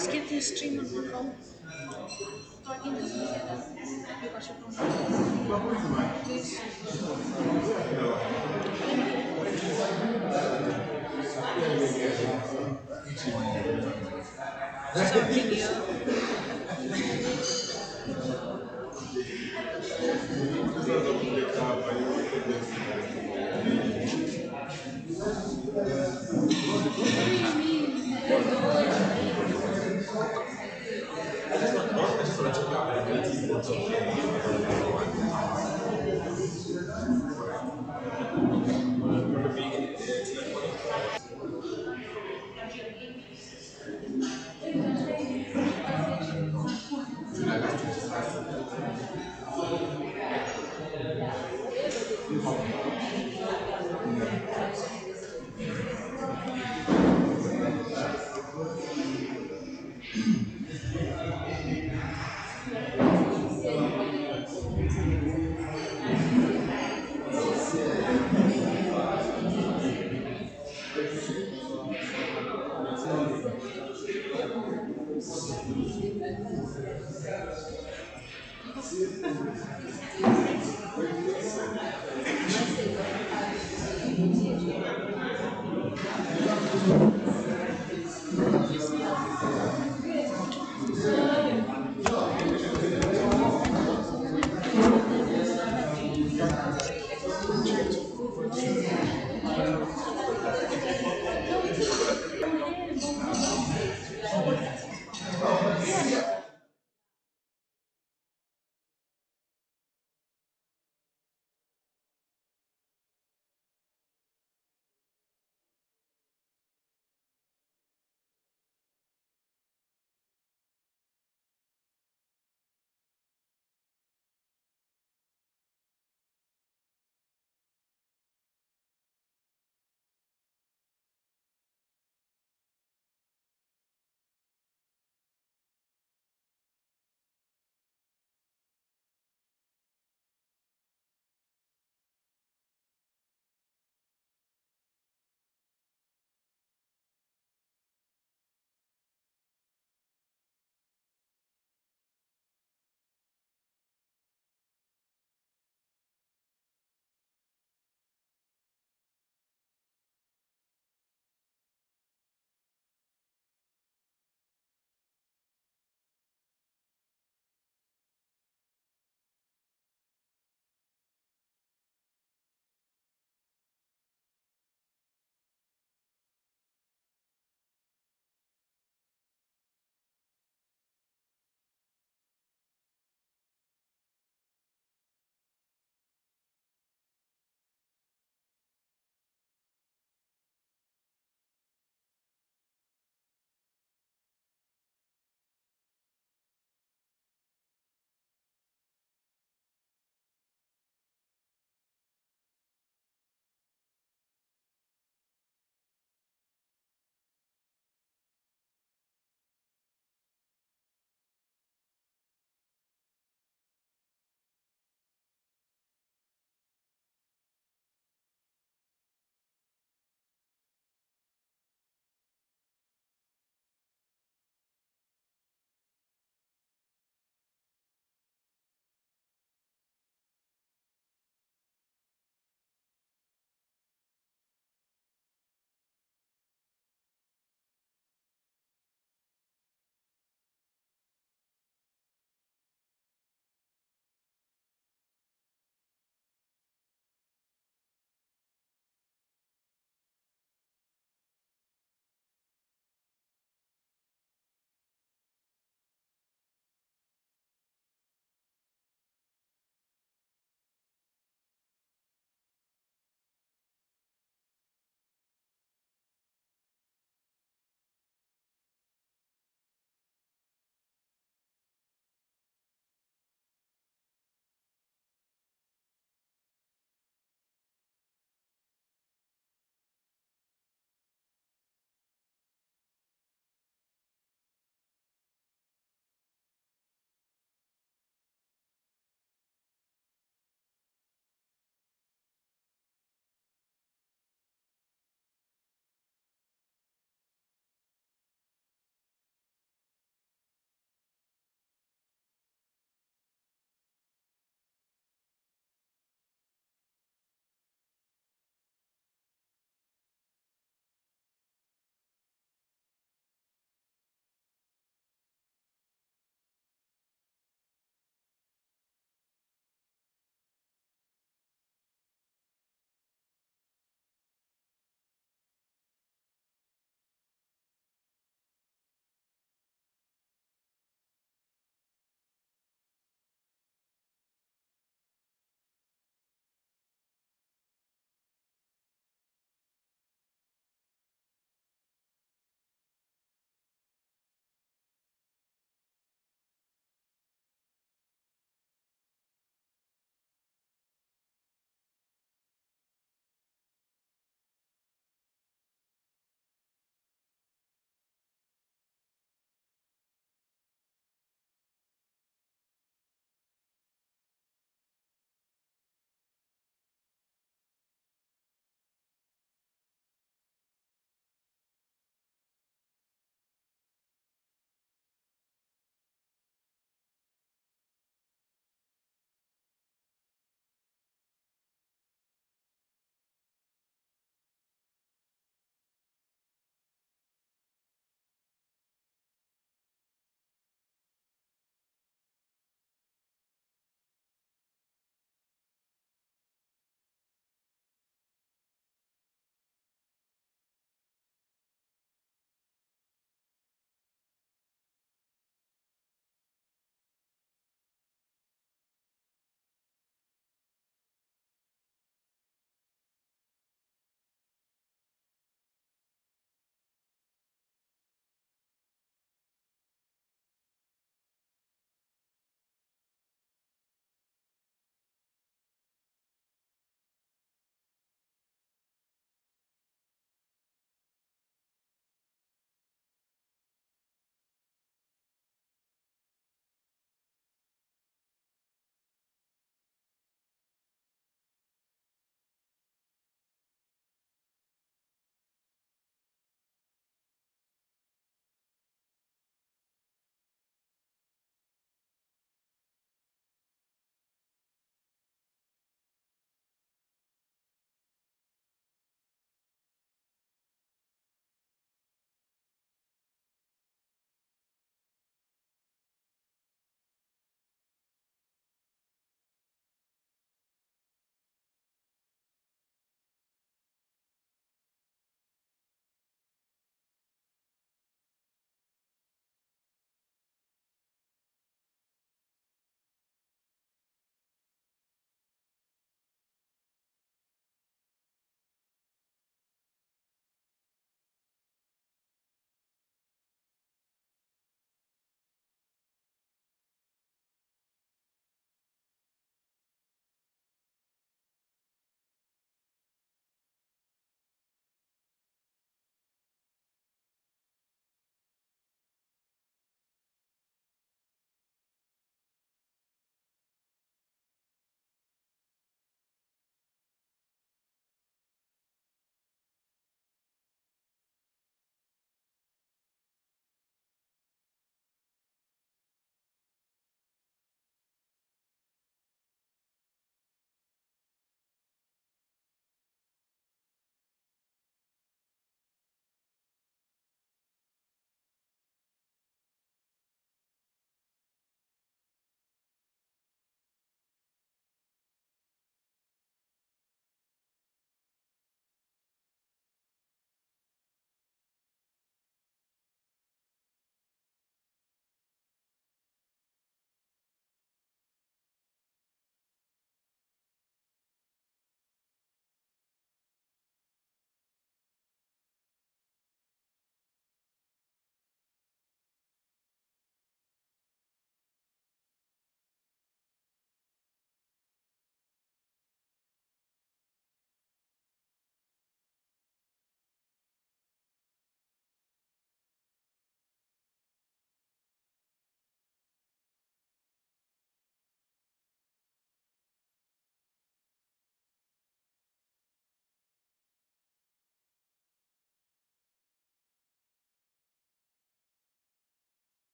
please get this stream on my phone? Talking to me please. This is our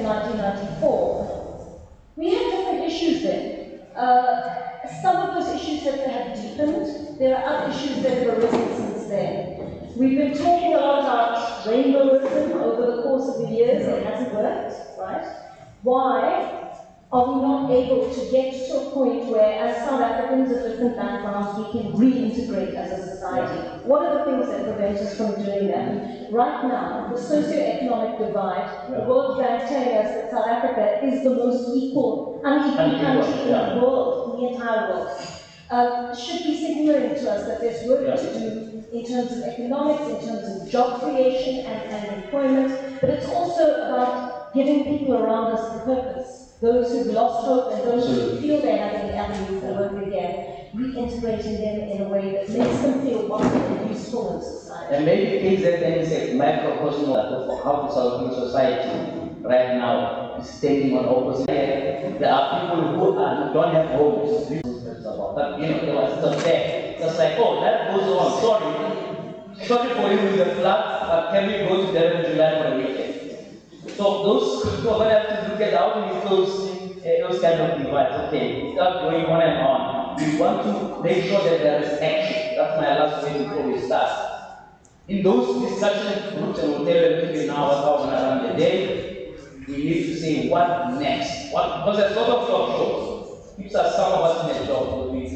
in 1994, we had different issues then. Some of those issues have deepened. There are other issues that have arisen since then. We've been talking a lot about rainbowism over the course of the years. It hasn't worked, right? Why are we not able to get to a point where, as South Africans of different backgrounds, we can reintegrate as a society? What are the things that prevent us from doing that? Right now, the socio-economic divide, the World Bank telling us that South Africa is the most unequal country in the world, in the entire world, should be signaling to us that there's work to do in terms of economics, in terms of job creation and employment, but it's also about giving people around us the purpose. Those who've lost hope and those who feel they're having the avenues to work again, reintegrating them in a way that makes them feel wanted and useful in society. And maybe KZN is a microcosm of how the South African society right now is taking on opposite. There are people who don't have homes. But you know, there was some there. Just like, oh, that goes on. Sorry for you with the flood, but can we go to Durban in July for a weekend? So those people have to look at how we those kind of divides. Okay, start going on and on. We want to make sure that there is action. That's my last way before we start. In those discussion groups, and we'll tell you everything now about around the day, we need to say what next. Because there's a lot of talk shows. People are some of us in a job, so we need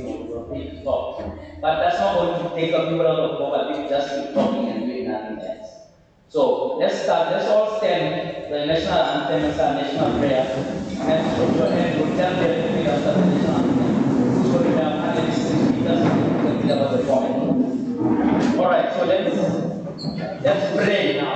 to talk. But that's not going to take people out of poverty, just keep talking and doing nothing else. So let's start. Let's all stand. The national anthem is our national prayer. And so Joanne will tell me everything after the national anthem. So we have panelists, speakers, and tell about the point. All right. So let's pray now.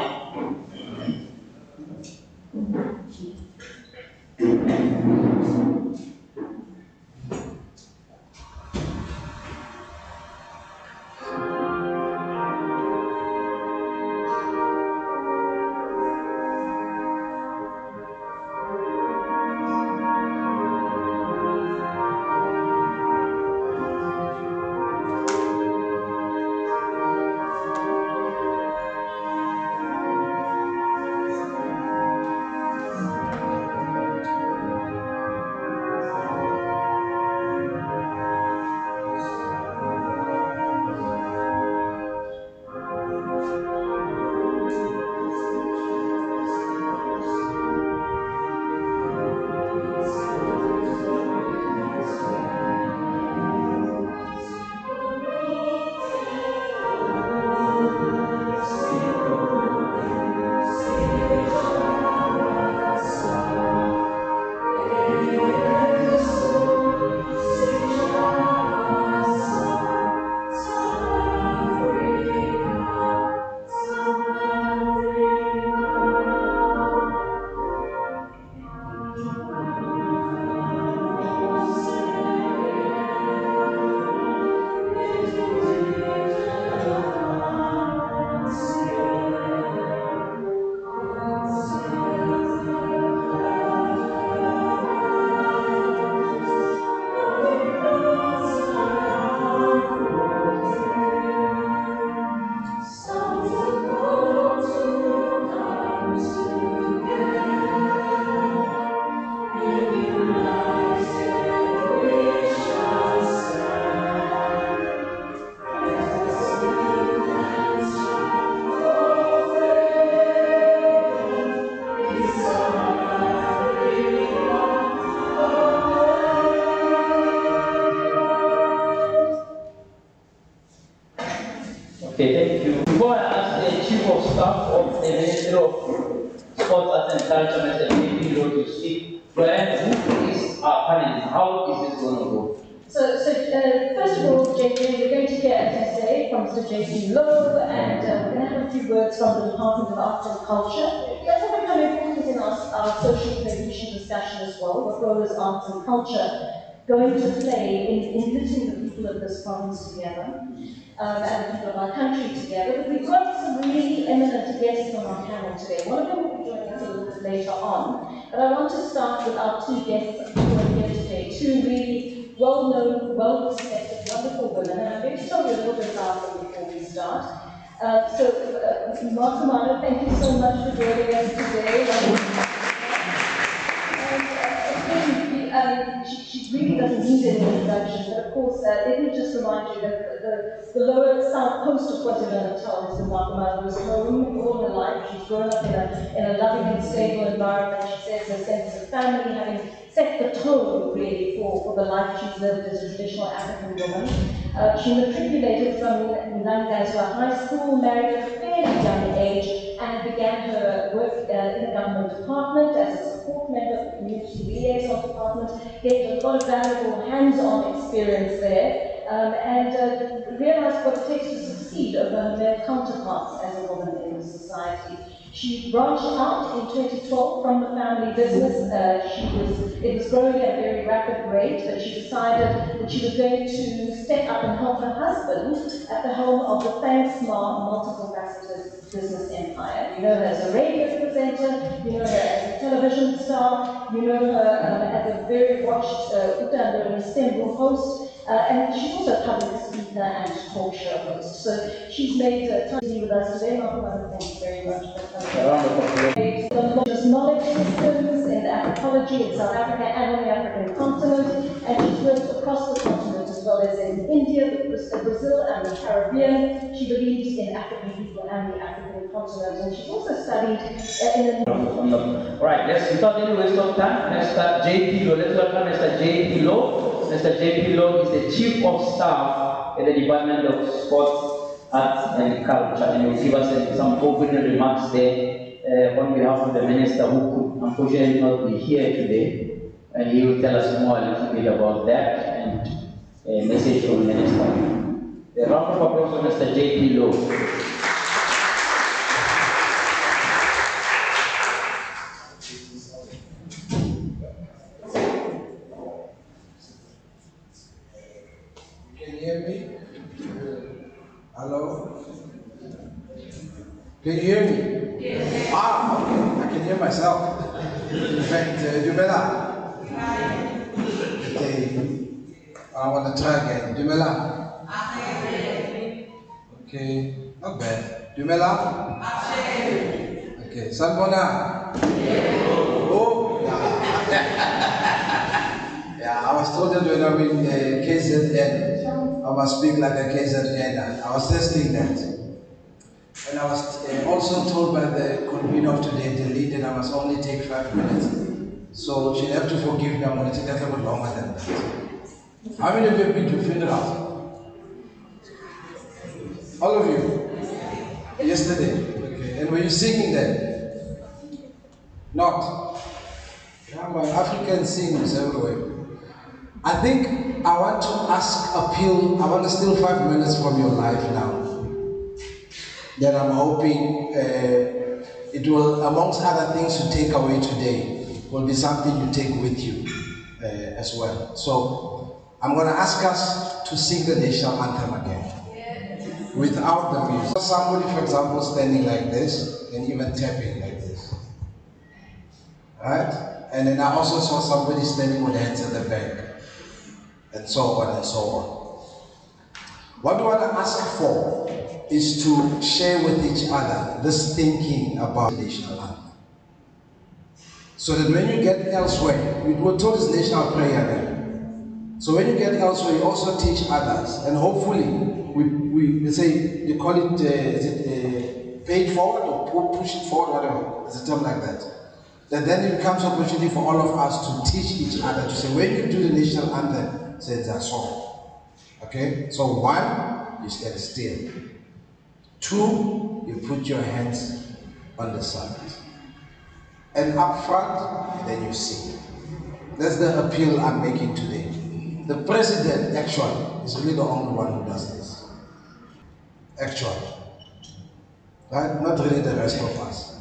Okay, thank you. Before I ask the Chief of Staff of the Ministry of Sports, Arts and Culture, Mr. Ngidi, to speak, Joanne, who is our panelist? How is this going to go? So first of all, JP, we're going to hear, as you say, from Mr. JP Lowe, and we're going to have a few words from the Department of Arts and Culture. That's what become important in our social cohesion discussion as well. What role is arts and culture going to play in knitting the people of this province together, and the people of our country together? But we've got some really eminent guests on our panel today. One of them will be joining us a little bit later on, but I want to start with our two guests who are here today, two really well-known, well-respected, wonderful women, and I'm going to tell you a little bit about them before we start. Mthethwa, thank you so much for joining us today. she really doesn't need any introduction, but of course, let me just remind you that the lower south coast of KwaZulu-Natal is the Mother's home all her life. She's grown up in a loving and stable environment. She says her sense of family, having set the tone really for the life she's lived as a traditional African woman. She matriculated from Nangazwa High School, married at a fairly young age, and began her work in the government department as a support member of the community liaison department, gained a lot of valuable hands-on experience there, and realized what it takes to succeed over her male counterparts as a woman in society. She branched out in 2012 from the family business. It was growing at a very rapid rate, but she decided that she was going to step up and help her husband at the helm of the Thanks Ma multiple faceted business empire. You know her as a radio presenter, you know her as a television star, you know her as a very watched Utandu host, and she's also a public speaker and talk show host. So she's made time to be with us today. Thank you very much for coming. The largest knowledge systems in anthropology in South Africa and on the African continent, and she's worked across the continent as well as in India, Brazil, and the Caribbean. She believes in African people and the African continent, and she's also studied in the... Right, without any waste of time, let's start JP Law. Let's welcome Mr. JP Law. Mr. JP Law is the Chief of Staff at the Department of Sports, Arts and Culture, and he will give us some opening remarks there on behalf of the Minister who could unfortunately not be here today, and he will tell us more a little bit about that and a message from the Minister. A round of applause for Mr. JP Law. Hello? Can you hear me? Yes. Ah, okay. I can hear myself. In fact, Dumela. Okay. I want to try again. Dumela. Okay. Not bad. Dumela. Okay. Sanbona. Oh. Yeah, I was told that when I'm in KZN, I must speak like a KZN. I was testing that. And I was also told by the convener of today, the lead, that I must only take 5 minutes. So she'll have to forgive me, I'm going to take a little bit longer than that. How many of you have been to funerals? All of you? Yesterday? Okay. And were you singing then? Not? Yeah, my African singers everywhere. I think I want to appeal, I want to steal 5 minutes from your life now. Then I'm hoping it will, amongst other things you take away today, will be something you take with you as well. So I'm going to ask us to sing the national anthem again, without the music. Somebody, for example, standing like this, and even tapping like this. Right? And then I also saw somebody standing with hands at the back. And so on and so on. What I want to ask for is to share with each other this thinking about the national anthem. So that when you get elsewhere, we were told it's national prayer then. So when you get elsewhere, you also teach others. And hopefully, we say, they call it, is it pay it forward or push it forward, whatever. It's a term like that. That then it becomes an opportunity for all of us to teach each other, to say, when you do the national anthem, say that's all. Okay? So 1, you stand still. 2, you put your hands on the side. And up front, then you sing. That's the appeal I'm making today. The president, actually, is really the only one who does this. Actually. Right? Not really the rest of us.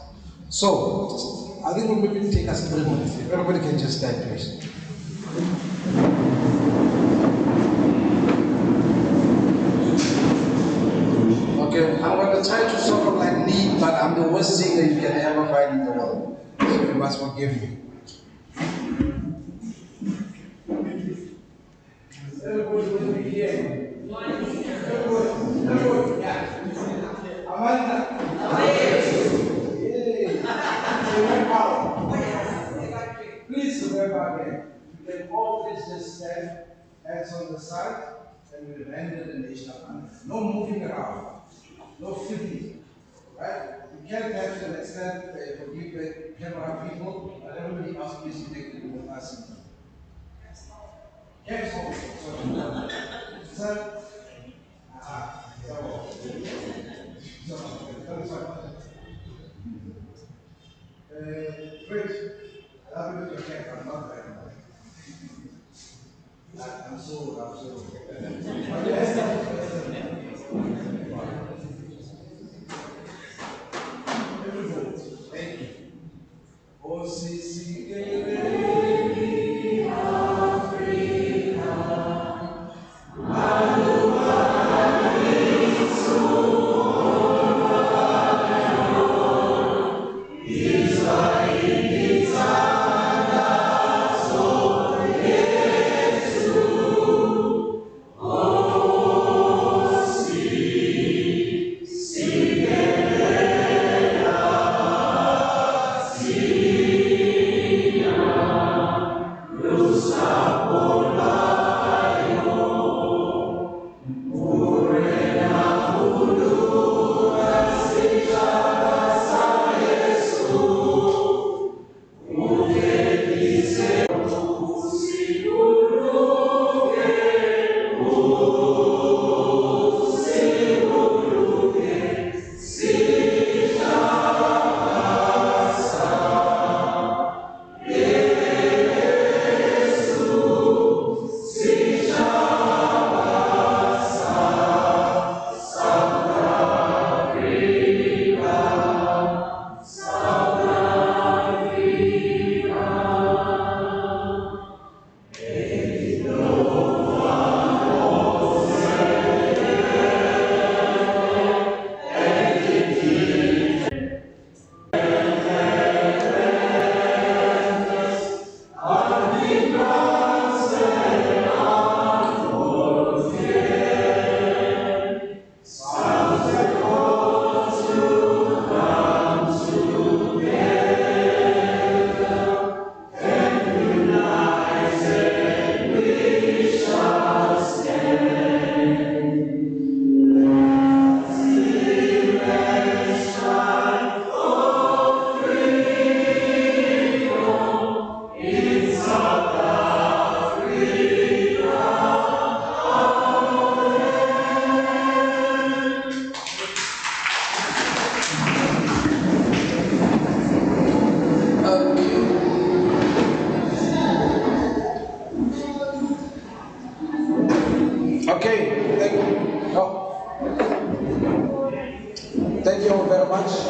So, I think we'll maybe take us 3 minutes. If everybody can just stand, please. Okay, I'm going to try to sort of like lead, but I'm the worst singer you can ever find in the world. So you must forgive me. Everybody will be here. Amanda. Please remember again. can all please just stand, hands on the side, and we render the national anthem. No moving around, no flipping, right? You can't have to an extent forgive the camera people, but everybody else is connected with us. Can't hold it. Sir? Great. I'll be with your camera, not that. I'm so.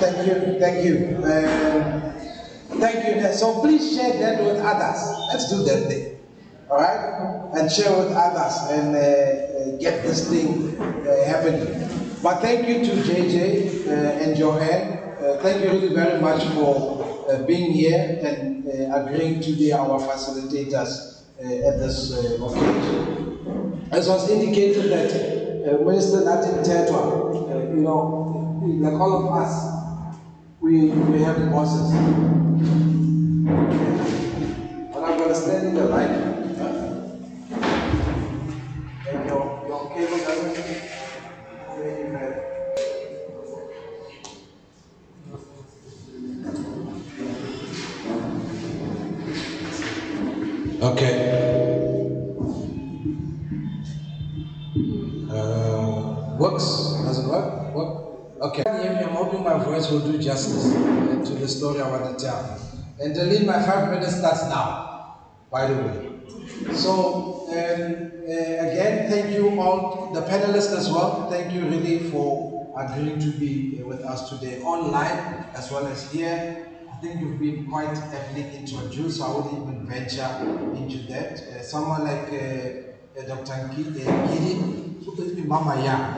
Thank you. Thank you. Thank you. So please share that with others. Let's do that thing. All right? And share with others and get this thing happening. But thank you to JJ and Joanne. Thank you really very much for being here and agreeing to be our facilitators at this occasion. As was indicated that Minister Nathi Mthethwa, you know, like all of us, we have bosses. And I'm going to stand in the light. And your cable doesn't really matter. Okay. Works? Does it work? Work? Okay. I'm hoping my voice will do justice to the story I want to tell. And Delene, my 5 minutes starts now, by the way. So, again, thank you all, the panelists as well. Thank you really for agreeing to be with us today, online as well as here. I think you've been quite heavily introduced, so I wouldn't even venture into that. Someone like Dr. Ngidi, Mama Ya.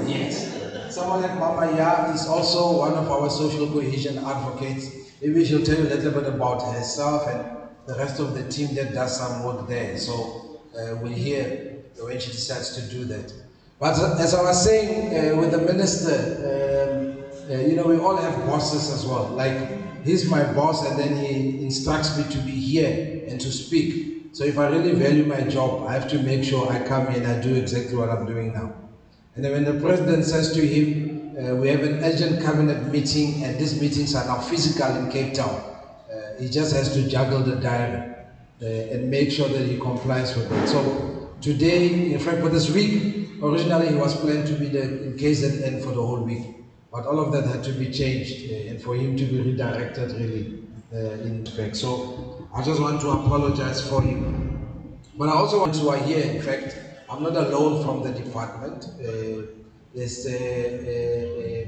Yes. Someone like Mama Ya is also one of our social cohesion advocates. Maybe she'll tell you a little bit about herself and the rest of the team that does some work there. So we'll hear when she decides to do that. But as I was saying with the minister, you know, we all have bosses as well. Like he's my boss, and then he instructs me to be here and to speak. So if I really value my job, I have to make sure I come here and I do exactly what I'm doing now. And then when the president says to him, we have an urgent cabinet meeting, and these meetings are now physical in Cape Town, he just has to juggle the diary and make sure that he complies with it. So today, in fact, for this week, originally he was planned to be in KZN for the whole week, but all of that had to be changed and for him to be redirected really in fact. So I just want to apologize for him. But I also want to here, in fact, I'm not alone from the department. There's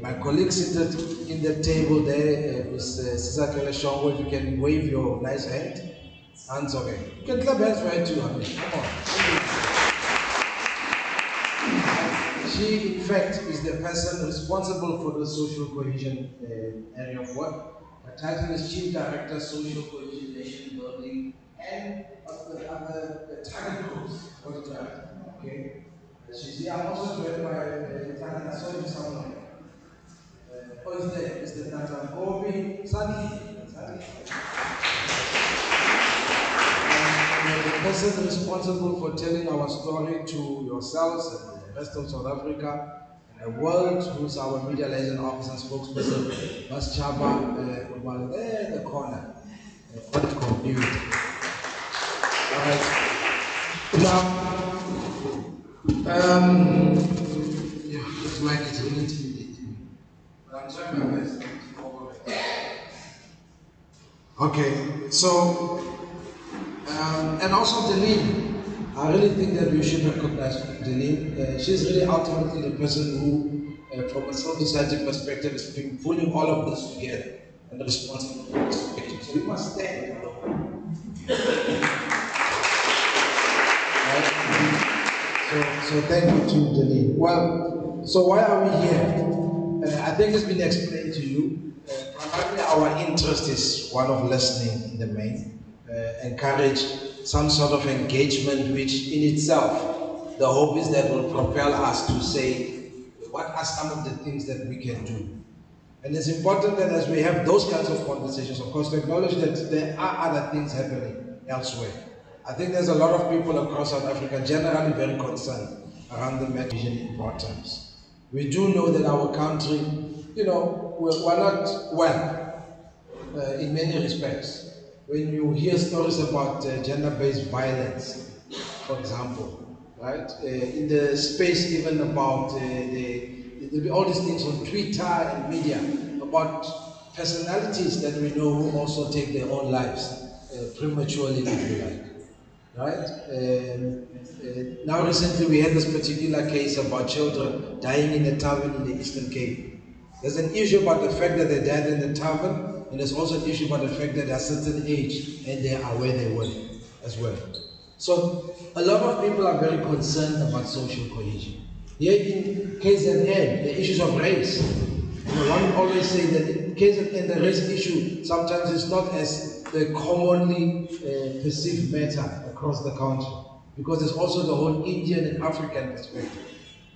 my colleague seated in the table there, Ms. Sizakele Shongo. If you can wave your nice hand. Hands okay. You can clap hands for her too. I mean, come on. She, in fact, is the person responsible for the social cohesion area of work. Her title is Chief Director, Social Cohesion Nation Building, and of the other target groups. Okay. She's here. I'm also joined by Italian. I saw you somewhere. Oh, is the Nathi Kobe Sandy? The person responsible for telling our story to yourselves and the rest of South Africa and the world, who's our media liaison officer spokesperson, Mas Chaba, there in the corner, for the community. All right. Now, yeah, it's like it's really intimidating. But I'm trying my best to follow it. Okay, so. And also Delene, I really think that we should recognize Delene. She's really ultimately the person who, from a civil society perspective, is pulling all of this together and responsible for this. So we must stand alone. Right? So thank you to Delene. Well, so why are we here? I think it's been explained to you. Primarily our interest is one of listening in the main. Encourage some sort of engagement, which in itself, the hope is that will propel us to say, what are some of the things that we can do? And it's important that as we have those kinds of conversations, of course, to acknowledge that there are other things happening elsewhere. I think there's a lot of people across South Africa generally very concerned around the vision importance. We do know that our country, we're not well in many respects. When you hear stories about gender-based violence, for example, right? In the space even about there'll be all these things on Twitter and media about personalities that we know who also take their own lives prematurely, if you like, right? Now recently we had this particular case about children dying in a tavern in the Eastern Cape. There's an issue about the fact that they died in the tavern, and there's also an issue about the fact that they're a certain age and they are where they were as well. So a lot of people are very concerned about social cohesion. Here in KZN, the issues of race. One always say that in KZN, the race issue sometimes is not as the commonly perceived matter across the country, because there's also the whole Indian and African perspective,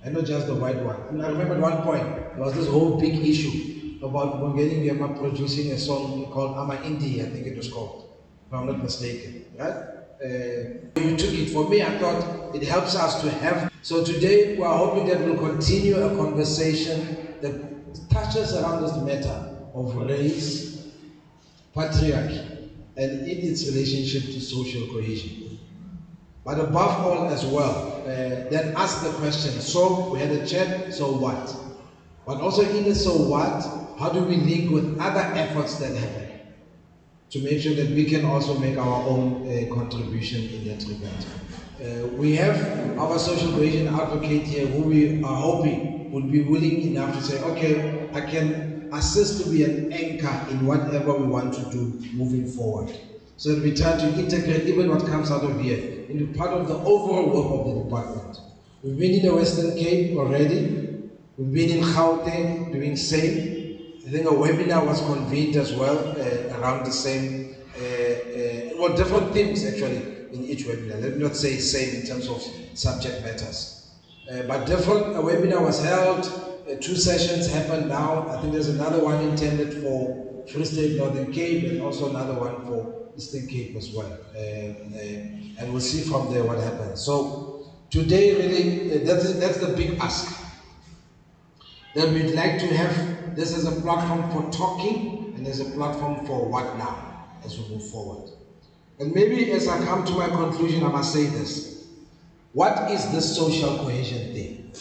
and not just the white one. And I remember at one point, there was this whole big issue about Bongeli Yama producing a song called Ama Indi, I think it was called, if I'm not mistaken, right? You took it. For me, I thought it helps us to have. So today, we are hoping that we'll continue a conversation that touches around this matter of race, patriarchy, and in its relationship to social cohesion. But above all as well, then ask the question, so we had a chat, so what? But also in the so what, how do we link with other efforts that happen to make sure that we can also make our own contribution in that regard? We have our social cohesion advocate here who we are hoping would be willing enough to say, okay, I can assist to be an anchor in whatever we want to do moving forward. So that we try to integrate even what comes out of here into part of the overall work of the department. We've been in the Western Cape already. We've been in Gauteng doing same. I think a webinar was convened as well around the same, well, different themes actually in each webinar. Let me not say same in terms of subject matters. But different, a webinar was held, 2 sessions happened now. I think there's another one intended for Free State, Northern Cape, and also another one for Eastern Cape as well. And we'll see from there what happens. So today, really, that's the big ask. That we'd like to have this as a platform for talking and as a platform for what now as we move forward. And maybe as I come to my conclusion, I must say this. What is this social cohesion thing?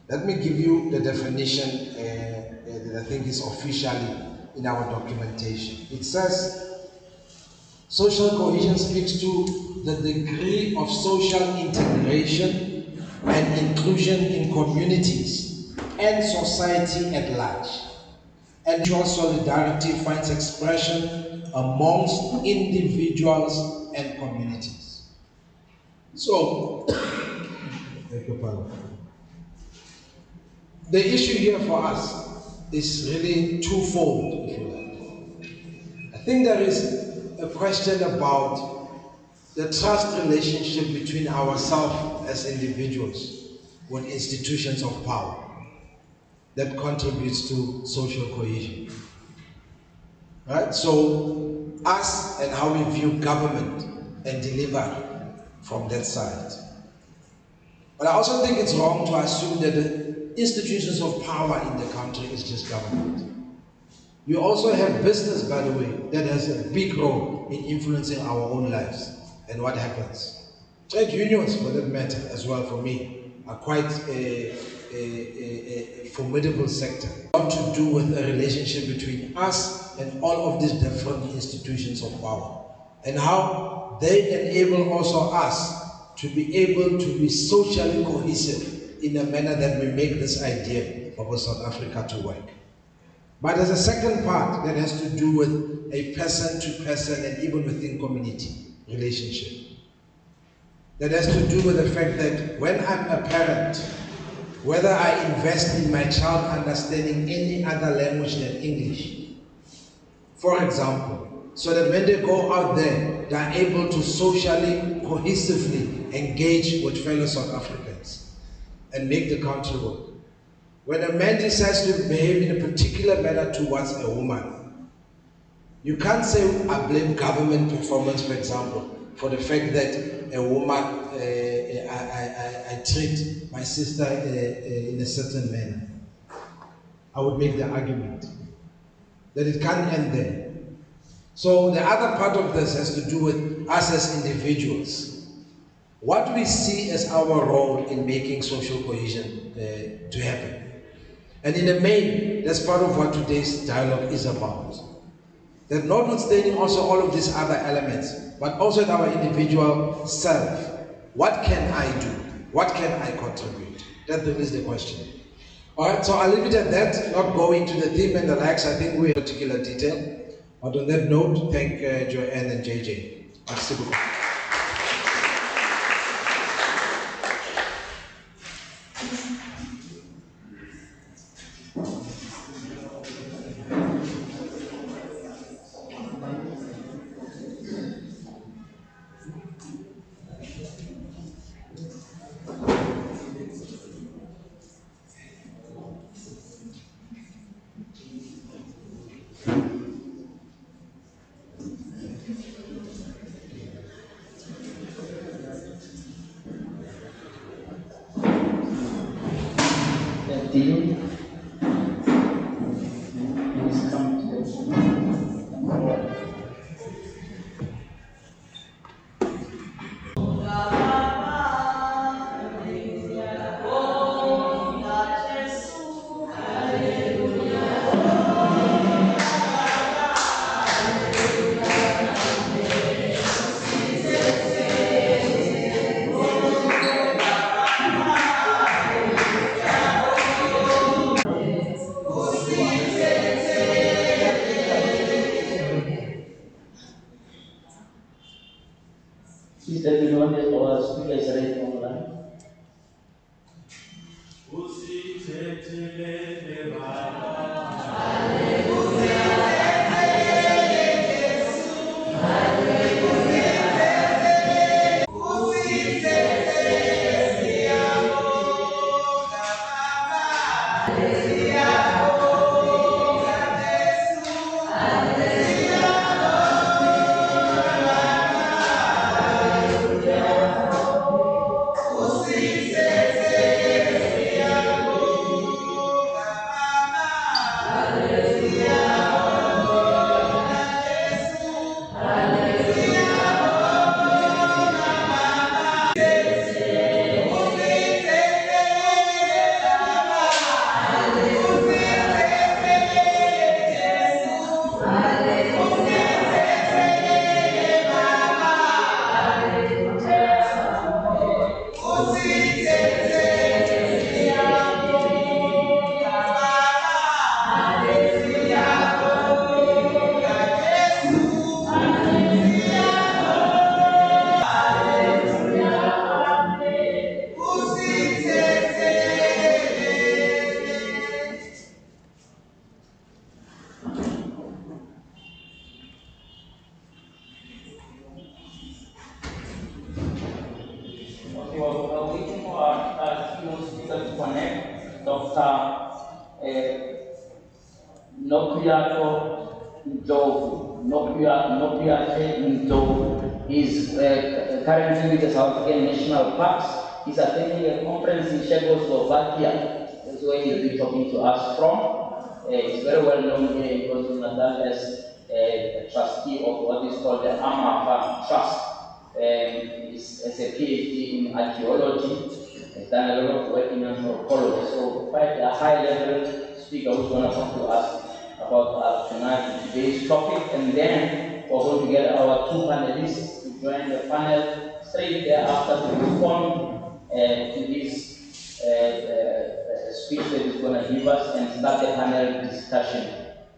Let me give you the definition that I think is officially in our documentation. It says, social cohesion speaks to the degree of social integration and inclusion in communities and society at large. And mutual solidarity finds expression amongst individuals and communities. So, the issue here for us is really twofold, if you like. I think there is a question about the trust relationship between ourselves as individuals with institutions of power that contributes to social cohesion. Right? So, us and how we view government and delivery from that side. But I also think it's wrong to assume that the institutions of power in the country is just government. You also have business, by the way, that has a big role in influencing our own lives and what happens. Trade unions, for that matter, as well for me, are quite a formidable sector. What to do with the relationship between us and all of these different institutions of power, and how they enable also us to be able to be socially cohesive in a manner that we make this idea of South Africa to work. But there's a second part that has to do with a person-to-person and even within community relationship. That has to do with the fact that when I'm a parent, whether I invest in my child understanding any other language than English, for example, so that when they go out there, they're able to socially, cohesively engage with fellow South Africans and make the country work. When a man decides to behave in a particular manner towards a woman, you can't say I blame government performance, for example, for the fact that a woman, I treat my sister in a certain manner. I would make the argument that it can't end there. So the other part of this has to do with us as individuals. What we see as our role in making social cohesion to happen. And in the main, that's part of what today's dialogue is about. That notwithstanding also all of these other elements, but also in our individual self, what can I do? What can I contribute? That is the question. All right, so I'll leave it at that, not go into the theme and the likes. I think we're in particular detail. But on that note, thank Joanne and JJ. Merci beaucoup. Is that we know that our speaker is right online? Hallelujah. Okay, well, we're waiting for our keynote speaker to connect, Dr. Nokuyato Njovu. He's currently with the South African National Parks. He's attending a conference in Czechoslovakia. That's where he'll be talking to us from. He's very well known here in KwaZulu-Natal as a trustee of what is called the Amafa Trust. He's a PhD in archaeology. He's done a lot of work in anthropology. So quite a high-level speaker who's going to talk to us about today's topic, and then we're going to get our two panelists to join the panel straight thereafter to respond to this speech that he's going to give us and start the panel discussion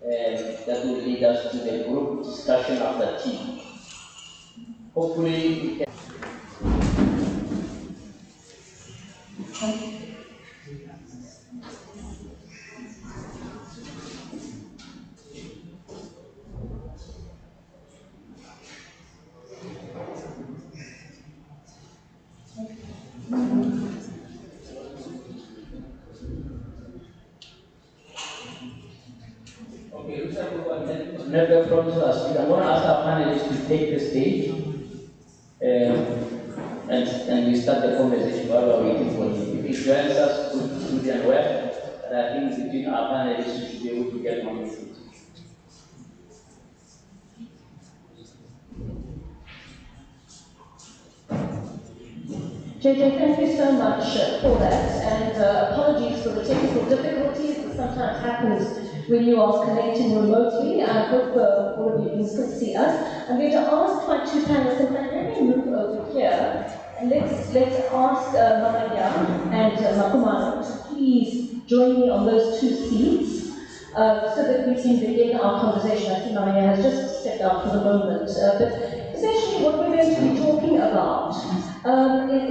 that will lead us to the group discussion after tea. Hopefully we can. Never promise us. I'm going to ask our panelists to take the stage and we start the conversation while we're waiting for him. If he joins us, good and well, but I think between our panelists, we should be able to get on with it. JJ, thank you so much for that, and apologies for the technical difficulties that sometimes happens when you are connecting remotely. I hope all of you can still see us. I'm going to ask my two panelists, in fact, let me move over here, and let's ask Mamanya and Makumano to please join me on those two seats, so that we can begin our conversation. I think Mamanya has just stepped out for the moment, but essentially what we're going to be talking about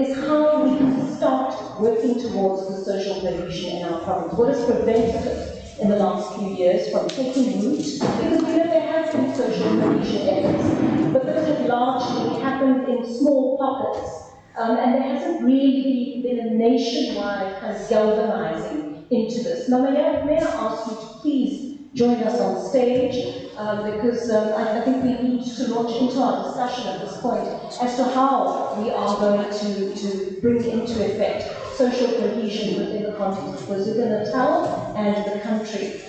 is how we can start working towards the social cohesion in our province. What has prevented it in the last few years from taking root? Because we know there have been social cohesion efforts, but those have largely happened in small pockets. And there hasn't really been a nationwide kind of galvanizing into this. Now, may I ask you to please join us on stage, because I think we need to launch into our discussion at this point as to how we are going to bring into effect social cohesion within the context of KwaZulu-Natal and the country.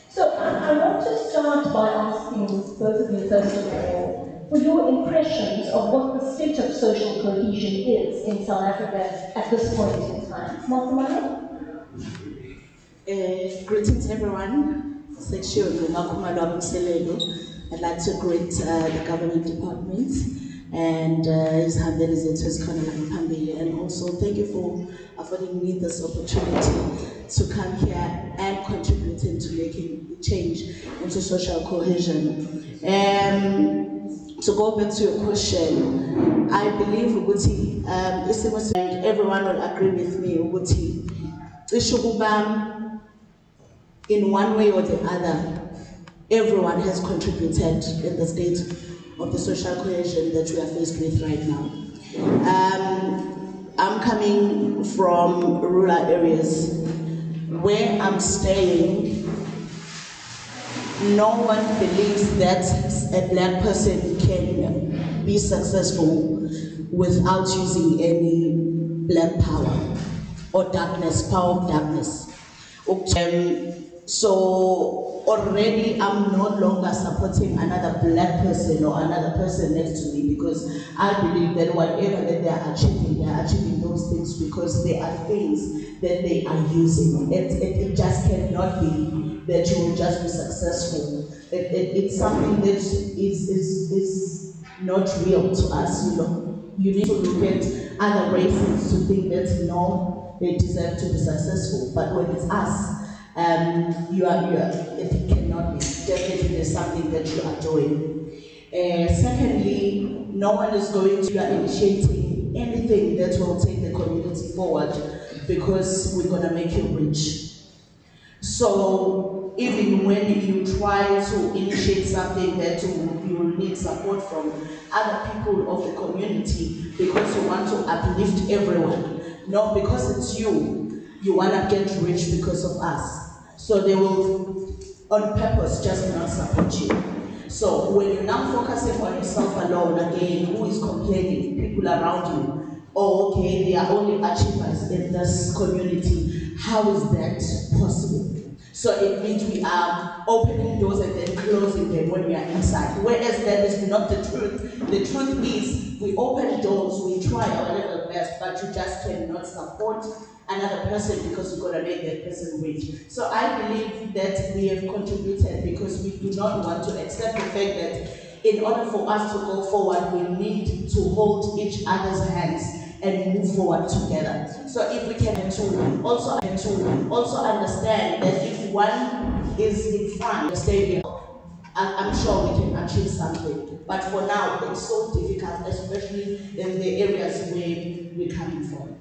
So I want to start by asking both of you, first of all, for your impressions of what the state of social cohesion is in South Africa at this point in time. Makumano? Greetings everyone. Mseleku. I'd like to greet the government department and his Pambili, and also thank you for affording me this opportunity to come here and contribute into making a change into social cohesion. To go back to your question, I believe Uguti, and everyone will agree with me, Uguti, in one way or the other, everyone has contributed in the state of the social cohesion that we are faced with right now. I'm coming from rural areas. Where I'm staying, no one believes that a black person can be successful without using any black power or darkness, power of darkness. So already I'm no longer supporting another black person or another person next to me, because I believe that whatever that they are achieving those things because they are things that they are using. It just cannot be that you will just be successful. It's something that is not real to us, you know. You need to look at other races to think that no, they deserve to be successful. But when it's us, it cannot be. Definitely there's something that you are doing. Secondly, no one is going to initiating anything that will take the community forward, because we're going to make you rich. So even when you try to initiate something that you will need support from other people of the community because you want to uplift everyone. No, because it's you want to get rich because of us. So they will, on purpose, just not support you. So when you're now focusing on yourself alone, again, who is complaining? People around you. Oh, okay, they are only achievers in this community. How is that possible? So it means we are opening doors and then closing them when we are inside. Whereas that is not the truth. The truth is we open doors, we try our level best, but you just cannot support another person because you're going to make that person rich. So I believe that we have contributed because we do not want to accept the fact that in order for us to go forward, we need to hold each other's hands and move forward together. So if we can also understand that if one is in front, the stadium, I'm sure we can achieve something. But for now, it's so difficult, especially in the areas where we're coming from.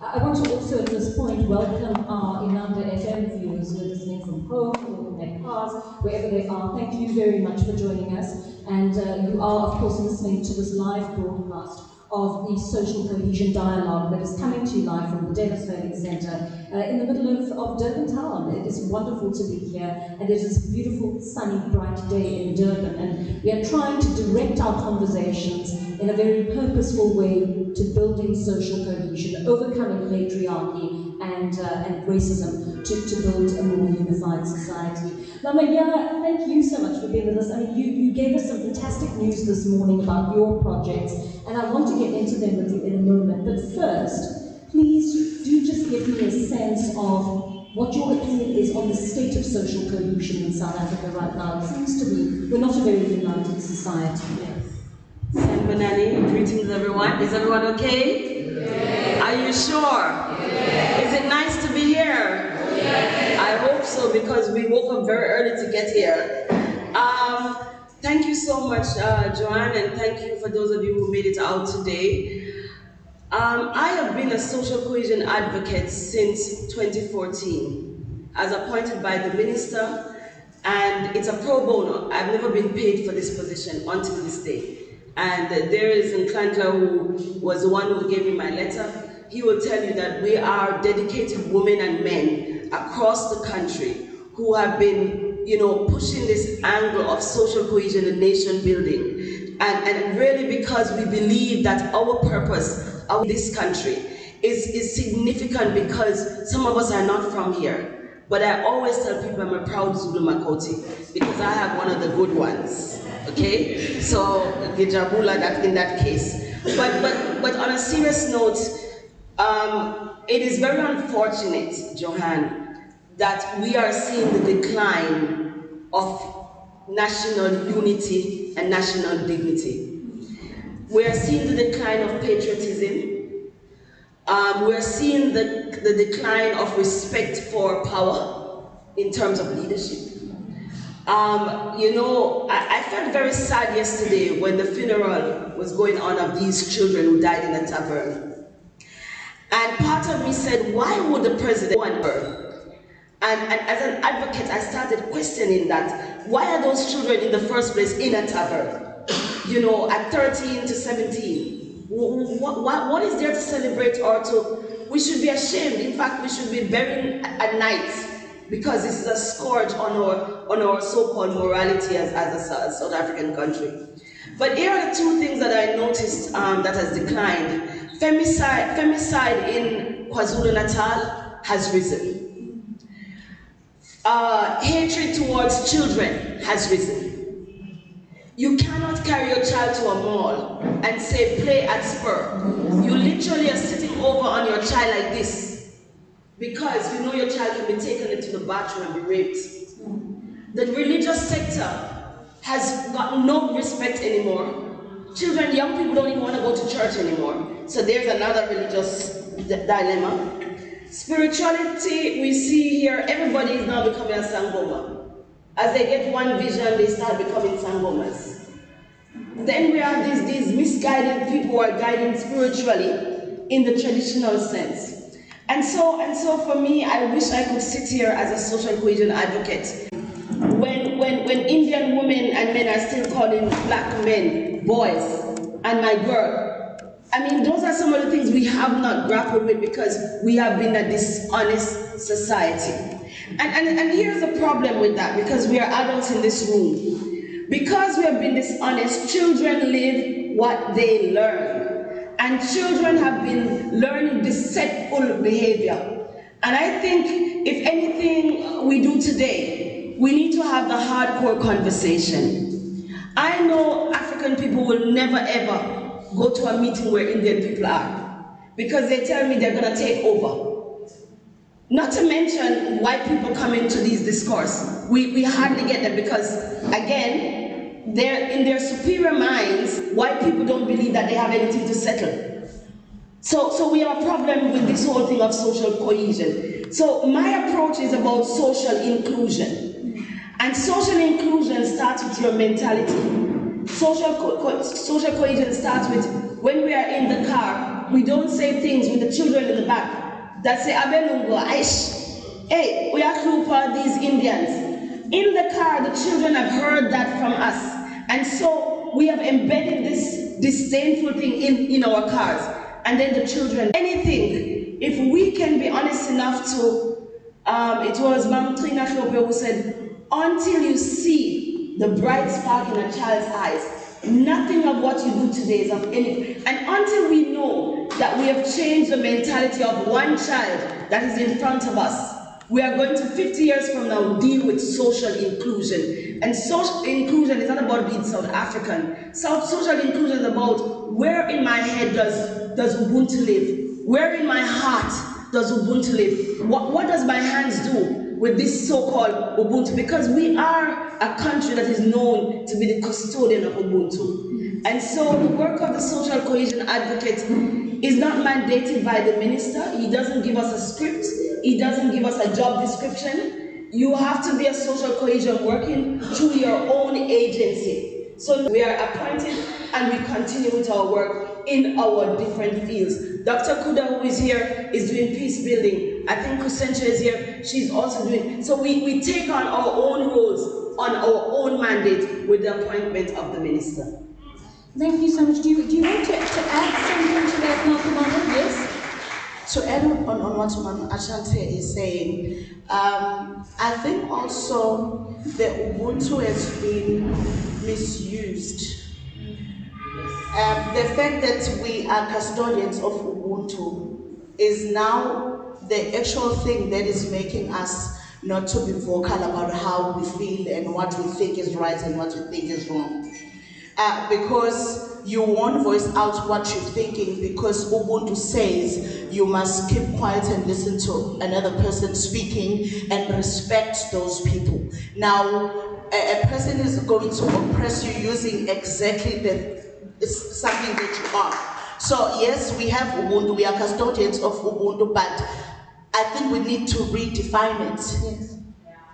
I want to also at this point welcome our Inanda FM viewers who are listening from home or in their cars, wherever they are. Thank you very much for joining us. And you are, of course, listening to this live broadcast of the Social Cohesion Dialogue that is coming to you live from the Davis Valley Centre in the middle of Durban town. It is wonderful to be here, and it is a beautiful, sunny, bright day in Durban, and we are trying to direct our conversations in a very purposeful way to building social cohesion, overcoming patriarchy and racism to build a more unified society. Mama, thank you so much for being with us. I mean, you gave us some fantastic news this morning about your projects, and I want to get into them with you in a moment. But first, please do just give me a sense of what your opinion is on the state of social cohesion in South Africa right now. It seems to be we're not a very united society. Sanibonani, greetings everyone. Is everyone okay? Yes. Are you sure? Yes. Is it nice to be here? Yes. I hope so, because we woke up very early to get here. Thank you so much, Joanne, and thank you for those of you who made it out today. I have been a social cohesion advocate since 2014, as appointed by the minister, and it's a pro bono. I've never been paid for this position until this day. And there is Nklandla, who was the one who gave me my letter. He will tell you that we are dedicated women and men across the country who have been, pushing this angle of social cohesion and nation building. And really because we believe that our purpose of this country is significant, because some of us are not from here. But I always tell people I'm a proud Zulu Makoti because I have one of the good ones. Okay, so Gijabula in that case. But on a serious note, it is very unfortunate, Joanne, that we are seeing the decline of national unity and national dignity. We are seeing the decline of patriotism. We are seeing the decline of respect for power in terms of leadership. I felt very sad yesterday when the funeral was going on of these children who died in the tavern. And part of me said, why would the president want her? And as an advocate, I started questioning that. Why are those children in the first place in a tavern? At 13 to 17. What is there to celebrate or to? We should be ashamed. In fact, we should be burying at night, because this is a scourge on our so-called morality as a South African country. But here are the two things that I noticed that has declined. Femicide in KwaZulu-Natal has risen. Hatred towards children has risen. You cannot carry your child to a mall and say, play at Spur. You literally are sitting over on your child like this, because you know your child can be taken into the bathroom and be raped. The religious sector has got no respect anymore. Children, young people don't even want to go to church anymore. So there's another religious dilemma. Spirituality, we see here, everybody is now becoming a Sangoma. As they get one vision, they start becoming Sangomas. Then we have these misguided people who are guiding spiritually in the traditional sense. And so for me, I wish I could sit here as a social cohesion advocate. When Indian women and men are still calling black men boys and my girl, I mean, those are some of the things we have not grappled with because we have been a dishonest society. And here's the problem with that, because we are adults in this room. Because we have been dishonest, children live what they learn. And children have been learning deceitful behavior. And I think if anything we do today, we need to have the hardcore conversation. I know African people will never ever go to a meeting where Indian people are, because they tell me they're gonna take over. Not to mention white people come into these discourse. We hardly get them because, again, they're in their superior minds, white people don't believe that they have anything to settle. So we have a problem with this whole thing of social cohesion. So my approach is about social inclusion. And social inclusion starts with your mentality. Social cohesion starts with when we are in the car, we don't say things with the children in the back that say, Abelungo, Aish, hey, we are Klupa, these Indians. In the car, the children have heard that from us. And so we have embedded this disdainful thing in our cars. And then the children, anything, if we can be honest enough to, it was Mam Trina Klope who said, until you see the bright spark in a child's eyes, nothing of what you do today is of any. And until we know that we have changed the mentality of one child that is in front of us, we are going to 50 years from now deal with social inclusion. And social inclusion is not about being South African. Social inclusion is about where in my head does Ubuntu live? Where in my heart does Ubuntu live? What does my hands do with this so-called Ubuntu? Because we are a country that is known to be the custodian of Ubuntu. And so the work of the social cohesion advocate is not mandated by the minister. He doesn't give us a script. He doesn't give us a job description. You have to be a social cohesion working through your own agency. So we are appointed and we continue with our work in our different fields. Dr. Kuda, who is here, is doing peace building. I think Kusencha is here, she's also doing. So we take on our own roles, on our own mandate with the appointment of the minister. Thank you so much. Do you want to add something to that, Malcolm? Yes? To add on what Mama Ashante is saying, I think also the Ubuntu has been misused. The fact that we are custodians of Ubuntu is now the actual thing that is making us not to be vocal about how we feel and what we think is right and what we think is wrong. Because you won't voice out what you're thinking because Ubuntu says you must keep quiet and listen to another person speaking and respect those people. Now, a person is going to oppress you using exactly something that you are. So yes, we have Ubuntu, we are custodians of Ubuntu, but I think we need to redefine it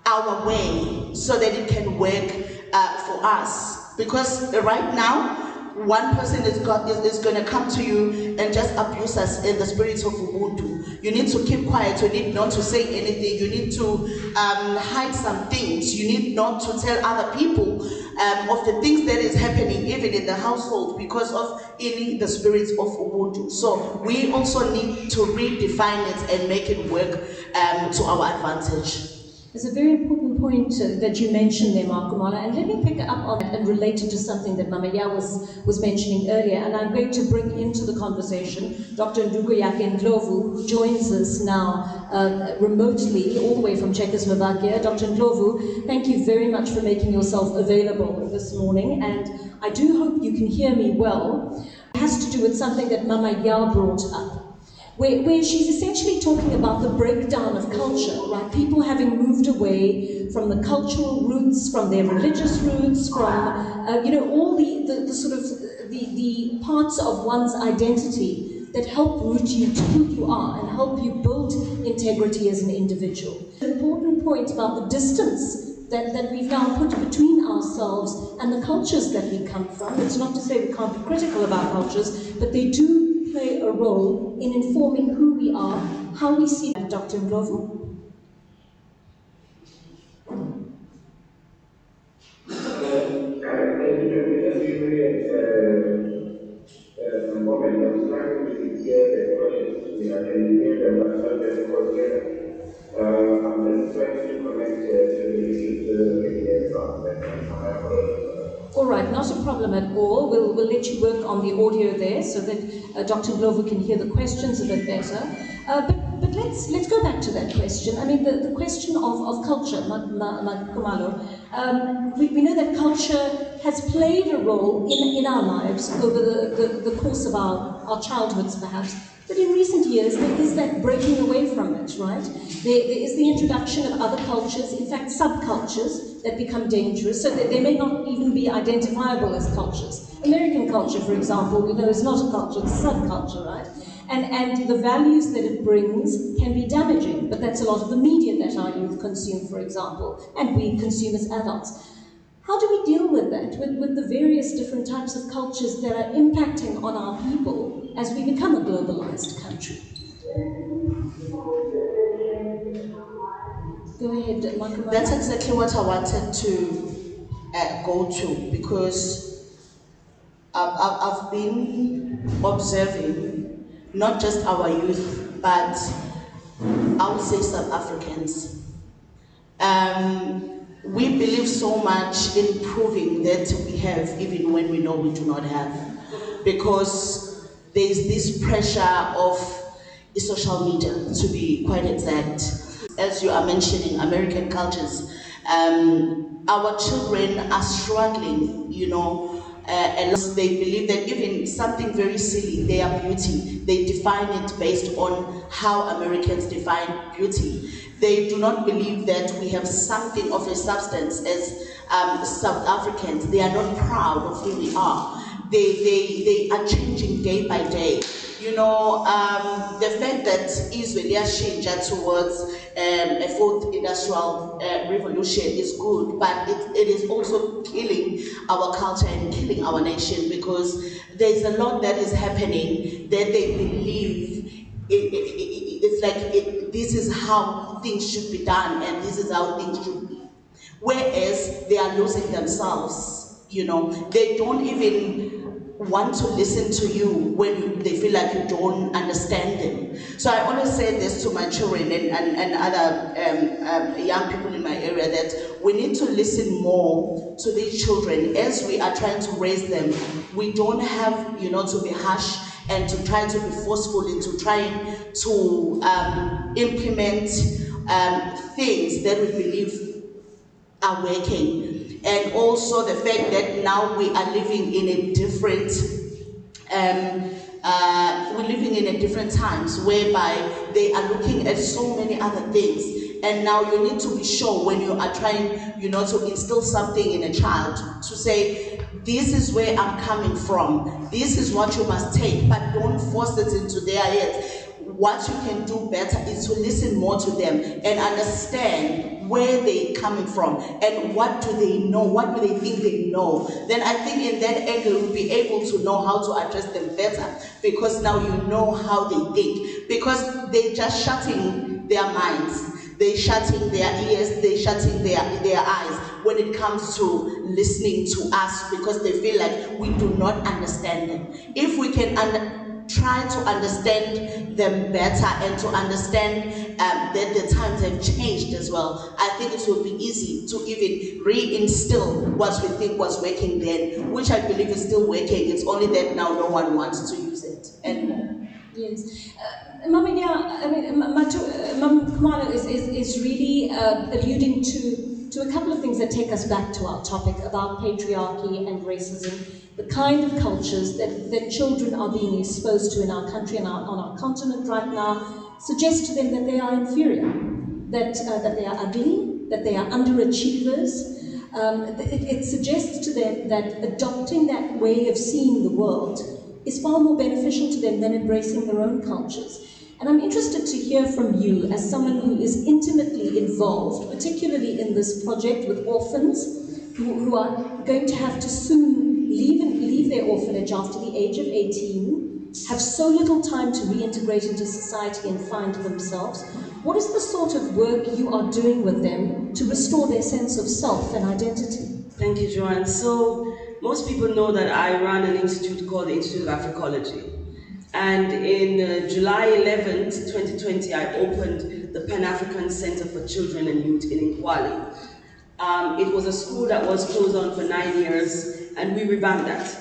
our way so that it can work for us. Because right now, one person is going to come to you and just abuse us in the spirit of Ubuntu. You need to keep quiet, you need not to say anything, you need to hide some things, you need not to tell other people of the things that is happening even in the household because of the spirit of Ubuntu. So we also need to redefine it and make it work to our advantage. There's a very important point that you mentioned there, Markumala, and let me pick up on that and relate it to something that Mama Ya was mentioning earlier, and I'm going to bring into the conversation Dr. Nduguyake Ndlovu, who joins us now remotely, all the way from Czechoslovakia. Dr. Ndlovu, thank you very much for making yourself available this morning, and I do hope you can hear me well. It has to do with something that Mama Ya brought up, where she's essentially talking about the breakdown of culture, right? People having moved away from the cultural roots, from their religious roots, from all the sort of the parts of one's identity that help root you to who you are and help you build integrity as an individual. An important point about the distance that we've now put between ourselves and the cultures that we come from. It's not to say we can't be critical of our cultures, but they do really play a role in informing who we are, how we see Dr. Ndlovu? Moment, I'm trying to hear the questions. I can hear them, but not very clear. I'm just trying to connect to the YouTube All right, not a problem at all. We'll let you work on the audio there so that Dr. Ndlovu can hear the questions a bit better. But let's go back to that question. I mean, the question of culture, we know that culture has played a role in our lives over the course of our childhoods, perhaps. But in recent years, there is that breaking away from it, right? There is the introduction of other cultures, in fact, subcultures that become dangerous, so that they may not even be identifiable as cultures. American culture, for example, we know is not a culture, it's a subculture, right? And the values that it brings can be damaging, but that's a lot of the media that our youth consume, for example, and we consume as adults. How do we deal with that, with the various different types of cultures that are impacting on our people as we become a globalized country? Go ahead, Michael. That's exactly what I wanted to go to, because I've been observing not just our youth, but I would say South Africans. We believe so much in proving that we have, even when we know we do not have, because there is this pressure of social media, to be quite exact. As you are mentioning, American cultures, our children are struggling, you know, and they believe that even something very silly, their beauty, they define it based on how Americans define beauty. They do not believe that we have something of a substance as South Africans. They are not proud of who we are. They are changing day by day. You know, the fact that Israel is towards a fourth industrial revolution is good, but it is also killing our culture and killing our nation, because there's a lot that is happening that they believe it's like this is how things should be done and this is how things should be. Whereas they are losing themselves, you know, they don't even want to listen to you when they feel like you don't understand them. So I always say this to my children and other young people in my area, that we need to listen more to these children as we are trying to raise them. We don't have, you know, to be harsh and to try to be forceful into trying to implement things that we believe are working. And also the fact that now we are living in a different, we're living in a different times, whereby they are looking at so many other things. And now you need to be sure when you are trying, you know, to instill something in a child, to say, this is where I'm coming from, this is what you must take, but don't force it into their heads. What you can do better is to listen more to them and understand where they're coming from and what do they know, what do they think they know. Then I think in that angle you'll be able to know how to address them better, because now you know how they think, because they're just shutting their minds, they're shutting their ears, they're shutting their eyes when it comes to listening to us, because they feel like we do not understand them. If we can try to understand them better and to understand that the times have changed as well, I think it will be easy to even reinstill what we think was working then, which I believe is still working. It's only that now no one wants to use it anymore. Yes. Mama, yeah, I mean, Mama Kumalo is really alluding to a couple of things that take us back to our topic about patriarchy and racism, the kind of cultures that children are being exposed to in our country and on our continent right now suggest to them that they are inferior, that they are ugly, that they are underachievers. It suggests to them that adopting that way of seeing the world is far more beneficial to them than embracing their own cultures. And I'm interested to hear from you, as someone who is intimately involved, particularly in this project with orphans who are going to have to soon leave their orphanage after the age of 18 have so little time to reintegrate into society and find themselves. What is the sort of work you are doing with them to restore their sense of self and identity? Thank you, Joanne. So, most people know that I run an institute called the Institute of Africology. And in July 11th, 2020, I opened the Pan-African Center for Children and Youth in Nkwali. It was a school that was closed on for 9 years, and we revamped that.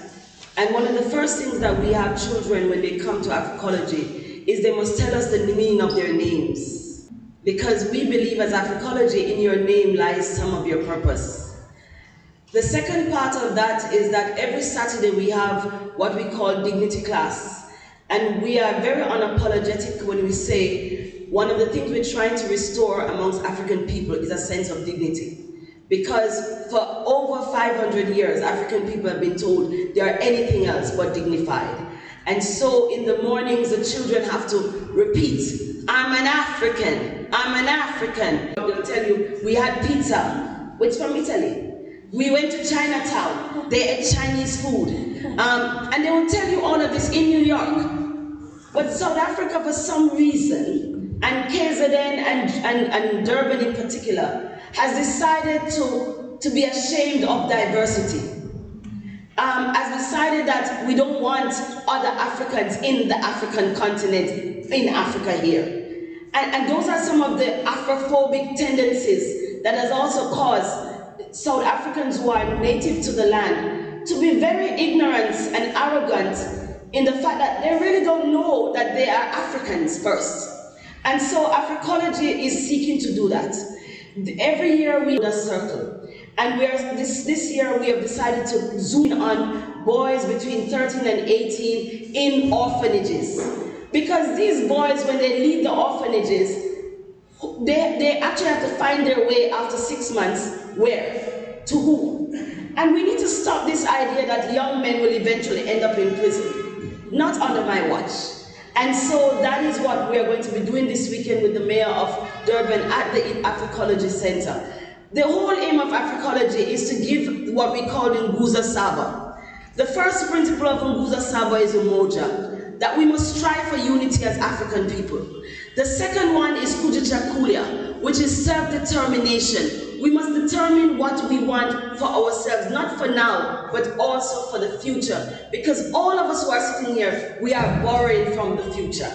And one of the first things that we have children when they come to Africology is they must tell us the meaning of their names. Because we believe as Africology, in your name lies some of your purpose. The second part of that is that every Saturday we have what we call dignity class. And we are very unapologetic when we say one of the things we're trying to restore amongst African people is a sense of dignity. Because for over 500 years, African people have been told they are anything else but dignified. And so in the mornings, the children have to repeat, I'm an African, I'm an African. They'll tell you, we had pizza, which is from Italy. We went to Chinatown, they ate Chinese food. And they will tell you all of this in New York. But South Africa, for some reason, and KZN and Durban in particular, has decided to be ashamed of diversity. Has decided that we don't want other Africans in the African continent, in Africa here. And those are some of the Afrophobic tendencies that has also caused South Africans who are native to the land to be very ignorant and arrogant in the fact that they really don't know that they are Africans first. And so Africology is seeking to do that. Every year we do a circle. And this year we have decided to zoom in on boys between 13 and 18 in orphanages. Because these boys, when they leave the orphanages, they actually have to find their way after 6 months. Where? To who? And we need to stop this idea that young men will eventually end up in prison. Not under my watch. And so that is what we are going to be doing this weekend with the mayor of Durban at the Africology Center. The whole aim of Africology is to give what we call Nguza Saba. The first principle of Nguza Saba is umoja, that we must strive for unity as African people. The second one is Kujichakulia, which is self-determination. We must determine what we want for ourselves, not for now, but also for the future. Because all of us who are sitting here, we are borrowing from the future.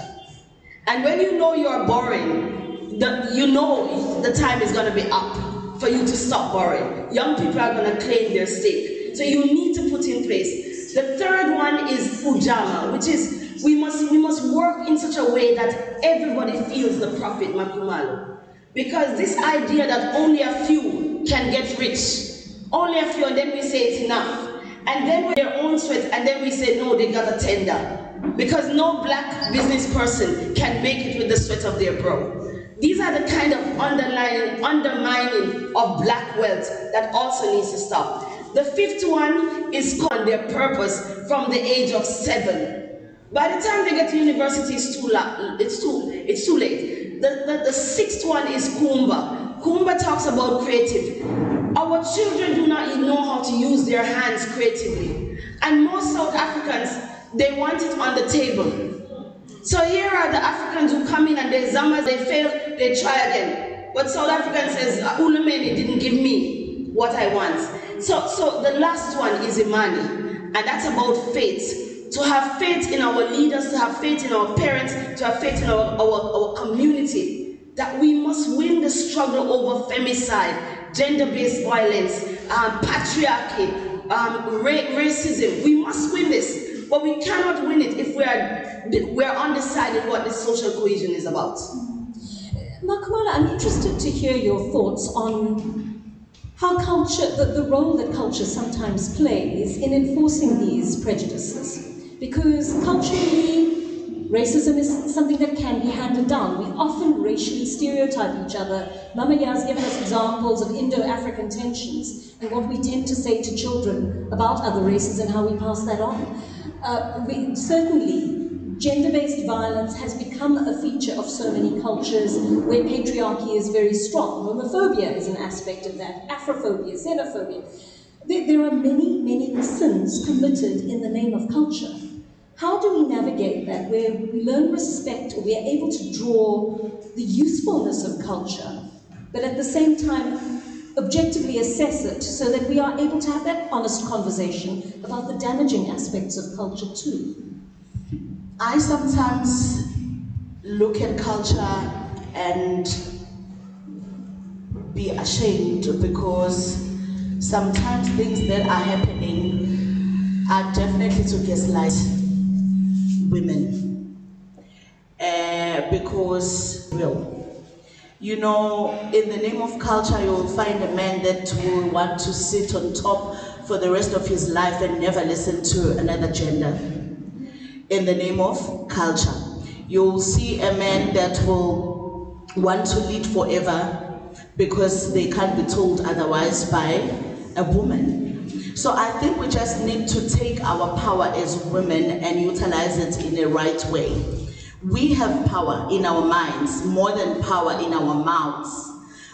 And when you know you are borrowing, you know the time is going to be up for you to stop borrowing. Young people are going to claim their stake. So you need to put in place. The third one is Ujama, which is we must work in such a way that everybody feels the profit, Makumalo. Because this idea that only a few can get rich, only a few, and then we say it's enough. And then with their own sweat, and then we say, no, they got a tender. Because no black business person can make it with the sweat of their brow. These are the kind of undermining of black wealth that also needs to stop. The fifth one is called their purpose from the age of 7. By the time they get to university, it's too late. The sixth one is Kumba. Kumba talks about creative. Our children do not even know how to use their hands creatively. And most South Africans, they want it on the table. So here are the Africans who come in and they zamas, they fail, they try again. But South African says, Ulemeni didn't give me what I want. So the last one is Imani, and that's about faith. To have faith in our leaders, to have faith in our parents, to have faith in our community, that we must win the struggle over femicide, gender-based violence, patriarchy, racism. We must win this, but we cannot win it if we're undecided what this social cohesion is about. Makumala, I'm interested to hear your thoughts on how culture, the role that culture sometimes plays in enforcing these prejudices. Because culturally, racism is something that can be handed down. We often racially stereotype each other. Mama has given us examples of Indo-African tensions and what we tend to say to children about other races and how we pass that on. Certainly, gender-based violence has become a feature of so many cultures where patriarchy is very strong. Homophobia is an aspect of that, Afrophobia, xenophobia. There are many, many sins committed in the name of culture. How do we navigate that, where we learn respect, or we are able to draw the usefulness of culture, but at the same time objectively assess it so that we are able to have that honest conversation about the damaging aspects of culture too? I sometimes look at culture and be ashamed, because sometimes things that are happening are definitely to gaslight women. Because, well, you know, in the name of culture, you'll find a man that will want to sit on top for the rest of his life and never listen to another gender. In the name of culture, you'll see a man that will want to lead forever because they can't be told otherwise by a woman. So I think we just need to take our power as women and utilize it in the right way. We have power in our minds more than power in our mouths.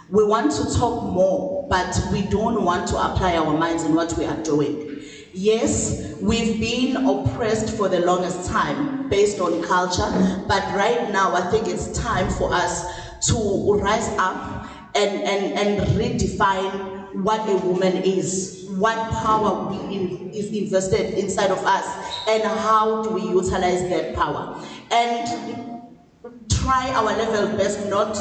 We want to talk more, but we don't want to apply our minds in what we are doing. Yes, we've been oppressed for the longest time based on culture, but right now I think it's time for us to rise up and redefine what a woman is, what power is invested inside of us, and how do we utilize that power. And try our level best not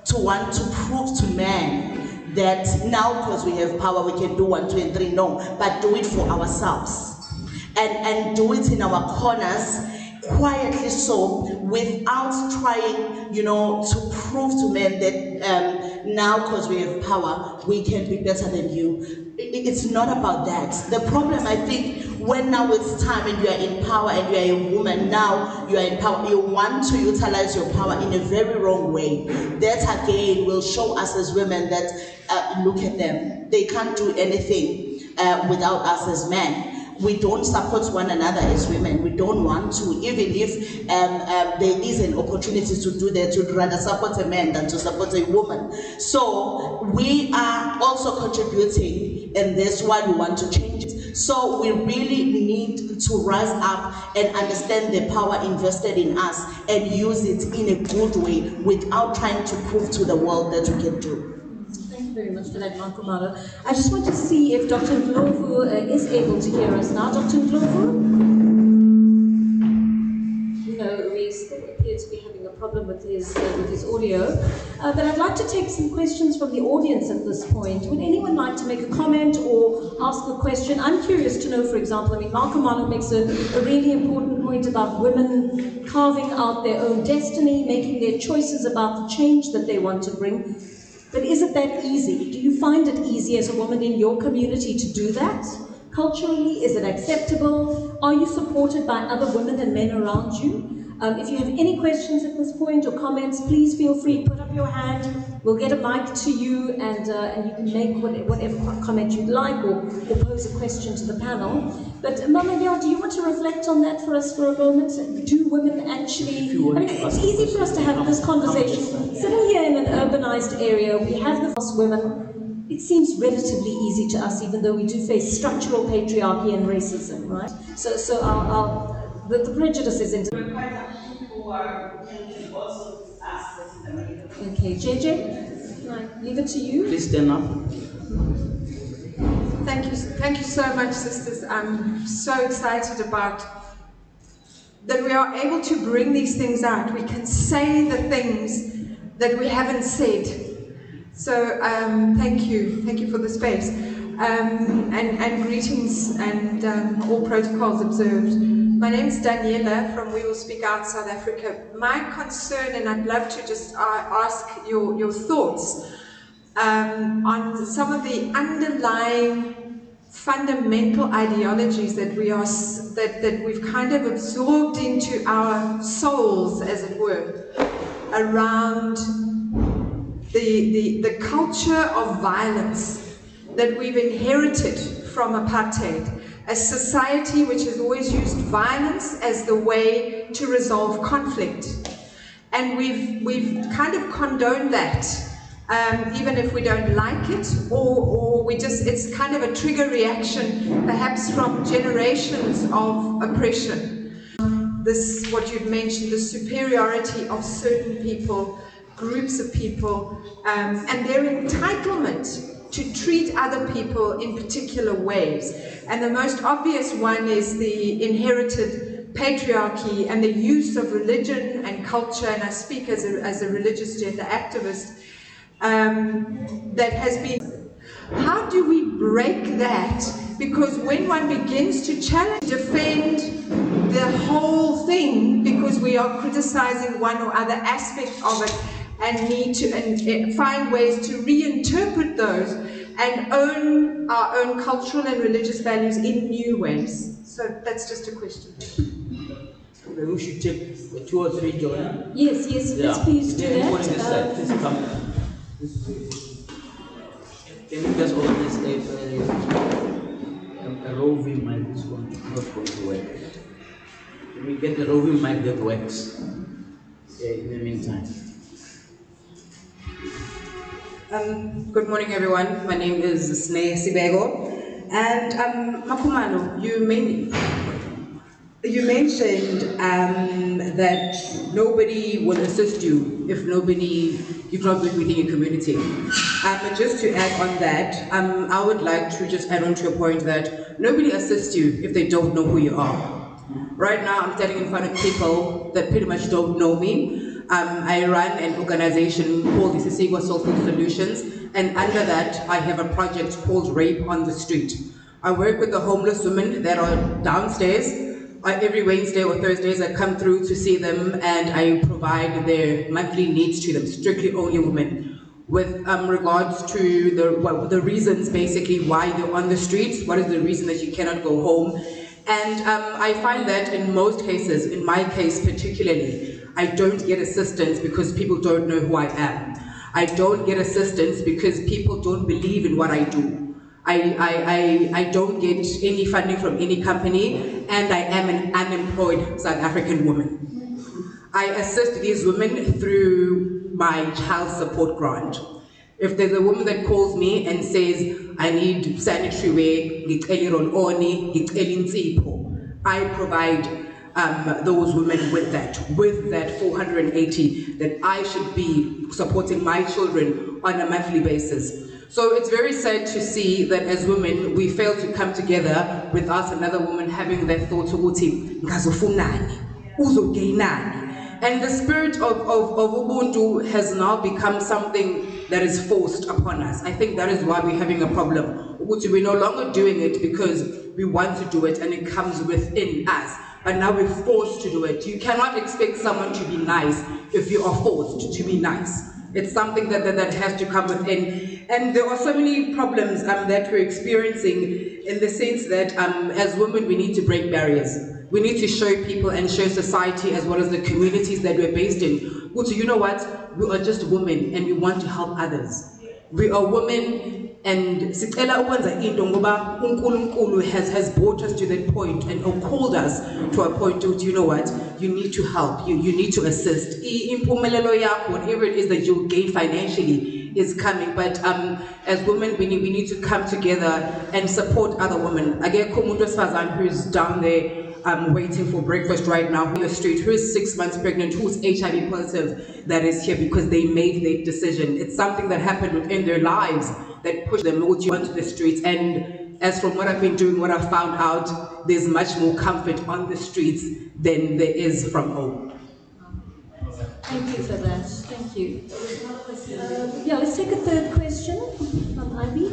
to want to prove to men that now because we have power we can do 1, 2, and 3. No, but do it for ourselves. And do it in our corners, quietly so, without trying, you know, to prove to men that now because we have power, we can be better than you. It's not about that. The problem, I think, when now it's time and you are in power and you are a woman, now you are in power, you want to utilize your power in a very wrong way. That again will show us as women that, look at them, they can't do anything without us as men. We don't support one another as women. We don't want to, even if there is an opportunity to do that. You'd rather support a man than to support a woman. So we are also contributing, and that's why we want to change it. So we really need to rise up and understand the power invested in us and use it in a good way without trying to prove to the world that we can do. Thank you very much for that, Mankomalo. I just want to see if Dr. Ndlovu is able to hear us now. Dr. Ndlovu? No, we still appear to be having a problem with his audio. But I'd like to take some questions from the audience at this point. Would anyone like to make a comment or ask a question? I'm curious to know, for example, I mean, Mankomalo makes a really important point about women carving out their own destiny, making their choices about the change that they want to bring. But is it that easy? Do you find it easy as a woman in your community to do that? Culturally, is it acceptable? Are you supported by other women and men around you? If you have any questions at this point or comments, please feel free, put up your hand. We'll get a mic to you and you can make whatever comment you'd like or pose a question to the panel. But Mama Yao, do you want to reflect on that for us for a moment? Do women actually, I mean, it's easy for us to have this conversation. Sitting here in an urbanized area, we have the first women. It seems relatively easy to us, even though we do face structural patriarchy and racism, right? So the prejudice is into. Okay, JJ, can I leave it to you? Please stand up. Thank you so much, sisters. I'm so excited about that we are able to bring these things out. We can say the things that we haven't said. So thank you for the space. And greetings and all protocols observed. My name is Daniela from We Will Speak Out South Africa. My concern, and I'd love to just ask your thoughts on some of the underlying fundamental ideologies that we've kind of absorbed into our souls, as it were, around the culture of violence that we've inherited from apartheid. A society which has always used violence as the way to resolve conflict. And we've kind of condoned that, even if we don't like it, or it's kind of a trigger reaction, perhaps from generations of oppression. this, what you've mentioned, the superiority of certain people, groups of people, and their entitlement to treat other people in particular ways. And the most obvious one is the inherited patriarchy and the use of religion and culture, and I speak as a religious gender activist, that has been. How do we break that? Because when one begins to challenge, defend the whole thing, because we are criticizing one or other aspect of it, and need to find ways to reinterpret those and own our own cultural and religious values in new ways. So that's just a question. Maybe we should take 2 or 3, Joanne. Yes, let's please do that. Please come. Can you just organize a roving mic? Is not going to work. Can we get a roving mic that works? In the meantime. Good morning, everyone. My name is Sneh Sibego, and Makumalo, you mentioned that nobody will assist you if you're not good within your community. But just to add on that, I would like to just add on to your point that nobody assists you if they don't know who you are. Right now, I'm standing in front of people that pretty much don't know me. I run an organization called Isisigo Soul Food Solutions, and under that, I have a project called Rape on the Street. I work with the homeless women that are downstairs. Every Wednesday or Thursdays, I come through to see them, and I provide their monthly needs to them, strictly only women, with regards to the reasons basically why they're on the streets. What is the reason that you cannot go home? And I find that in most cases, in my case particularly, I don't get assistance because people don't know who I am. I don't get assistance because people don't believe in what I do. I don't get any funding from any company, and I am an unemployed South African woman. I assist these women through my child support grant. If there's a woman that calls me and says, I need sanitary wear, I provide those women with that 480 that I should be supporting my children on a monthly basis. So it's very sad to see that as women, we fail to come together without another woman having that thought to and the spirit of Ubuntu has now become something that is forced upon us. I think that is why we're having a problem. We're no longer doing it because we want to do it and it comes within us. But now we're forced to do it. You cannot expect someone to be nice if you are forced to be nice. It's something that has to come within. And there are so many problems that we're experiencing in the sense that as women, we need to break barriers. We need to show people and show society as well as the communities that we're based in. So you know what? We are just women and we want to help others. We are women and uNkulunkulu has brought us to that point and called us to a point to, you know what? You need to help, you need to assist. Whatever it is that you'll gain financially is coming, but as women, we need to come together and support other women. Again, who's down there waiting for breakfast right now on the street, who is 6 months pregnant, who's HIV positive, that is here because they made their decision. It's something that happened within their lives that pushed them onto the streets. And as from what I've been doing, what I've found out, there's much more comfort on the streets than there is from home. Thank you for that. Thank you. Yeah, let's take a third question from Ivy.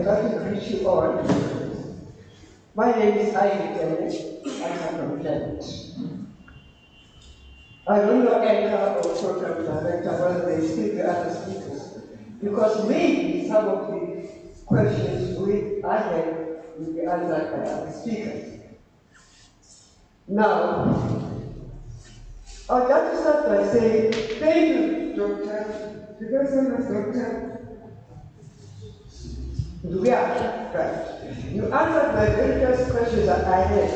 Glad to greet you all. My name is Ivy. I come from Planet. I don't know anchor or program director whether they speak the other speakers, because maybe some of the questions I have will be answered by other speakers. Now, I'd like to start by saying thank you, Dr. Professor Dr. Yeah, right. You answered my very first question that I had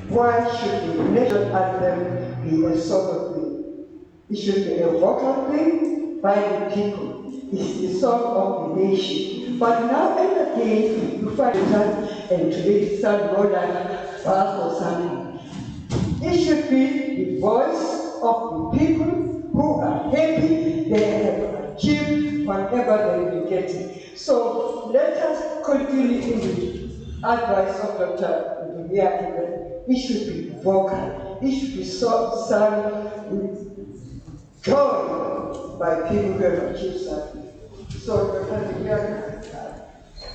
Why should the national anthem be a sort of thing? It should be a vocal thing by the people. It's the song of the nation. But now and again, you find that, and today it sounds more like fast or something. It should be the voice of the people who are happy they have achieved whatever they be getting. So let us continue in the advice of Dr. Ngidi. It should be vocal. It should be sung with joy by people who have achieved something. So Dr. Ngidi,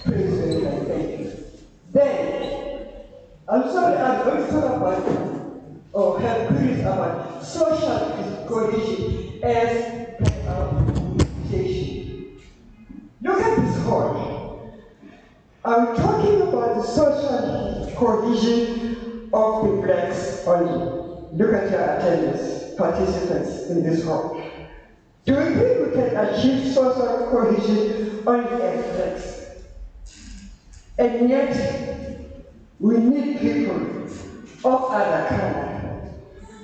please very much, thank you. Then, I'm sorry, I'm going to talk about or have queries about social cohesion as invitation. Look at this hall. I'm talking about the social cohesion of the blacks only. Look at your attendance, participants in this hall. Do you think we can achieve social cohesion only as blacks? And yet, we need people of other color,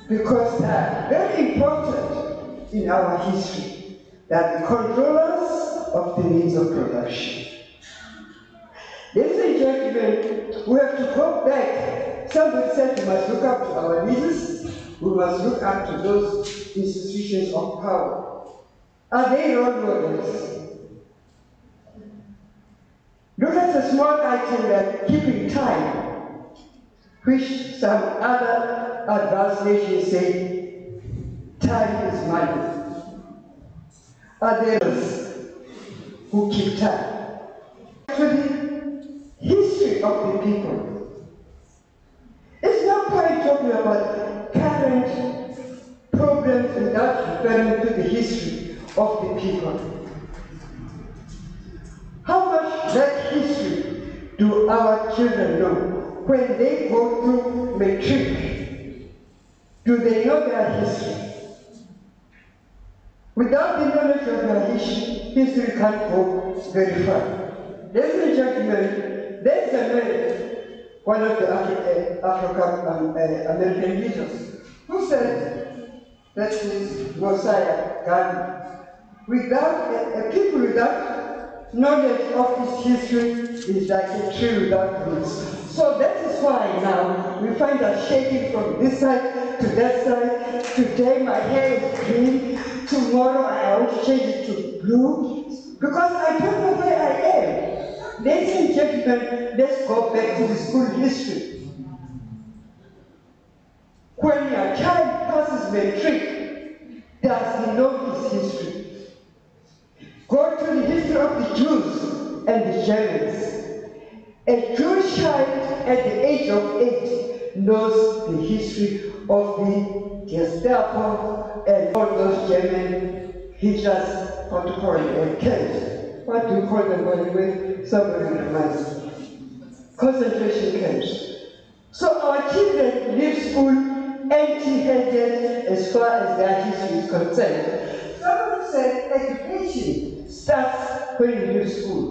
because they are very important in our history. They are the controllers of the means of production. Ladies and gentlemen, we have to go back. Somebody said we must look up to our leaders, we must look up to those institutions of power. Are they role models? Look at the small item like keeping time, which some other advanced nations say time is money. Are there those who keep time? Actually, history of the people. It's not quite talking about current problems without referring to the history of the people. How much that history do our children know when they go through matric? Do they know their history? Without the knowledge of their history can't go very far. Ladies and gentlemen, there's a man, one of the African American leaders, who said that his Messiah, Gandhi, without people without knowledge of his history is like a tree without roots. So that is why now we find us shaking from this side to that side. Today my hair is green, tomorrow I want to change it to blue, because I don't know where I am. Ladies and gentlemen, let's go back to the school history. When your child passes matric, does he know his history? Go to the history of the Jews and the Germans. A Jewish child at the age of 8 knows the history of the Gestapo and all those German Hitlers, what to call it, camps. What do you call them, by the way? Somebody reminds me. Concentration camps. So our children leave school empty-handed as far as their history is concerned. Somebody said education starts when you leave school.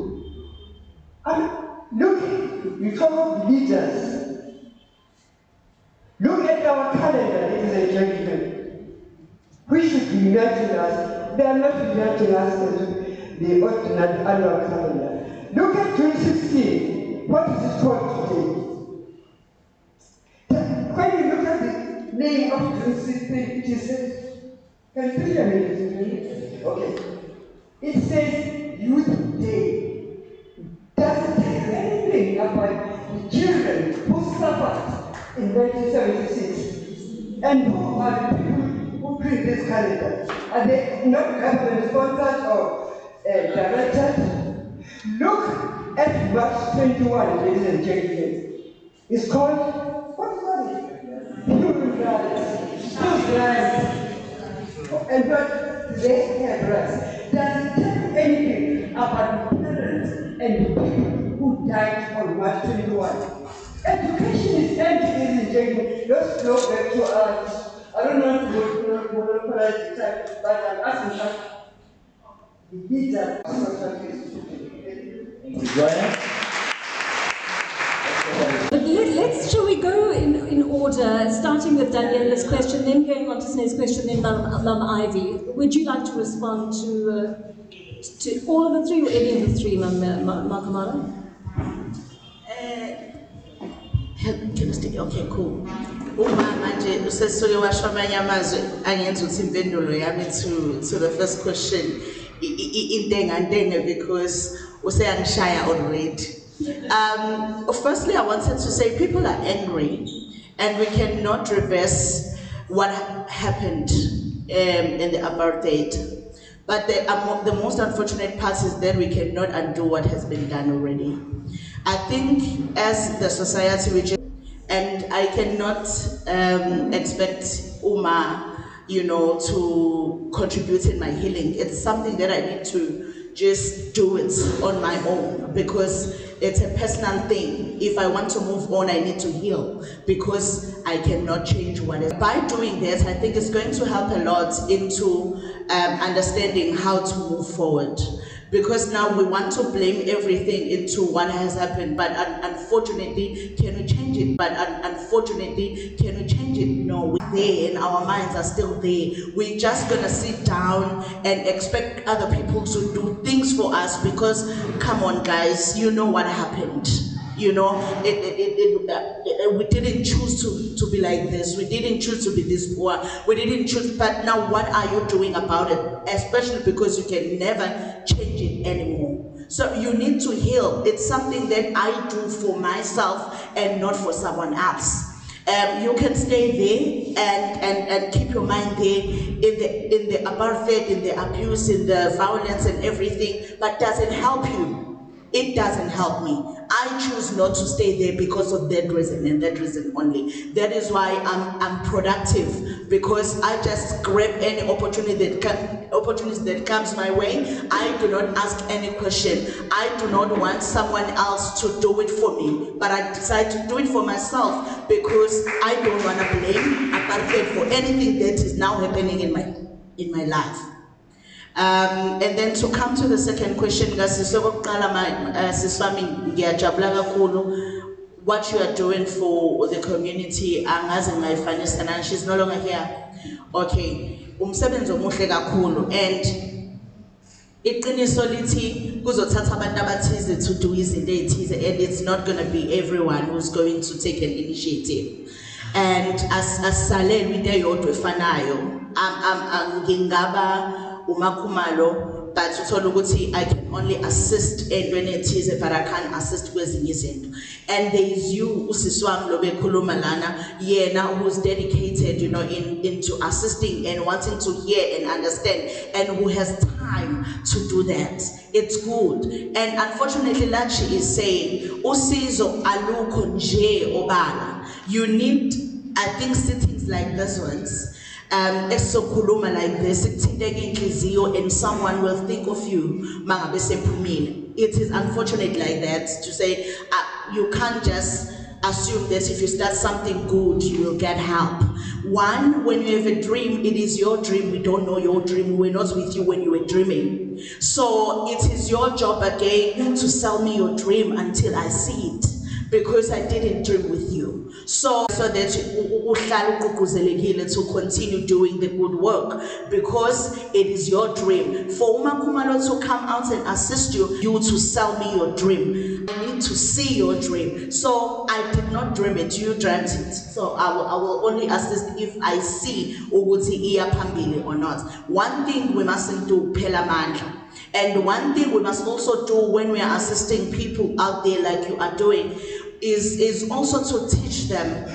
And look, you talk of leaders. Look at our calendar, ladies and gentlemen. We should be uniting us. They are not uniting us as the ordinary annual calendar. Look at 2016. What is it called today? When you look at the name of 2016, it is, can you put your name? Okay. It says Youth Day. Doesn't tell you anything about the children who suffered in 1976 and who are the people who print this calendar. Are they not government sponsored or directed? Look at March 21, ladies and gentlemen. It's called, what is that? Human rights. And what they have rights. Does it tell you anything about the parents and the people who died on March 21? Education is empty, ladies and gentlemen. Let's go back to us. I don't want to monopolize the time, but I'm asking us the leader of social Joanne? Shall we go in order, starting with Daniela's question, then going on to Sne's question, then Mum Ivy. Would you like to respond to all of the three or any of the three, Makamara? Okay, cool. Uma manje usesuke washo amanye amazwi angenza ukuthi impendulo yami to the first question intenga because useyangishaya already. Firstly, I wanted to say people are angry and we cannot reverse what happened in the apartheid. But the most unfortunate part is that we cannot undo what has been done already. I think as the society, and I cannot expect Uma, to contribute in my healing. It's something that I need to just do it on my own because it's a personal thing. If I want to move on, I need to heal because I cannot change what is. By doing this, I think it's going to help a lot into understanding how to move forward. Because now we want to blame everything into what has happened, but unfortunately, can we change it? But unfortunately, can we change it? No, we're there and our minds are still there. We're just gonna sit down and expect other people to do things for us because, come on guys, you know what happened. We didn't choose to be like this. We didn't choose to be this poor. We didn't choose, but now what are you doing about it? Especially because you can never change it anymore. So you need to heal. It's something that I do for myself and not for someone else. You can stay there and keep your mind there in the apartheid, in the abuse, in the violence and everything, but does it help you? It doesn't help me. I choose not to stay there because of that reason and that reason only. That is why I'm productive, because I just grab any opportunity that comes my way. I do not ask any question. I do not want someone else to do it for me, but I decide to do it for myself because I don't want to blame apartheid for anything that is now happening in my life. And then to come to the second question, what you are doing for the community, and she's no longer here. Okay, umsebenzi omuhle kakhulu, and iqiniso lithi kuzothatha abantu abathize to do izinto ezithize, and it's not going to be everyone who's going to take an initiative. And as Salel with eyodwa efanayo, ngingaba umakhumalo, but uthole ukuthi I can only assist entweni ethize, but I can't assist kwezinye izinto. And there is you, usisi wami lo bekhuluma lana, yena who's dedicated, into assisting and wanting to hear and understand, and who has time to do that. It's good. And unfortunately, like she is saying, usizo alukho nje obala. You need, I think, sittings like this ones. Like this, and someone will think of you. It is unfortunate like that to say you can't just assume that if you start something good, you will get help. One, when you have a dream, it is your dream. We don't know your dream. We were not with you when you were dreaming. So it is your job again to sell me your dream until I see it, because I didn't dream with you. So that to continue doing the good work, because it is your dream. For Uma Kumalo to come out and assist you to sell me your dream. I need to see your dream. So I did not dream it, you dreamt it. So I will only assist if I see Uguti Iya Pambili or not. One thing we mustn't do, Pelamandla. And one thing we must also do when we are assisting people out there like you are doing is also to teach them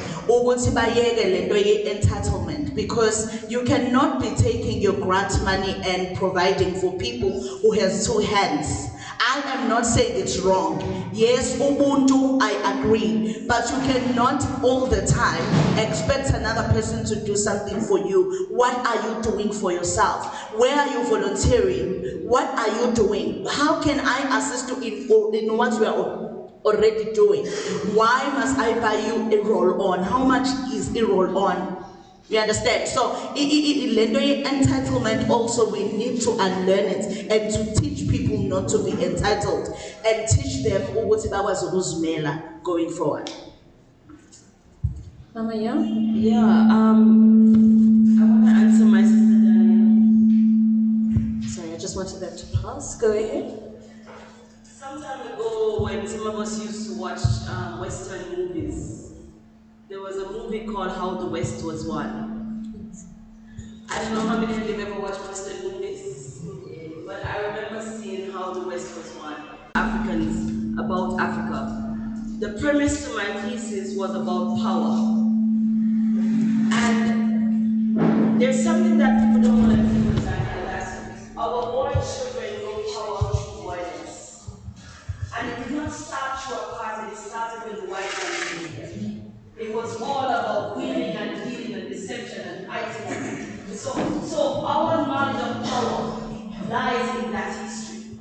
entitlement, because you cannot be taking your grant money and providing for people who has two hands. I am not saying it's wrong. Yes, Ubuntu, I agree, but you cannot all the time expect another person to do something for you. What are you doing for yourself? Where are you volunteering? What are you doing? How can I assist you in what you are already doing? Why must I buy you a roll-on? How much is a roll-on? You understand? So entitlement also, we need to unlearn it and to teach people not to be entitled and teach them going forward. Mama, yeah? Yeah, I want to answer my sister Danielle. Sorry, I just wanted that to pass. Go ahead. Some time ago, when some of us used to watch Western movies, there was a movie called How the West Was Won. I don't know how many of you have ever watched Western movies, but I remember seeing How the West Was Won. Africans, about Africa. The premise to my thesis was about power. And there's something that people don't want to understand, and that's our boy children know power through violence. And it did not start through a party, it started with the white man. It was all about winning and dealing and deception and fighting. So our knowledge of power lies in that history.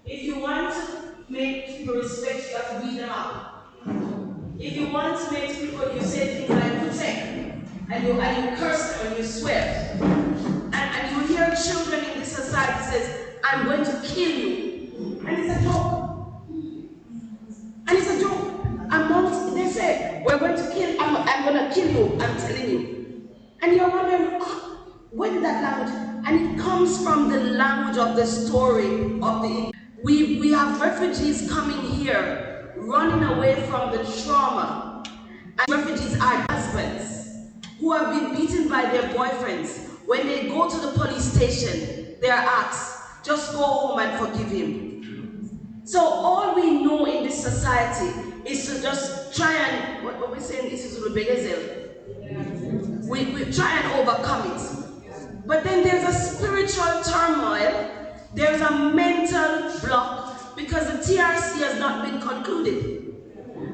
If you want to make people respect you, have to beat them up. If you want to make people, you say things like protect, and you curse them and you swear. And you hear children in this society says, I'm going to kill you. And it's a joke. And it's a joke. Amongst, they say, we're going to kill, I'm going to kill you, I'm telling you. And you're wondering, where did that language? And it comes from the language of the story of the. We have refugees coming here, running away from the trauma. And refugees are husbands who have been beaten by their boyfriends. When they go to the police station, they are asked, just go home and forgive him. So all we know in this society is to just try and, what we're saying, this is we try and overcome it. But then there's a spiritual turmoil, there's a mental block, because the TRC has not been concluded.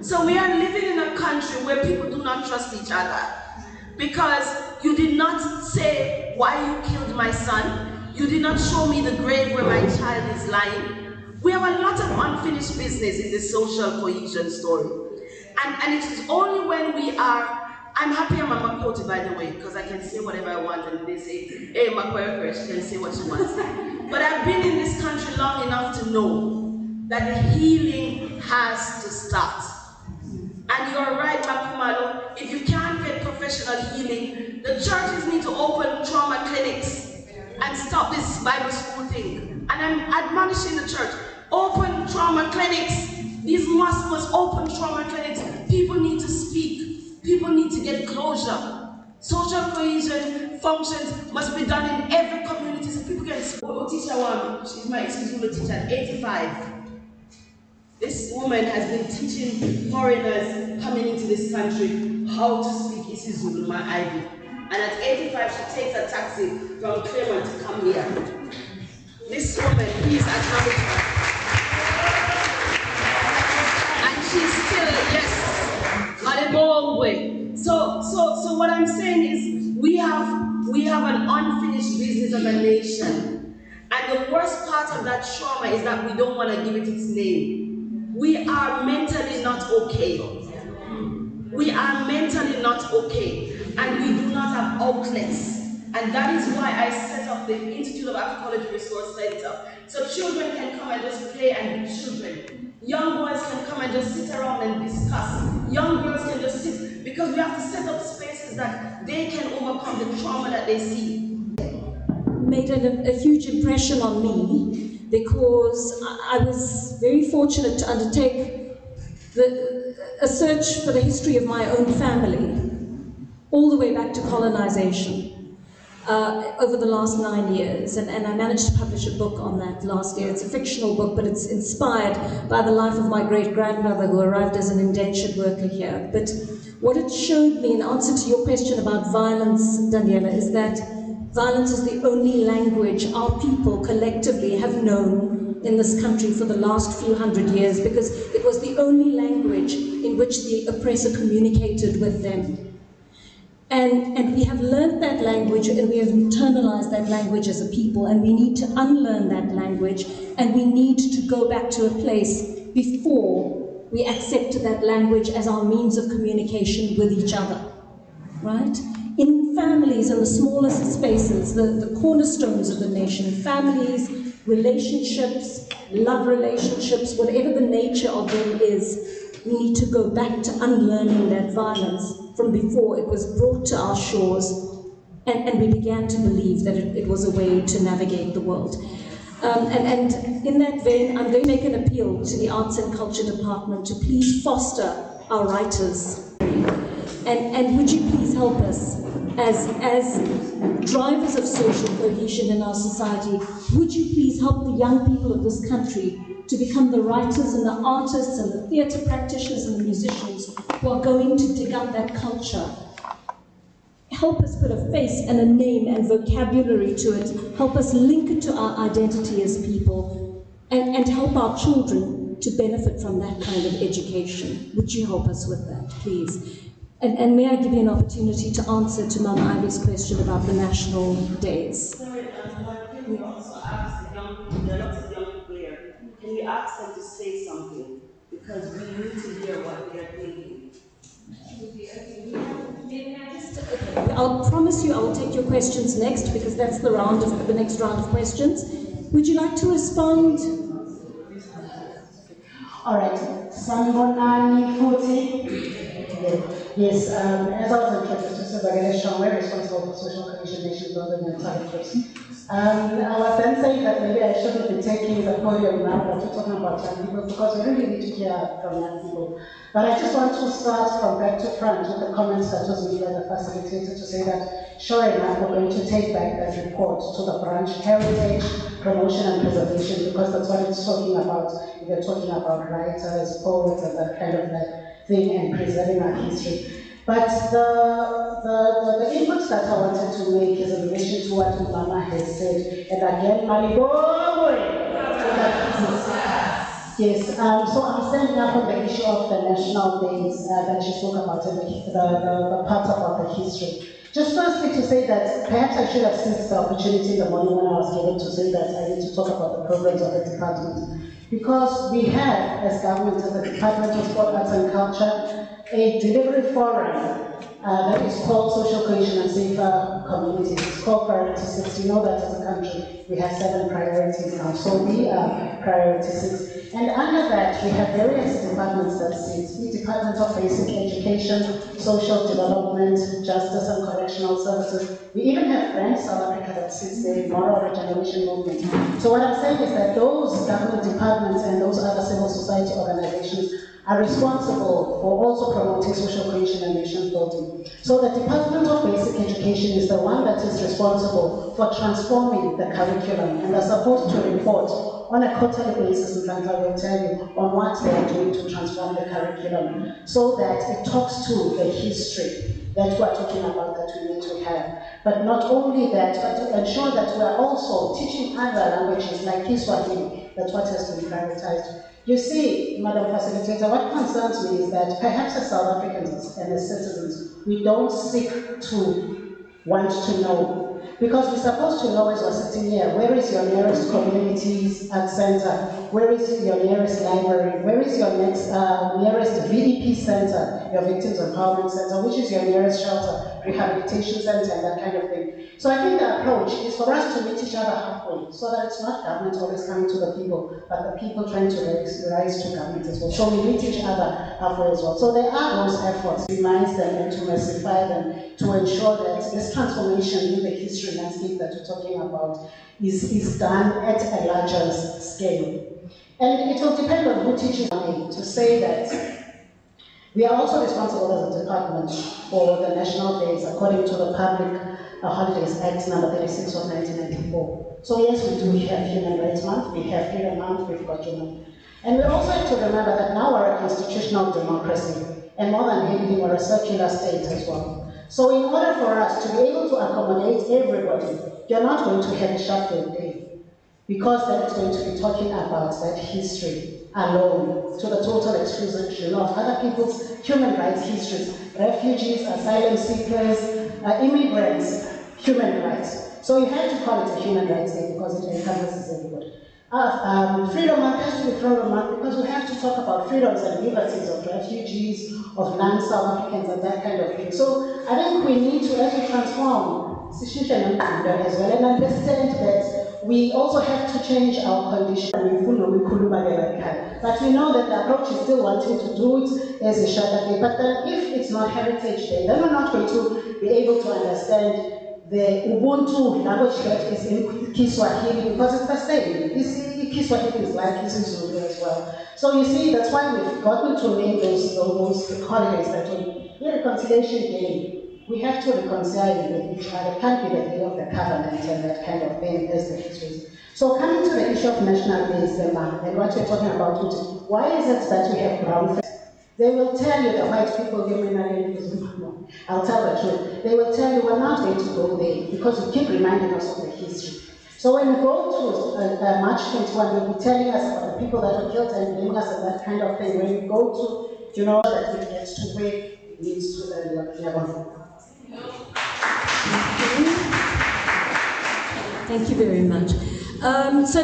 So we are living in a country where people do not trust each other. Because you did not say why you killed my son, you did not show me the grave where my child is lying. We have a lot of unfinished business in this social cohesion story. And it is only when we are, I'm happy I'm a Makoti, by the way, because I can say whatever I want, and they say, hey, Makwe, she can say what she wants. But I've been in this country long enough to know that the healing has to start. And you're right, Makumalo, if you can't get professional healing, the churches need to open trauma clinics and stop this Bible school thing. And I'm admonishing the church, open trauma clinics. These mosques must open trauma clinics. People need to speak. People need to get closure. Social cohesion functions must be done in every community so people can speak. She's my exclusive teacher at 85. This woman has been teaching foreigners coming into this country how to speak isiZulu, my Ivy. And at 85, she takes a taxi from Claremont to come here. This woman, please acknowledge her. And she's still, yes, on a long way. So what I'm saying is, we have an unfinished business as a nation. And the worst part of that trauma is that we don't want to give it its name. We are mentally not okay. We are mentally not okay. And we do not have outlets. And that is why I set up the Institute of Anthropology Resource Center. So children can come and just play and be children. Young boys can come and just sit around and discuss. Young girls can just sit, because we have to set up spaces that they can overcome the trauma that they see. Made a huge impression on me, because I was very fortunate to undertake a search for the history of my own family, all the way back to colonization, over the last 9 years. And I managed to publish a book on that last year. It's a fictional book, but it's inspired by the life of my great-grandmother who arrived as an indentured worker here. But what it showed me, in answer to your question about violence, Daniela, is that violence is the only language our people collectively have known in this country for the last few hundred years, because it was the only language in which the oppressor communicated with them. And we have learned that language, and we have internalized that language as a people, and we need to unlearn that language, and we need to go back to a place before we accept that language as our means of communication with each other, right? In families, in the smallest spaces, the cornerstones of the nation, families, relationships, love relationships, whatever the nature of them is, we need to go back to unlearning that violence. from before it was brought to our shores, and we began to believe that it was a way to navigate the world. And in that vein, I'm going to make an appeal to the Arts and Culture Department to please foster our writers. And would you please help us, as drivers of social cohesion in our society, would you please help the young people of this country to become the writers and the artists and the theatre practitioners and the musicians who are going to dig up that culture? Help us put a face and a name and vocabulary to it. Help us link it to our identity as people, and help our children to benefit from that kind of education. Would you help us with that, please? And may I give you an opportunity to answer to Mama Ivy's question about the national days? Sorry, can we also ask the young people, there are lots of young people here, can we ask them to say something? Because we need to hear what they're thinking. I'll promise you I will take your questions next, because that's the next round of questions. Would you like to respond? All right. Sanibonani Futhi. Yes, as I was introduced, we're responsible for social cohesion, nation building, and target groups. I was then saying that maybe I shouldn't be taking the podium now that we're talking about young people, because we really need to hear from young people. But I just want to start from back to front with the comments that was made by the facilitator to say that sure enough, we're going to take back that report to the branch heritage, promotion and preservation, because that's what it's talking about. We're talking about writers, poets, and that kind of thing, and preserving our history. But the inputs that I wanted to make is in relation to what Mama has said. And again, yes, so I'm standing up on the issue of the national days that she spoke about, and the part about the history. Just firstly to say that perhaps I should have seized the opportunity in the morning when I was given to say that I need to talk about the programs of the department. Because we have, as government, as the Department of Sport, Arts and Culture, a delivery forum that is called Social Cohesion and Safer Communities. It's called Priority 6. You know that as a country we have 7 priorities now, so we are Priority 6. And under that we have various departments that sit. The Department of Basic Education, Social Development, Justice and Correctional Services. We even have Brand South Africa that sits there, Moral Regeneration Movement. So what I'm saying is that those government departments and those other civil society organizations are responsible for also promoting social cohesion and nation building. So the Department of Basic Education is the one that is responsible for transforming the curriculum, and they're supposed to report on a quarterly basis, in fact I will tell you, on what they are doing to transform the curriculum, so that it talks to the history that we're talking about that we need to have. But not only that, but to ensure that we're also teaching other languages like Kiswahili, that's what has been prioritized. You see, Madam Facilitator, what concerns me is that perhaps as South Africans and as citizens, we don't seek to want to know. Because we're supposed to know as we're sitting here, where is your nearest communities art center? Where is your nearest library? Where is your nearest VEP center, your Victims Empowerment Center? Which is your nearest shelter, rehabilitation center, and that kind of thing. So I think the approach is for us to meet each other halfway, so that it's not government always coming to the people, but the people trying to rise to government as well. So we meet each other halfway as well. So there are those efforts to remind them and to massify them, to ensure that this transformation in the history landscape that we're talking about is done at a larger scale. And it will depend on who teaches me to say that we are also responsible as a department for the national days according to the Public Holidays Act number 36 of 1994. So yes, we do have Human Rights Month, we have Freedom Month, we've got Human. And we also have to remember that now we're a constitutional democracy, and more than anything, we're a circular state as well. So in order for us to be able to accommodate everybody, you're not going to have a shuffle day, because then it's going to be talking about that history alone, to the total exclusion of other people's human rights histories, refugees, asylum seekers, immigrants, human rights. So you have to call it a Human Rights Day because it encompasses everybody. Freedom Month has to be Freedom Month because we have to talk about freedoms and liberties of refugees, of non-South Africans, and that kind of thing. So I think we need to, as we transform situation as well, and understand that we also have to change our condition. But we know that the approach is still wanting to do it as a Shaka Day. But then if it's not Heritage Day, then we're not going to be able to understand the Ubuntu language that is in Kiswahili, because it's the same. Kiswahili is like Zulu as well. So you see, that's why we've gotten to name those holidays that we reconciliation day. We have to reconcile with each other. It can't be the day of the covenant and that kind of thing as the history. So coming to the issue of National Days, and what you're talking about, why is it that we have brown face? They will tell you, the white people, I'll tell the truth. They will tell you we're not going to go there because you keep reminding us of the history. So when we go to March 21, they'll be telling us about the people that were killed and blaming us and that kind of thing. When we go to, that we get to where it needs to level. Thank you very much. So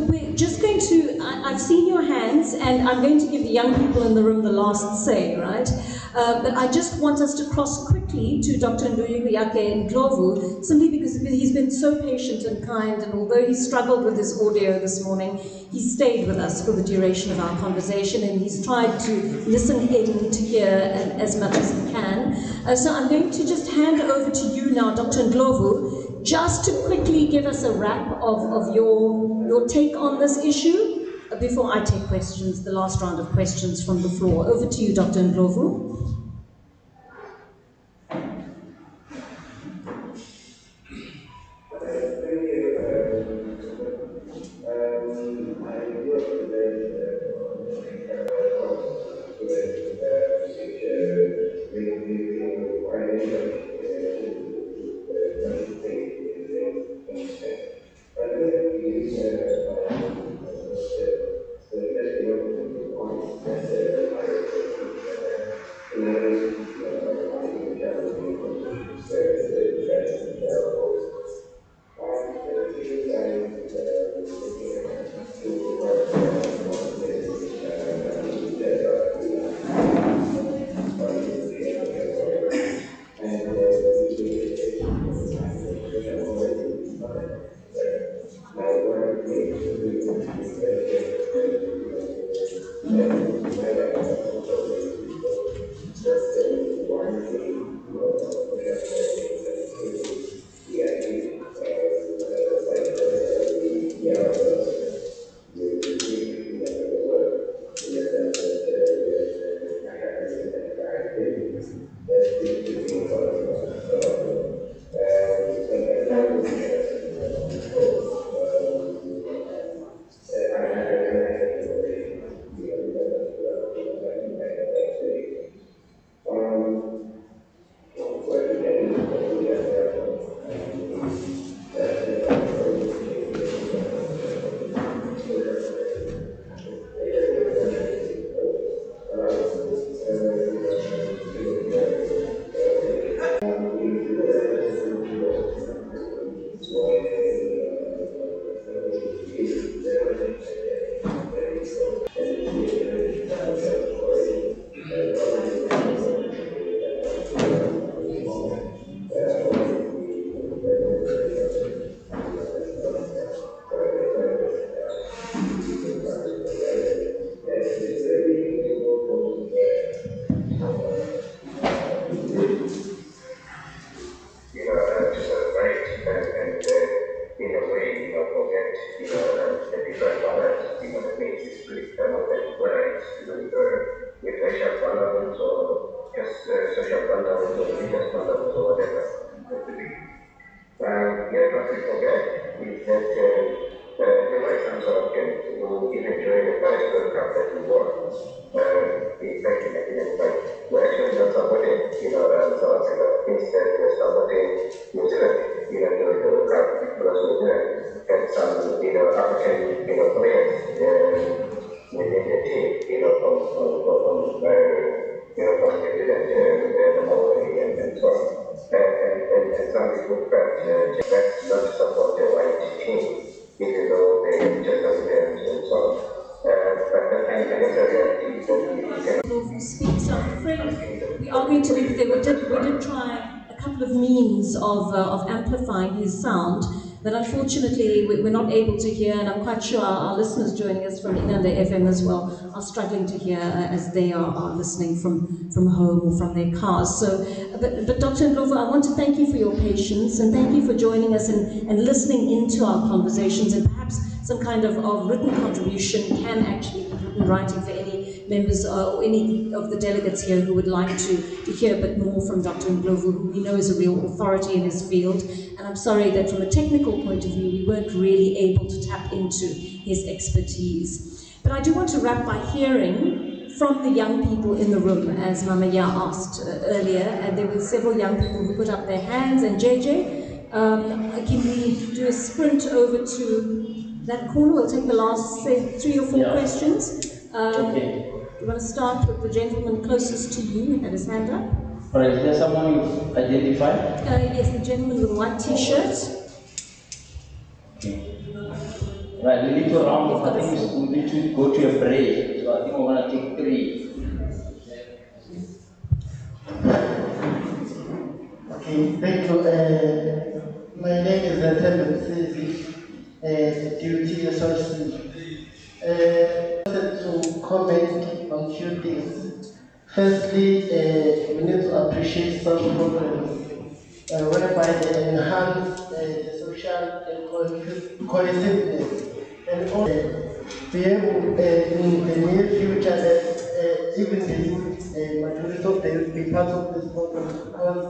we're just going to, I've seen your hands, and I'm going to give the young people in the room the last say, right? But I just want us to cross quickly to Dr. Nduyuyake Ndlovu, simply because he's been so patient and kind, and although he struggled with his audio this morning, he stayed with us for the duration of our conversation, and he's tried to listen in to hear as much as he can. So I'm going to just hand over to you now, Dr. Ndlovu, just to quickly give us a wrap of your take on this issue before I take questions, the last round of questions from the floor. Over to you, Dr. Ndlovu. We did try a couple of means of amplifying his sound, that unfortunately we're not able to hear, and I'm quite sure our listeners joining us from Inanda FM as well are struggling to hear as they are listening from home or from their cars. So, but Dr. Ndlovu, I want to thank you for your patience and thank you for joining us and listening into our conversations, and perhaps some kind of written contribution can actually be put in writing for any members or any of the delegates here who would like to hear a bit more from Dr. Ndlovu, who we know is a real authority in his field. And I'm sorry that from a technical point of view, we weren't really able to tap into his expertise. But I do want to wrap by hearing from the young people in the room, as Mama Ya asked earlier, and there were several young people who put up their hands. And JJ, can we do a sprint over to that corner? We'll take the last, say, 3 or 4 questions. Okay. You want to start with the gentleman closest to you who had his hand up? All right, is there someone you've identified? Yes, the gentleman with the white t-shirt. Okay. Right, we need to round off. I think we need to go to a break. So I think we're going to take 3. Okay, thank you. My name is Tabane, Duty Associate. I wanted to comment on a few things. Firstly, we need to appreciate some programs whereby they enhance the social and cohesiveness, and also be able in the near future that even the youth, majority of them be part of this program, because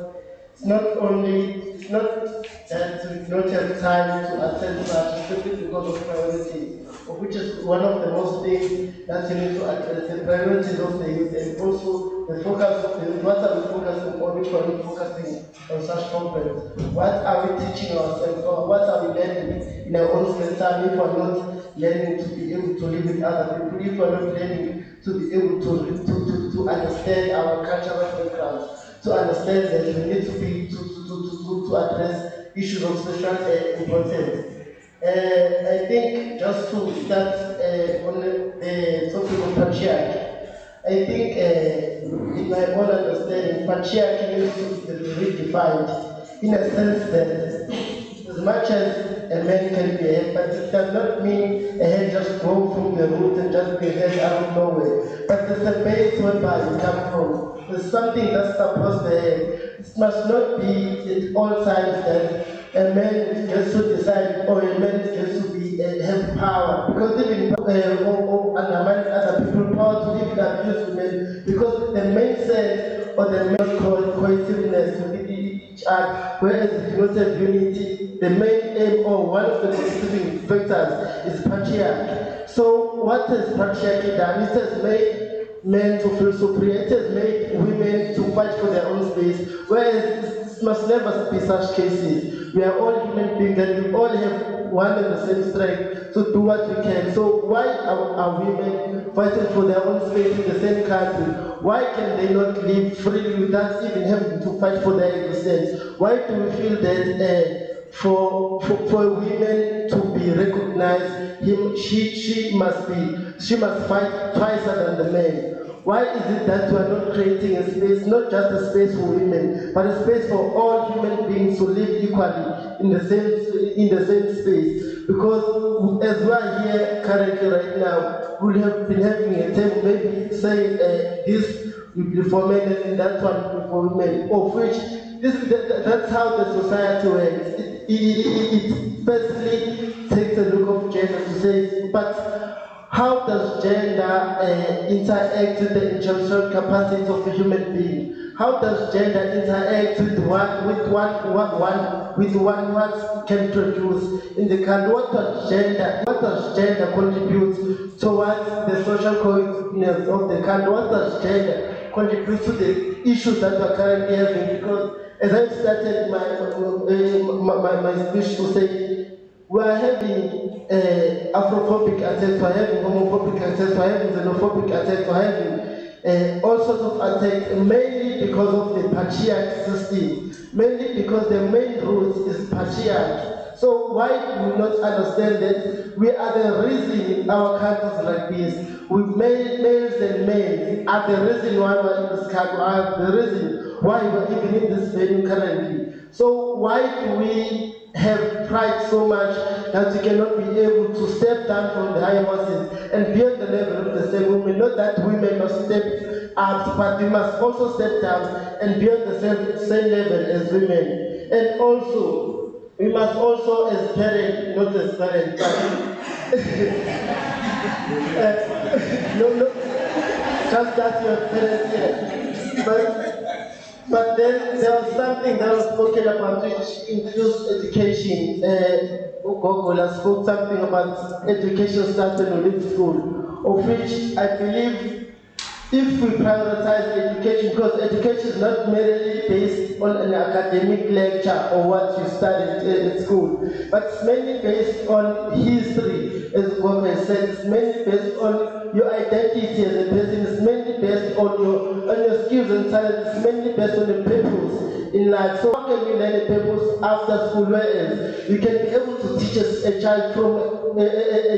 it's not that we don't have time to attend such simply because of priority, which is one of the most things that you need to address, the priorities of the youth, and also the focus of the youth. What are we focusing on? Which one are we focusing on such programs? What are we teaching ourselves, or what are we learning in our own spare time if we're not learning to be able to live with other people, if we're not learning to be able to understand our cultural background, to understand that we need to be to address issues of social importance. I think just to start on the topic of patriarchy, I think in my own understanding, patriarchy needs to be redefined in a sense that as much as a man can be a head, but it does not mean a head just grow from the root and just be a head out of nowhere. But there's a base whereby you come from. There's something that supports the head. It must not be at all times that a man gets to decide or a man gets to be have power, because even undermines other people's power to even abuse women, because the mindset or the main cohesiveness with each other, whereas if you don't have unity, the main aim or one of the constituting factors is patriarchy. So what has patriarchy done? It has made men to feel superior, it has made women to fight for their own space, whereas it must never be such cases. We are all human beings and we all have one and the same strength to do what we can. So why are women fighting for their own space in the same country? Why can they not live freely without even having to fight for their existence? Why do we feel that for women to be recognized, she must fight twice than the men? Why is it that we are not creating a space, not just a space for women, but a space for all human beings to live equally in the same space? Because as we are here currently right now, we have been having a table, maybe saying this will be for men and that one will be for women, of which that's how the society works. It firstly takes a look of gender to say, but how does gender interact with the intellectual capacity of a human being? How does gender interact with what can produce in the country? What does gender contribute towards the social cohesiveness of the country? What does gender contribute to the issues that we are currently having? Because as I started my speech to say, we are having Afrophobic attacks, we are having homophobic attacks, we are having xenophobic attacks, we are having all sorts of attacks, mainly because of the patriarchy system, mainly because the main root is patriarchy. So why do we not understand that we are the reason in our countries like this? We males and men are the reason why we're in this country, are the reason why we're even in this venue currently. So why do we have pride so much that we cannot be able to step down from the higher horses and be at the level of the same women? Not that women must step up, but we must also step down and be at the same level as women. And also, we must also as parents, not as parents, but no, just that your parents here. But then there was something that was spoken about which includes education. Gogola spoke something about education starts when we leave school, of which I believe if we prioritize education, because education is not merely based on an academic lecture or what you studied at school, but it's mainly based on history, as Gogo said, it's mainly based on your identity as a person, it's mainly based on your skills and talents, it's mainly based on the purpose in life. So how can we learn a purpose after school? Whereas you can be able to teach a child from a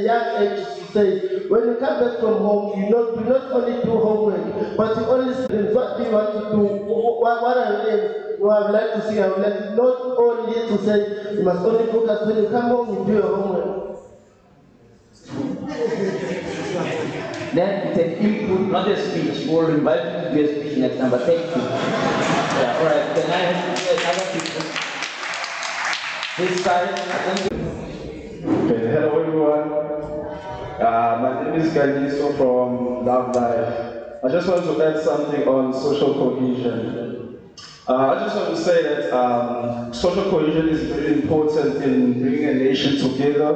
young age to say, when you come back from home, you not only do homework, but you only say, what do you want to do? What are your aims? You have like to see, I would like not only to say, you must only focus when you come home, you do your homework. Then take input, not a speech. We'll invite you to be a speech next time, but thank you. Yeah, all right. Then I have to other people. This side. Okay, hello everyone. My name is Ngidi from Love Life. I just want to add something on social cohesion. I just want to say that social cohesion is very important in bringing a nation together,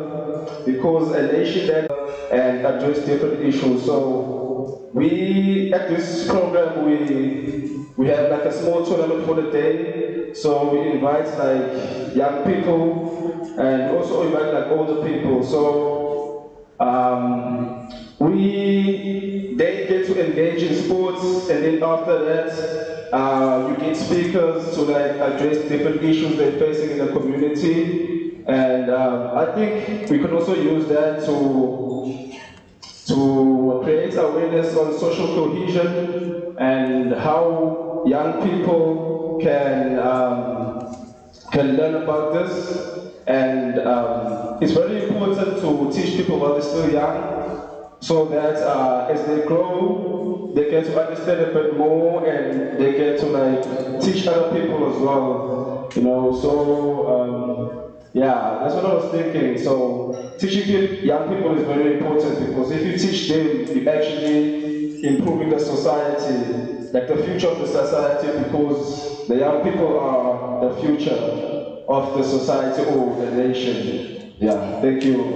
because a nation that and address different issues. So we at this program we have like a small tournament for the day. So we invite like young people and also invite like older people. So they get to engage in sports, and then after that, you get speakers to like address different issues they're facing in the community. And I think we can also use that to create awareness on social cohesion and how young people can learn about this. And it's very important to teach people while they're still young, so that as they grow, they get to understand a bit more and they get to like teach other people as well. You know, so yeah, that's what I was thinking. So teaching young people is very important, because if you teach them, you're actually improving the society, like the future of the society, because the young people are the future of the society or the nation. Yeah, thank you.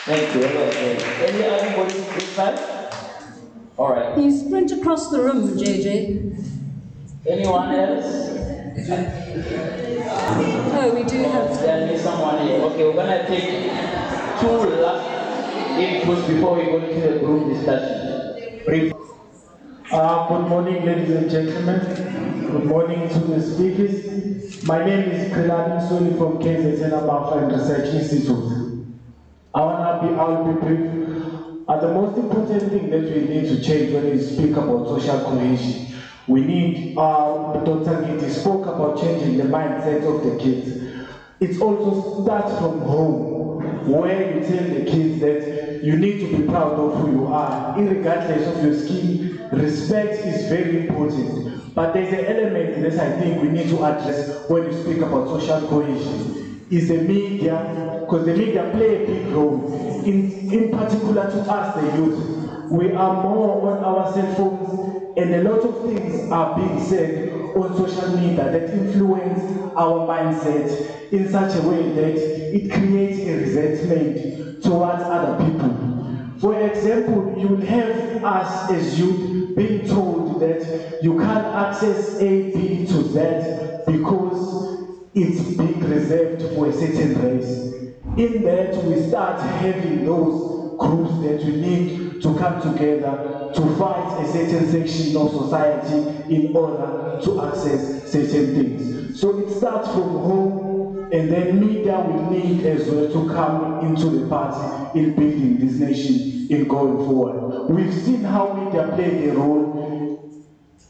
Thank you. Any other voices this side? All right. You sprint across the room, JJ. Anyone else? Oh, we do have. There is someone here. Okay, we're gonna take 2 last inputs before we go into the group discussion. Brief. Good morning, ladies and gentlemen. Good morning to the speakers. My name is Mseleku from Keynote Research Institute. I'll be brief. The most important thing that we need to change when we speak about social cohesion, we need, Dr. Ngidi spoke about changing the mindset of the kids. It also starts from home, where you tell the kids that you need to be proud of who you are, regardless of your skin. Respect is very important. But there's an element that I think we need to address when you speak about social cohesion, is the media, because the media play a big role, in particular to us, the youth. We are more on our cell phones, and a lot of things are being said on social media that influence our mindset in such a way that it creates a resentment towards other people. For example, you will have us as youth being told that you can't access A, B to Z because it's being reserved for a certain race. In that, we start having those groups that we need to come together to fight a certain section of society in order to access certain things. So it starts from home, and then media will need as well to come into the party in building this nation in going forward. We've seen how media played a role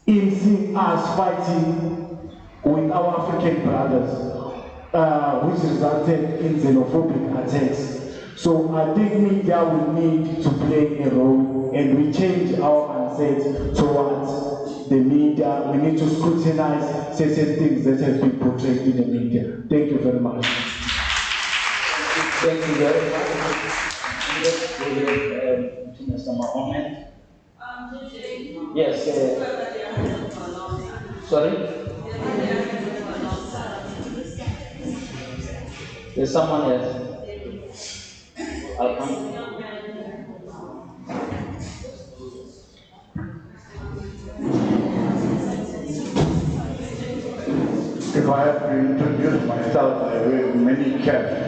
in seeing us fighting with our African brothers, which resulted in xenophobic attacks. So I think media will need to play a role, and we change our mindset towards the media. We need to scrutinize certain things that have been portrayed in the media. Thank you very much. Thank you very much. Let's go ahead to Mr. Mohammed. Yes. Sorry? There's someone else. I'll come. If I have to introduce myself, I wear many caps.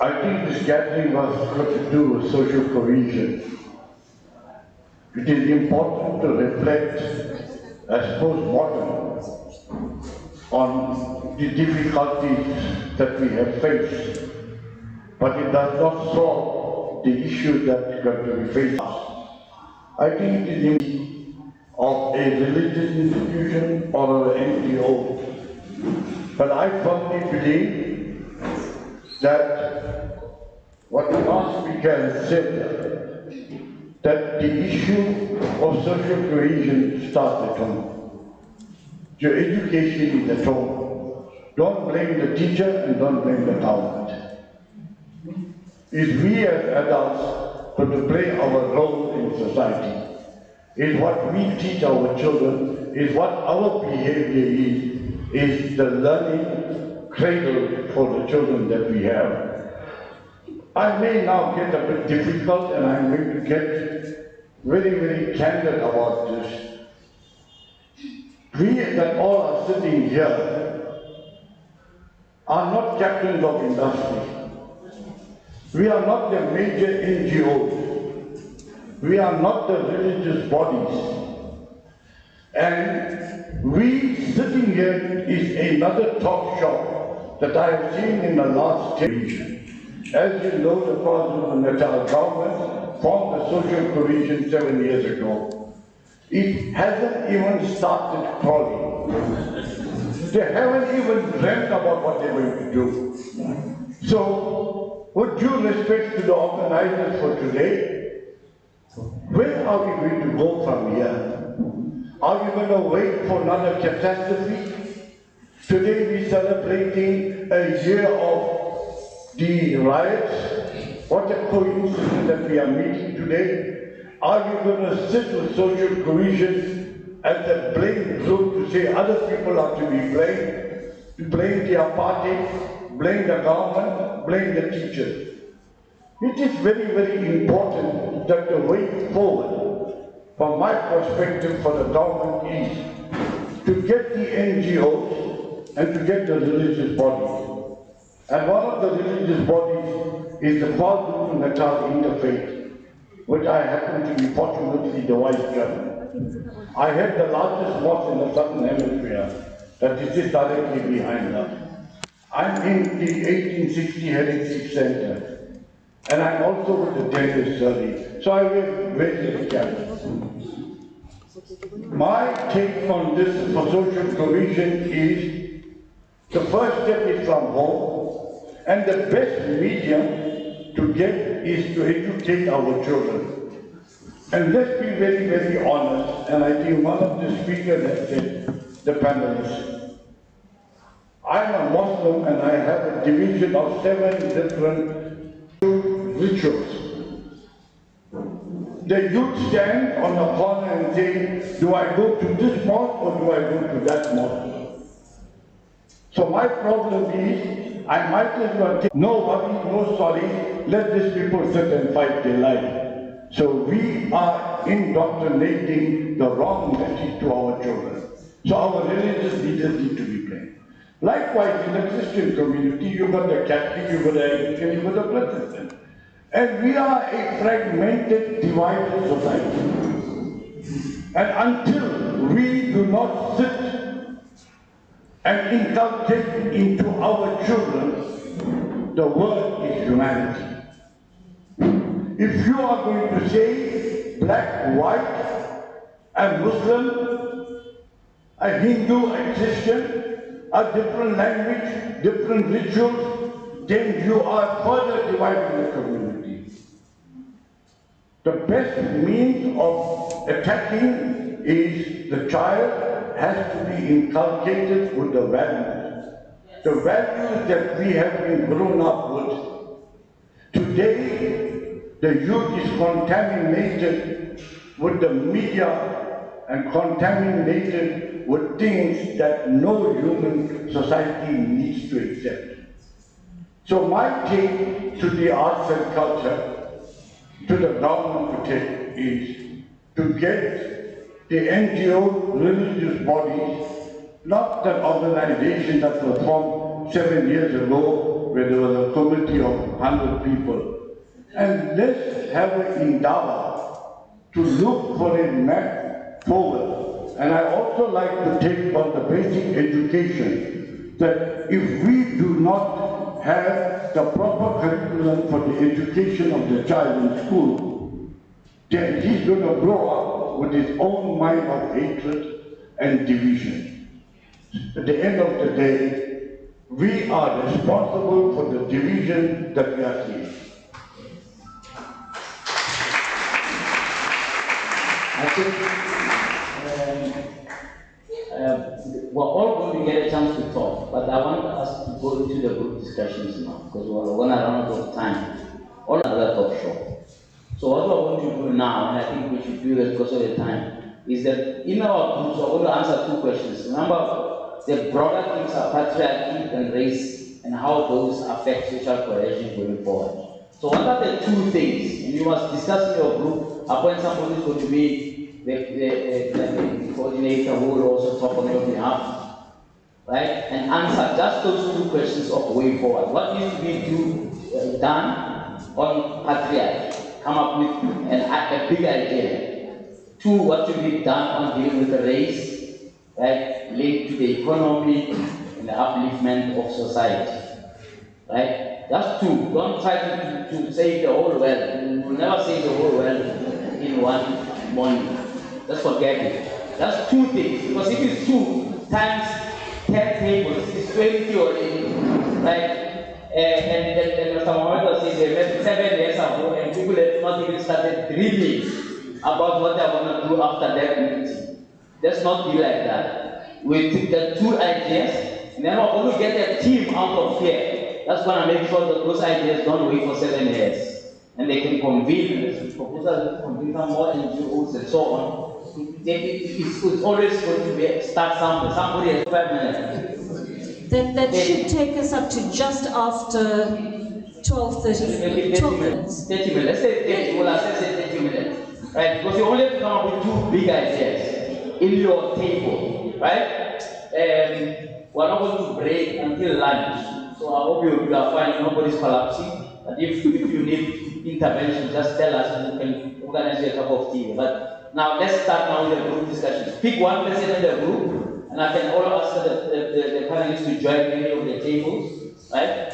I think this gathering was got to do with social cohesion. It is important to reflect as post-mortem on the difficulties that we have faced, but it does not solve the issue that got to be faced. I think it is of a religious institution or an NGO. But I firmly believe that what the last speaker has said, that the issue of social cohesion starts at home. Your education is at home. Don't blame the teacher and don't blame the government. It's we as adults who to play our role in society. Is what we teach our children, is what our behavior is the learning cradle for the children that we have. I may now get a bit difficult, and I'm going to get very, very candid about this. We that all are sitting here are not captains of industry. We are not the major NGOs. We are not the religious bodies. And we sitting here is another talk shop that I have seen in the last 10 years. As you know, the KwaZulu-Natal government formed the social cohesion 7 years ago. It hasn't even started crawling. They haven't even dreamt about what they're going to do. So, with due respect to the organizers for today, where are we going to go from here? Are we going to wait for another catastrophe? Today we're celebrating a year of the riots. What a coincidence that we are meeting today. Are we going to sit with social cohesion as the blame group to say other people are to be blamed? To blame the apartheid, blame the government, blame the teachers. It is very, very important that the way forward, from my perspective for the government, is to get the NGOs and to get the religious bodies. And one of the religious bodies is the KwaZulu-Natal Interfaith, which I happen to be fortunately the vice chairman. I have the largest mosque in the southern hemisphere that is just directly behind us. I'm in the 1860 Heritage Center. And I'm also with the dentist surgery, so I wear very caps. My take on this for social cohesion is the first step is from home, and the best medium to get is to educate our children. And let's be very, very honest, and I think one of the speakers has said, the panelists. I'm a Muslim and I have a division of 7 different rituals. The youth stand on the corner and say, do I go to this mosque or do I go to that mosque? So my problem is, I might as well take no worry, no sorry, let these people sit and fight their life. So we are indoctrinating the wrong message to our children. So our religious leaders need to be blamed. Likewise, in the Christian community, you've got the Catholic, you've got the Anglican, you've got the Protestant. And we are a fragmented, divided society. And until we do not sit and inculcate into our children the word is humanity. If you are going to say black, white, and Muslim, a Hindu, a Christian, a different language, different rituals, then you are further dividing the community. The best means of attacking is the child has to be inculcated with the values. The values that we have been grown up with. Today, the youth is contaminated with the media and contaminated with things that no human society needs to accept. So my take to the arts and culture, to the government to take, is to get the NGO religious bodies, not that organization that was formed 7 years ago where there was a committee of 100 people. And let's have an endeavor to look for a map forward. And I also like to take on the basic education, that if we do not have the proper curriculum for the education of the child in school, then he's going to grow up with his own mind of hatred and division. At the end of the day, we are responsible for the division that we are seeing. I think we're all going to get a chance to talk, but I want us to go into the group discussions now, because we're going to run out of time. All another talk show. So what we're going to do now, and I think we should do that because of the time, is that in our groups we're going to answer 2 questions. Remember, the broader things are patriarchy and race, and how those affect social cohesion going forward. So what are the 2 things? And you must discuss in your group. Upon somebody is going to be the coordinator who will also talk on your behalf, right? And answer just those 2 questions of way forward. What needs to be done on patriarchy? Come up with a big idea. 2, what should be done on dealing with the race, right? Linked to the economy and the upliftment of society, right? Just 2. Don't try to save the whole world. You will never save the whole world in one morning. Just forget it. Just 2 things. Because if it's 2 times 10 tables, it's 20 already, right? And Mr. Mohammed says they met 7 years ago and people have not even started dreaming about what they're going to do after that meeting. Let's not be like that. We take the 2 ideas and then we're going to get a team out of here. That's going to make sure that those ideas don't wait for 7 years. And they can convene proposals, convene some more NGOs and so on. It's always going to be start somewhere. Somebody has 5 minutes. That should take us up to just after 12:30. 12 minutes. 30 minutes. Let's say 30. Well, I say 30 minutes. Right? Because you only have to come up with 2 big ideas in your table. Right? We're not going to break until lunch. So I hope you are fine. Nobody's collapsing. But if you need intervention, just tell us and we can organize you a cup of tea. But now let's start now with the group discussions. Pick 1 person in the group, and I can all ask the panelists to join any of the tables, right?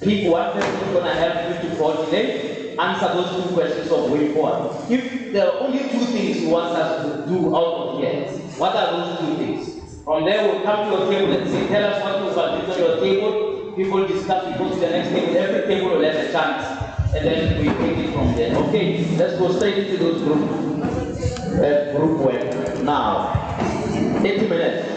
Pick 1 person who's going to help you to coordinate, answer those 2 questions of way forward. If there are only 2 things you want us to do out of here, what are those 2 things? From there, we'll come to your table and say, tell us what you want on your table. People discuss, we go to the next table, every table will have a chance, and then we take it from there. Okay, let's go straight into those group work. Now, 80 minutes.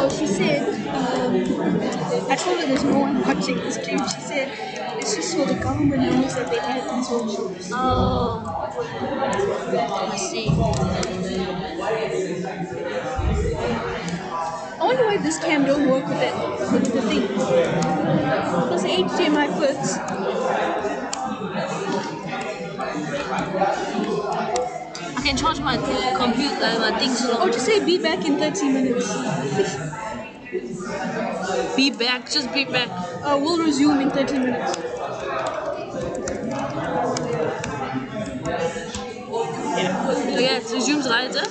Oh, she said, I told her there's no one watching the stream. She said, it's just so the government knows that they have these workshops. Oh, I see. I wonder why this cam don't work with it, with the thing. Because the HDMI puts. I can charge my computer, my things. Oh, just say be back in 30 minutes. Be back, just be back. We'll resume in 30 minutes. Okay, it resumes later.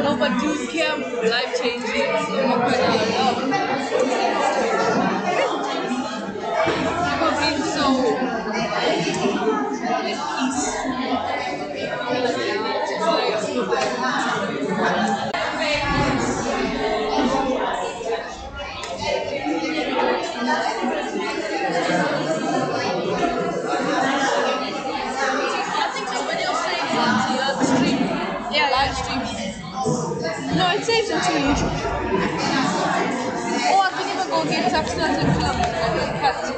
No, but youth camp, life changing. People being so live stream. No, it saves into YouTube. Or I can even go get substantive films and cut it.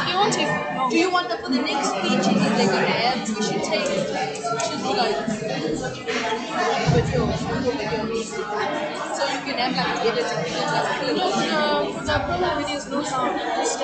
You want to? Do you want that for the next speech? Is it like ads we should take? It should be like video. So you can have like editing videos like clips. No, for the program videos, no sound. Just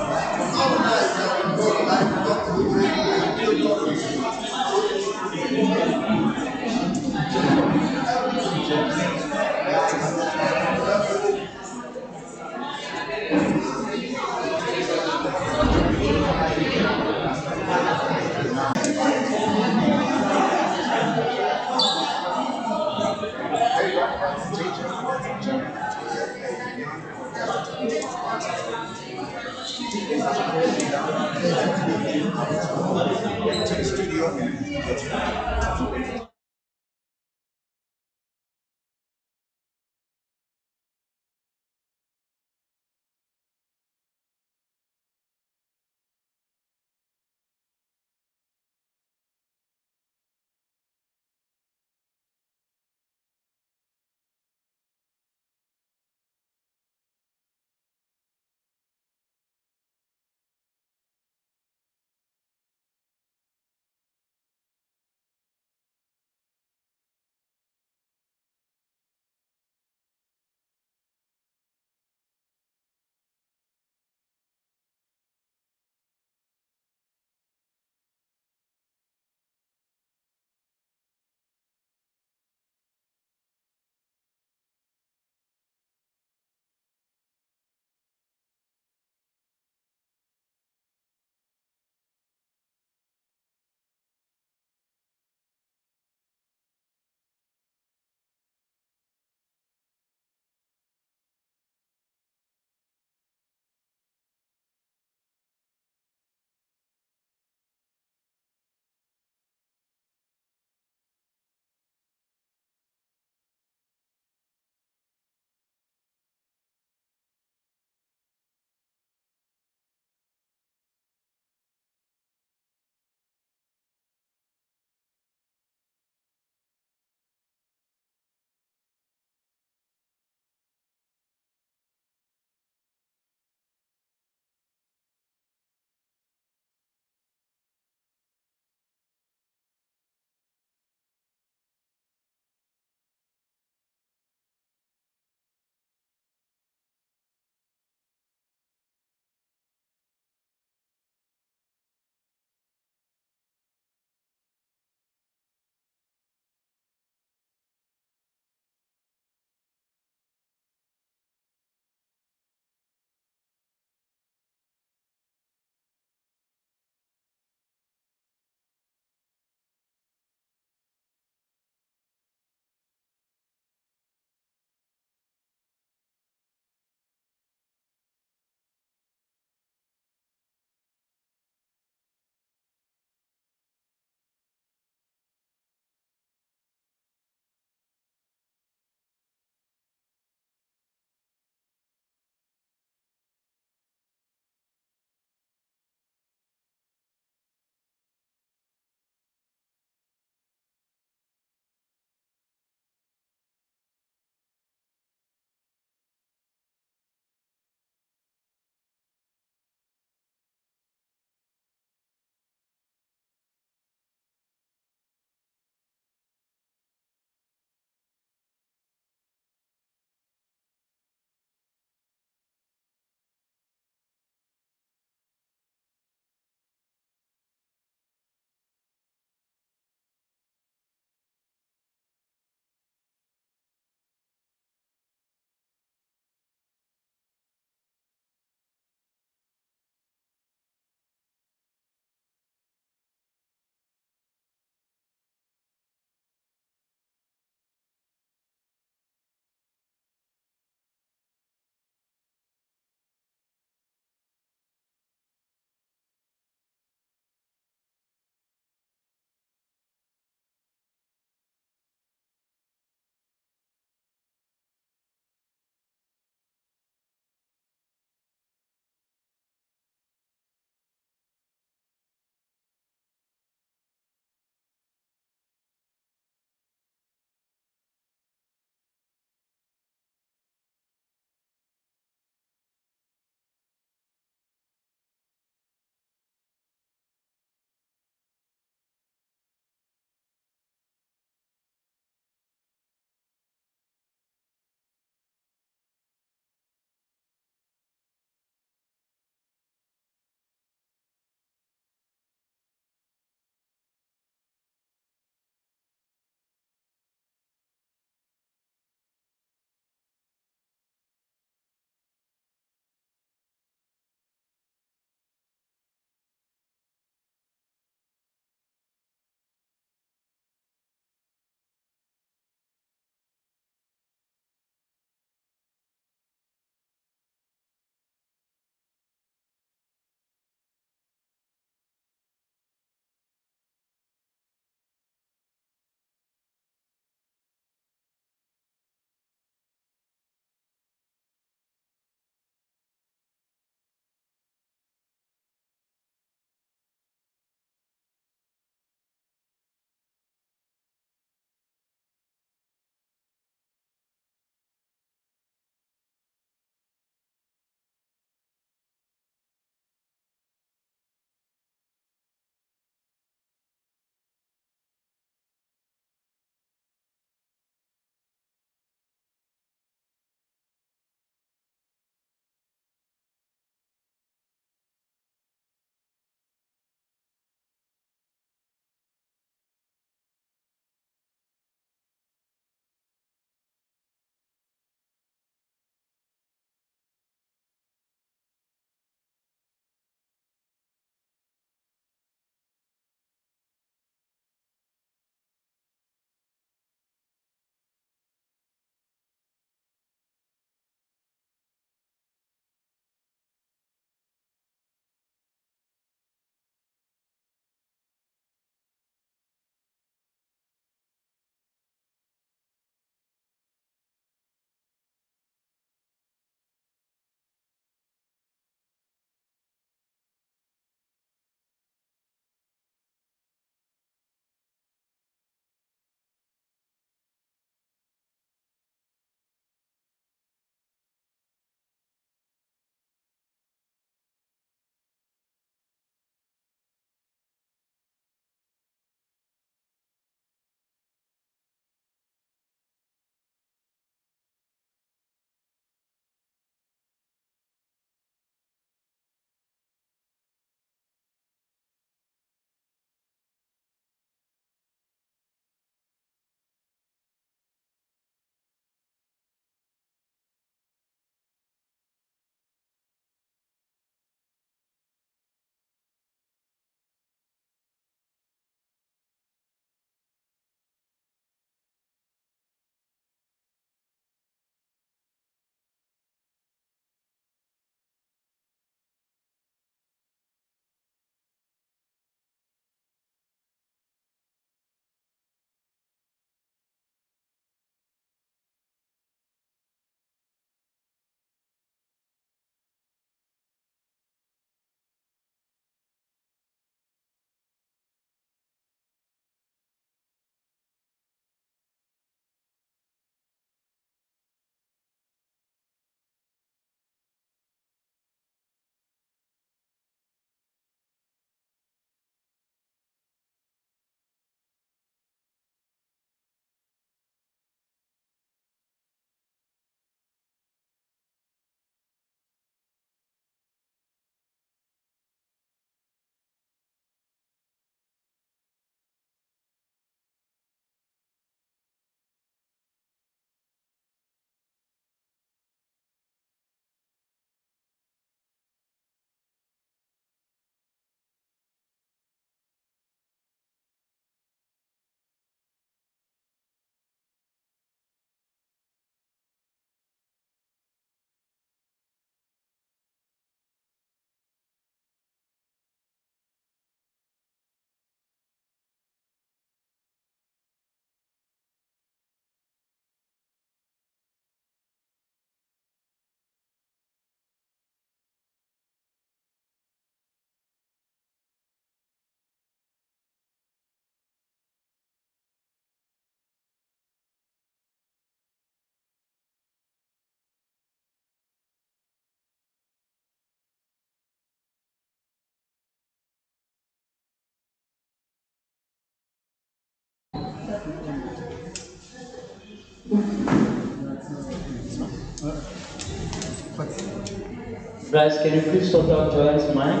Guys, can you please sort out Joanne's mic?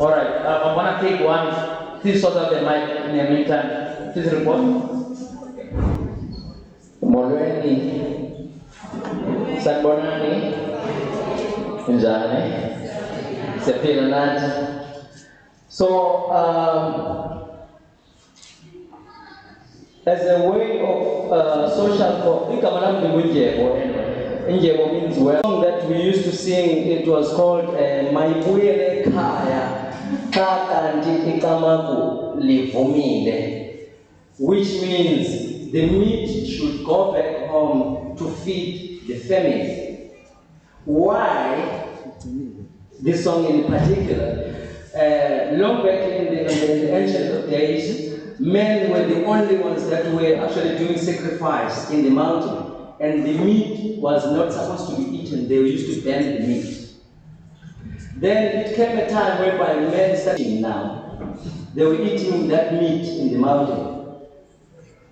All right, I'm gonna take one. Please sort out the mic in the meantime. Please report. Molweni. Sanibonani. Njani. Siyaphila nathi. So, as a way of social, Njebo means well. The song that we used to sing, it was called Maibuyele Kaya Kakanti Ikamaku Livumile, which means the meat should go back home to feed the family. Why this song in particular? Long back in the ancient days, men were the only ones that were actually doing sacrifice in the mountain, and the meat was not supposed to be eaten. They used to burn the meat. Then it came a time whereby men started now. They were eating that meat in the mountain.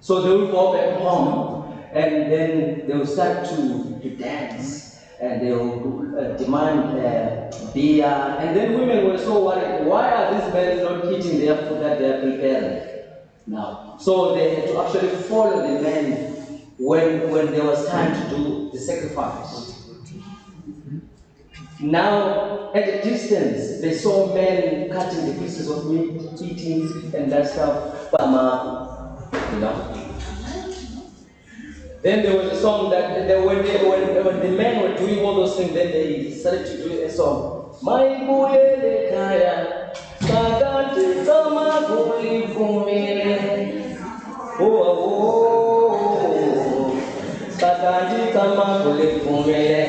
So they would go back home, and then they would start to dance, and they would demand beer. And then women were so worried, why are these men not eating their food that they are preparing now? So they had to actually follow the men when there was time to do the sacrifice. Now, at a distance, they saw men cutting the pieces of meat, eating, and that stuff. You know. Then there was a song that when the men were doing all those things, then they started to do a song. Maibuyele kaya, kakanti kama kulivumile. Oh, kakanti kama kulivumile.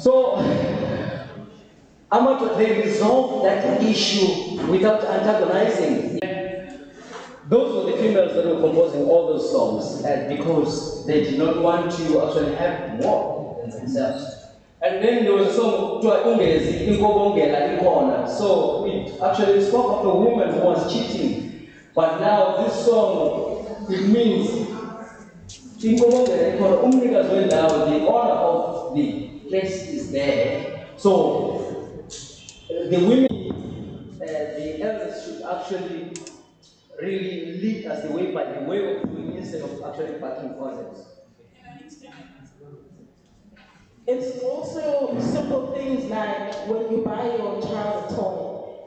So, they resolved that issue without antagonizing. Those were the females that were composing all those songs, because they did not want to actually have more than themselves. And then there was a song, so it actually spoke of a woman who was cheating. But now this song, it means the honor of the place is there. So the women, the elders should actually really lead us the way by the way of doing instead of actually backing others. It's also simple things like when you buy your child a toy.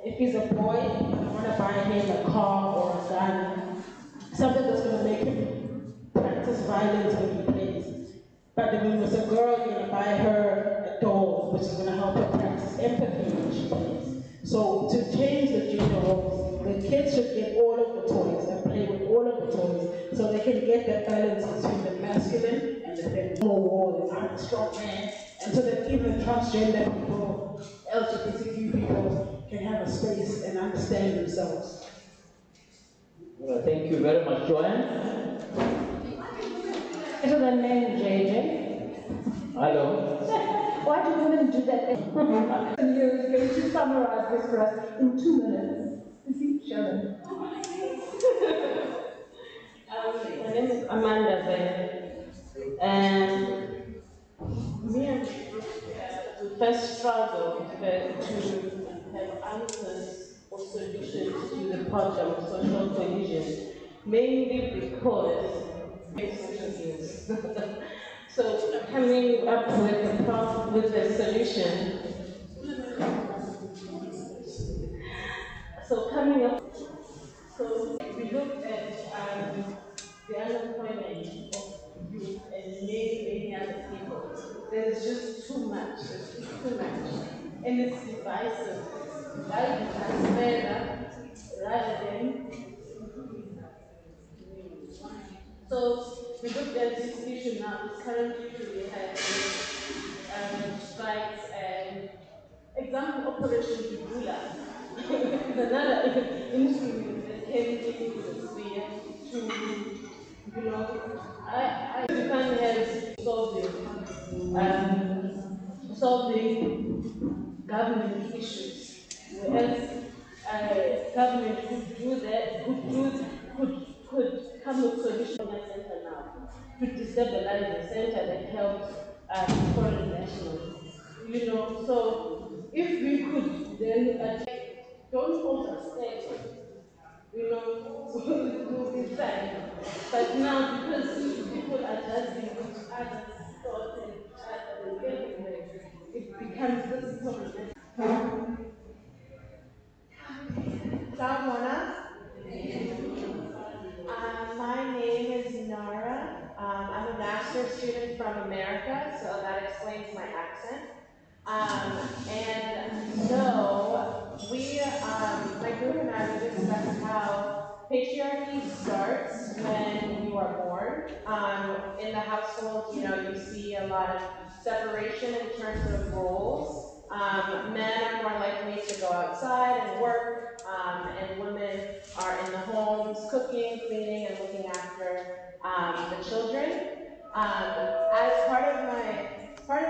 If he's a boy, you want to buy him a car or a gun, something that's going to make him practice violence when he plays. But then when it's a girl, you're going to buy her a doll, which is going to help her practice empathy when she plays. So to change the gender roles, the kids should get all of the toys and play with all of the toys so they can get that balance between the masculine and the feminine. War, I'm a strong man, and so that even transgender people, LGBTQ people can have a space and understand themselves. Well, thank you very much, Joanne. So the name JJ. Hello. Why do women do that? And you're going to summarize this for us in 2 minutes. Sharon. My name is Amanda Zane. And me and we first struggled to have answers or solutions to the problem of social cohesion, mainly because so coming up with the Prof with the solution. So coming up, so we looked at the unemployment of youth and many other people. There's just too much. There's too much, and it's divisive. Why we can spare that rather than. So we looked at this issue now. This current issue we have strikes and example Operation Ebola. Another instrument that came into the sphere to, I can't help solving government issues, whereas government could do could come with solutions in that center now to destabilize the center that helps foreign nationals. You know, so if we could then don't understand, you know, it will be fine. But now, because people are judging each other's thoughts and each other and everything, it becomes this problematic. Ashantewana. My name is Nara. I'm a master's student from America, so that explains my accent. And so my group and I, we discussed how patriarchy starts when you are born. In the household, you know, you see a lot of separation in terms of roles. Men are more likely to go outside and work, and women are in the homes cooking, cleaning, and looking after the children. As part of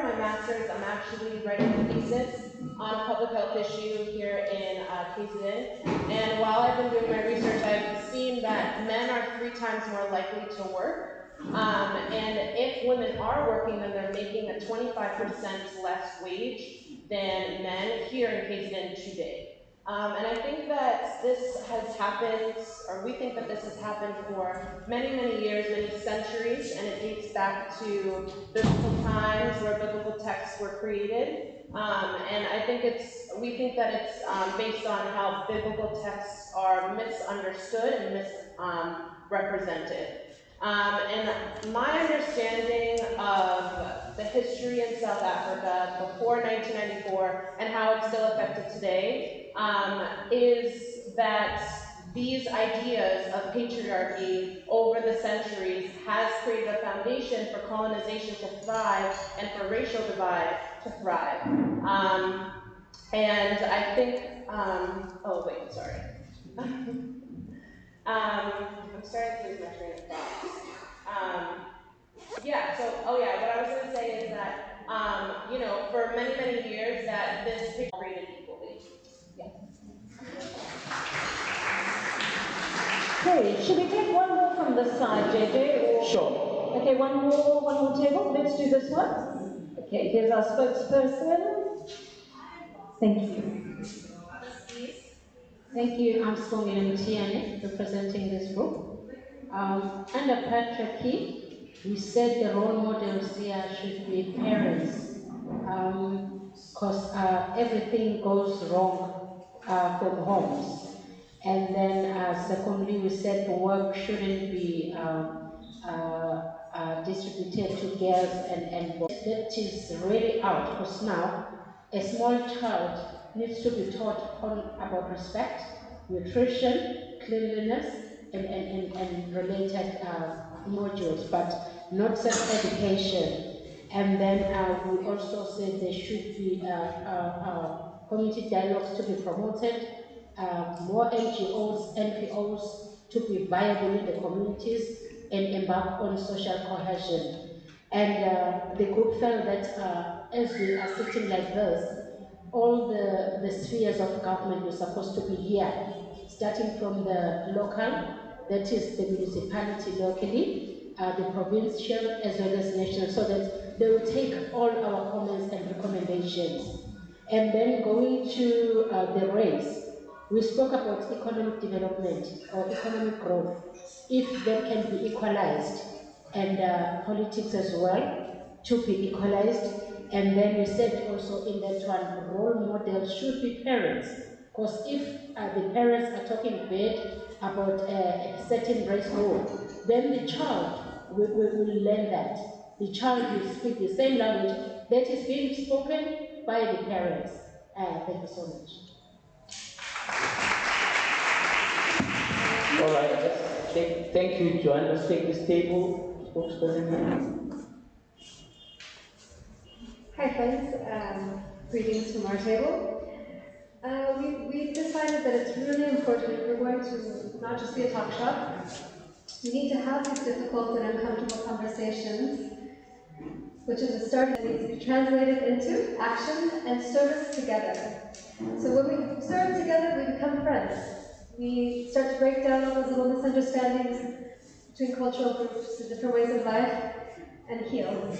my master's, I'm actually writing a thesis on a public health issue here in KZN. And while I've been doing my research, I've seen that men are 3 times more likely to work. And if women are working, then they're making a 25% less wage than men here in KZN today. And I think that this has happened, or we think that this has happened for many, many years, many centuries, and it dates back to biblical times where biblical texts were created. And I think we think that it's based on how biblical texts are misunderstood and misrepresented. And my understanding of the history in South Africa before 1994 and how it's still affected today is that these ideas of patriarchy over the centuries has created a foundation for colonization to thrive and for racial divide to thrive. And I think, oh wait, sorry. I'm starting to lose my train of thought. What I was going to say is that, you know, for many, many years that this picture created equally. Yeah. Okay, should we take one more from this side, JJ? Or... Sure. Okay, one more table. Let's do this one. Okay, here's our spokesperson. Thank you. Thank you. I'm Songile Mtiane, representing this group. Under Patriarchy, we said the role models here should be parents, because everything goes wrong from homes. And then secondly, we said work shouldn't be distributed to girls and boys. That is really out, because now a small child needs to be taught about respect, nutrition, cleanliness, and related modules, but not self-education. And then we also said there should be community dialogues to be promoted, more NGOs, NPOs to be viable in the communities and embark on social cohesion. And the group felt that as we are sitting like this, all the spheres of government were supposed to be here, starting from the local, that is the municipality locally, the provincial as well as national, so that they will take all our comments and recommendations. And then going to the race, we spoke about economic development or economic growth, if that can be equalized, and politics as well, to be equalized. And then we said also in that one, role models should be parents, because if the parents are talking bad about a certain race group, then the child will learn that. The child will speak the same language that is being spoken by the parents. Thank you so much. All right, thank you, Joanne. Let's take this table. Spokesperson. Hi friends, greetings from our table. We've decided that it's really important, if we're going to not just be a talk shop, we need to have these difficult and uncomfortable conversations, which is a start that needs to be translated into action and service together. So when we serve together, we become friends. We start to break down all those little misunderstandings between cultural groups and different ways of life and heal.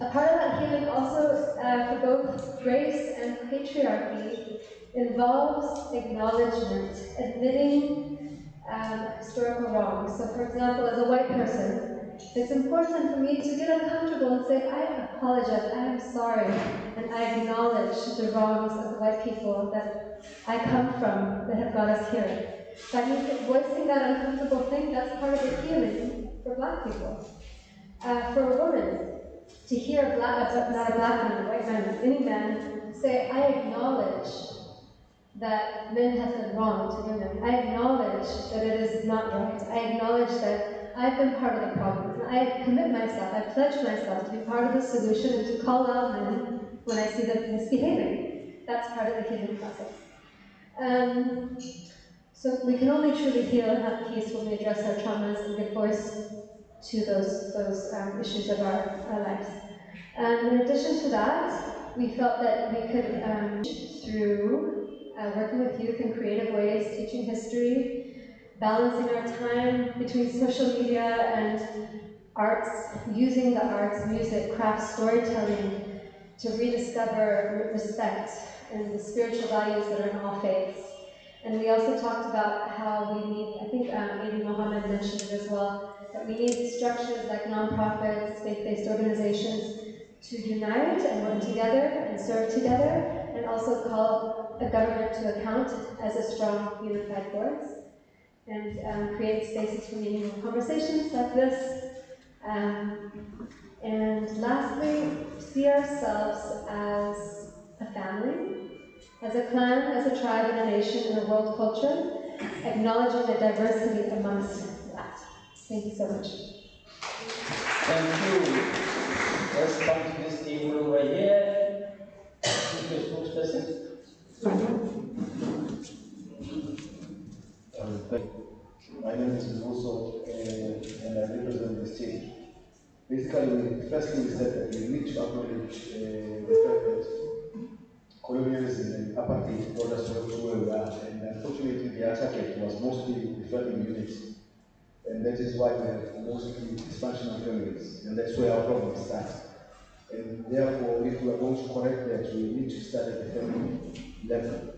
A part of that healing also, for both grace and patriarchy, involves acknowledgement, admitting historical wrongs. So, for example, as a white person, it's important for me to get uncomfortable and say, I apologize, I am sorry, and I acknowledge the wrongs of the white people that I come from that have got us here. That means voicing that uncomfortable thing, that's part of the healing for Black people. For a woman, to hear not a Black man, a white man, any man, say, I acknowledge that men have done wrong to women. I acknowledge that it is not right. I acknowledge that I've been part of the problem. And I commit myself, I pledge myself to be part of the solution and to call out men when I see them misbehaving. That's part of the healing process. So we can only truly heal and have peace when we address our traumas and give voice to those issues of our lives. In addition to that, we felt that we could, through working with youth in creative ways, teaching history, balancing our time between social media and arts, using the arts, music, craft, storytelling to rediscover respect and the spiritual values that are in all faiths. And we also talked about how we need, I think maybe Mohammed mentioned it as well, that we need structures like nonprofits, faith-based organizations to unite and work together and serve together, and also call a government to account as a strong, unified voice, and create spaces for meaningful conversations like this. And lastly, see ourselves as a family, as a clan, as a tribe, and a nation, and a world culture, acknowledging the diversity amongst that. Thank you so much. Thank you. Let's come to this table over here. Who's your spokesperson? My name is Mthethwa, and I represent the state. Basically, firstly, we said that we need to acknowledge the fact that colonialism and apartheid brought us to where we are, and unfortunately, the attack was mostly the family unit, and that is why we have mostly dysfunctional families, and that's where our problem starts. And therefore, if we are going to correct that, we need to start at the family level.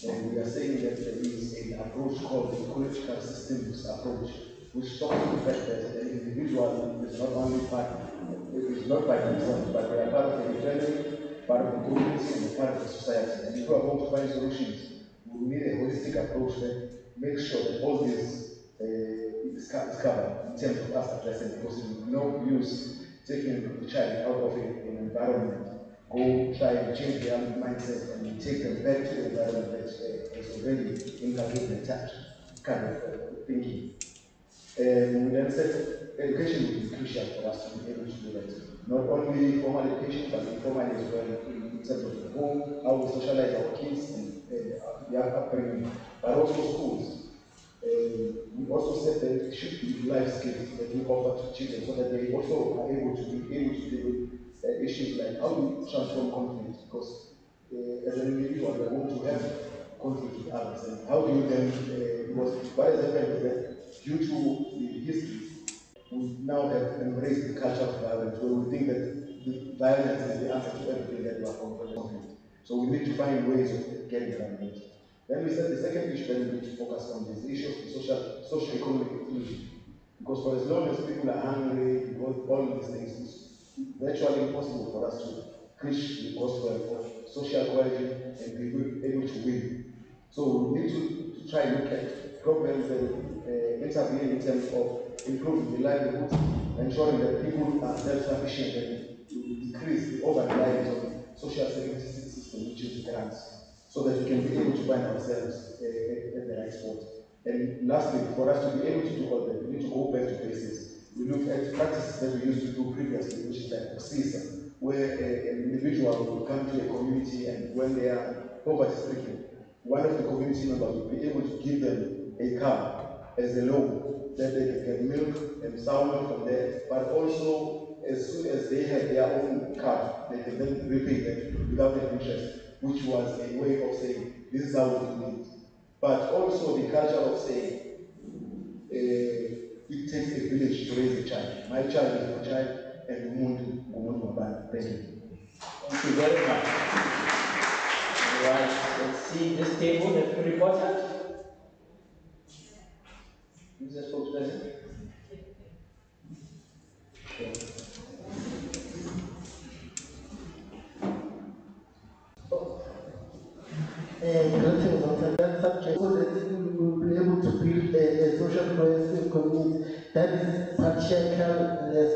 And we are saying that there is an approach called the ecological systems approach, which talks about the fact that an individual is not only part, it is not by themselves, but they are part of a family, part of the community, and part of the society. And if we are going to find solutions, we need a holistic approach that makes sure that all this is covered in terms of us addressing, because there is no use taking the child out of an environment, go try and change their mindset and take them back to the environment that is already inculcated that kind of thinking. And we then said education will be crucial for us to be able to do that. Not only formal education, but informal as well, in terms of the home, how we socialize our kids and their upbringing, but also schools. We also said that it should be life skills that we offer to children so that they also are able to deal with issues like how do you transform conflict, because as an individual we are going to have conflict with others, and how do you then, because what has happened is that due to the history, we now have embraced the culture of violence, where we think that the violence is the answer to everything that we are confronted. So we need to find ways of getting around it. Then we said the second issue that we need to focus on is the issue of the social-economic inclusion. Because for as long as people are hungry, because all these things, it's virtually impossible for us to preach the gospel of social cohesion and be able to win. So we need to try and look at programs that intervene in terms of improving the livelihoods, ensuring that people are self-sufficient and to decrease the over-reliance on social security system, which is grants, so that we can be able to find ourselves at the right spot. And lastly, for us to be able to do all that, we need to go back to basics. We look at practices that we used to do previously, which is like CISA, where an individual will come to a community and when they are poverty-stricken, one of the community members will be able to give them a car as a loan that they can get milk and sour milk from there, but also as soon as they have their own car, they can then repay that without any interest, which was a way of saying, this is how we do it. but also the culture of saying it takes a village to raise a child. My child is my child, and Umuntu Mabani. Thank you. Thank you very much. Right, let's see this table that you reported. Who's the spokesperson? Greetings on that subject, so that we will be able to build a social cohesive community that is patriarchal,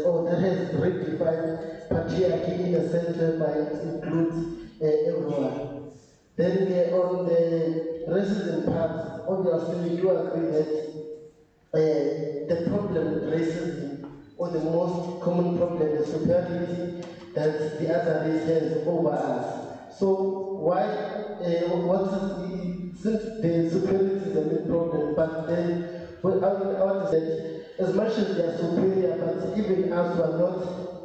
or that has redefined patriarchy in a sense whereby it includes everyone. Then on the racism part, obviously we do agree that the problem with racism, or the most common problem, is superiority that the other race has over us. So why, since the superiority is a big problem, but then what is that as much as they are superior, but even us are not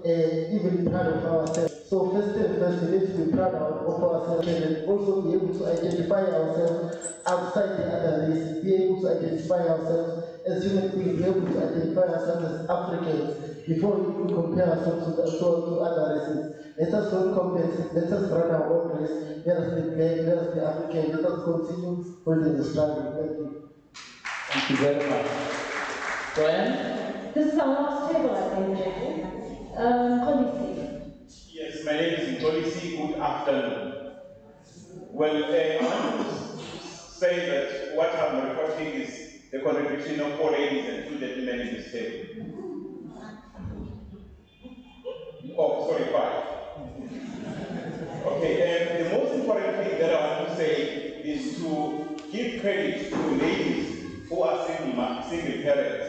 even proud of ourselves. So first and first, we need to be proud of ourselves and also be able to identify ourselves outside the other race, be able to identify ourselves as human beings, be able to identify ourselves as Africans before we compare ourselves to other races. Let us not compare, let us run our own race, let us be black, let us be African, let us continue holding the struggle. Thank you. Thank you very much. Joanne? This is our last table, I think, JJ. Yes, my name is Ngidi. Good afternoon. Well, I want to say that what I'm reporting is the contribution of 4 ladies and 2 gentlemen in this table. Oh, sorry, 5. Okay, the most important thing that I want to say is to give credit to ladies who are single parents,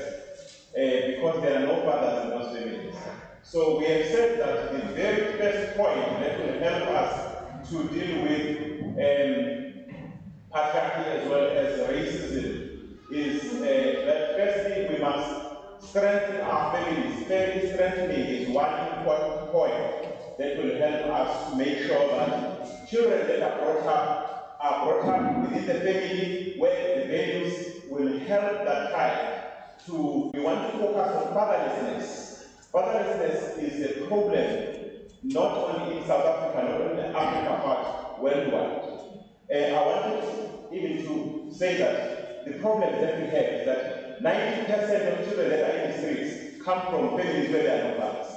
because there are no fathers in those families. So we have said that the very first point that will help us to deal with patriarchy as well as racism is that firstly we must strengthen our families. Family strengthening is one important point that will help us to make sure that children that are brought up within the family where the values will help that child to. We want to focus on fatherlessness. Fatherlessness is a problem not only in South Africa, not only in the Africa part, worldwide. I wanted even to say that the problem that we have is that 90% of children that are in the streets come from families where there are no fathers.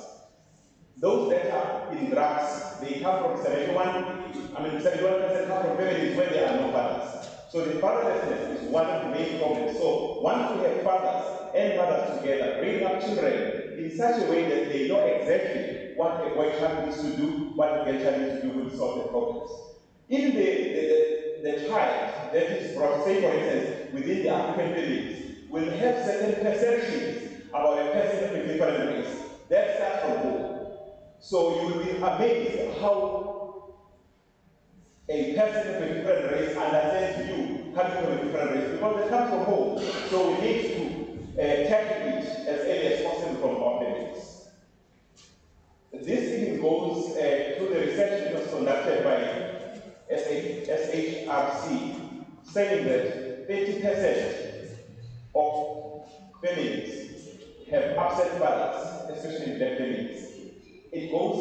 Those that are in drugs, they come from 71% come from families where there are no fathers. So the fatherlessness is one of the main problems. So once we have fathers and mothers together, bring up children in such a way that they know exactly what a boy child needs to do, what a girl child needs to do will solve the problems. Even the child that is brought, say for instance, within the African families, will have certain perceptions about a person of a different race. That starts from home. So you will be amazed how a person of a different race understands you coming from a different race, because they come from home. So we need to tackle it as early as possible from our families. This thing goes to the research that was conducted by SHRC, saying that 30% of families have absent fathers, especially in black families. It goes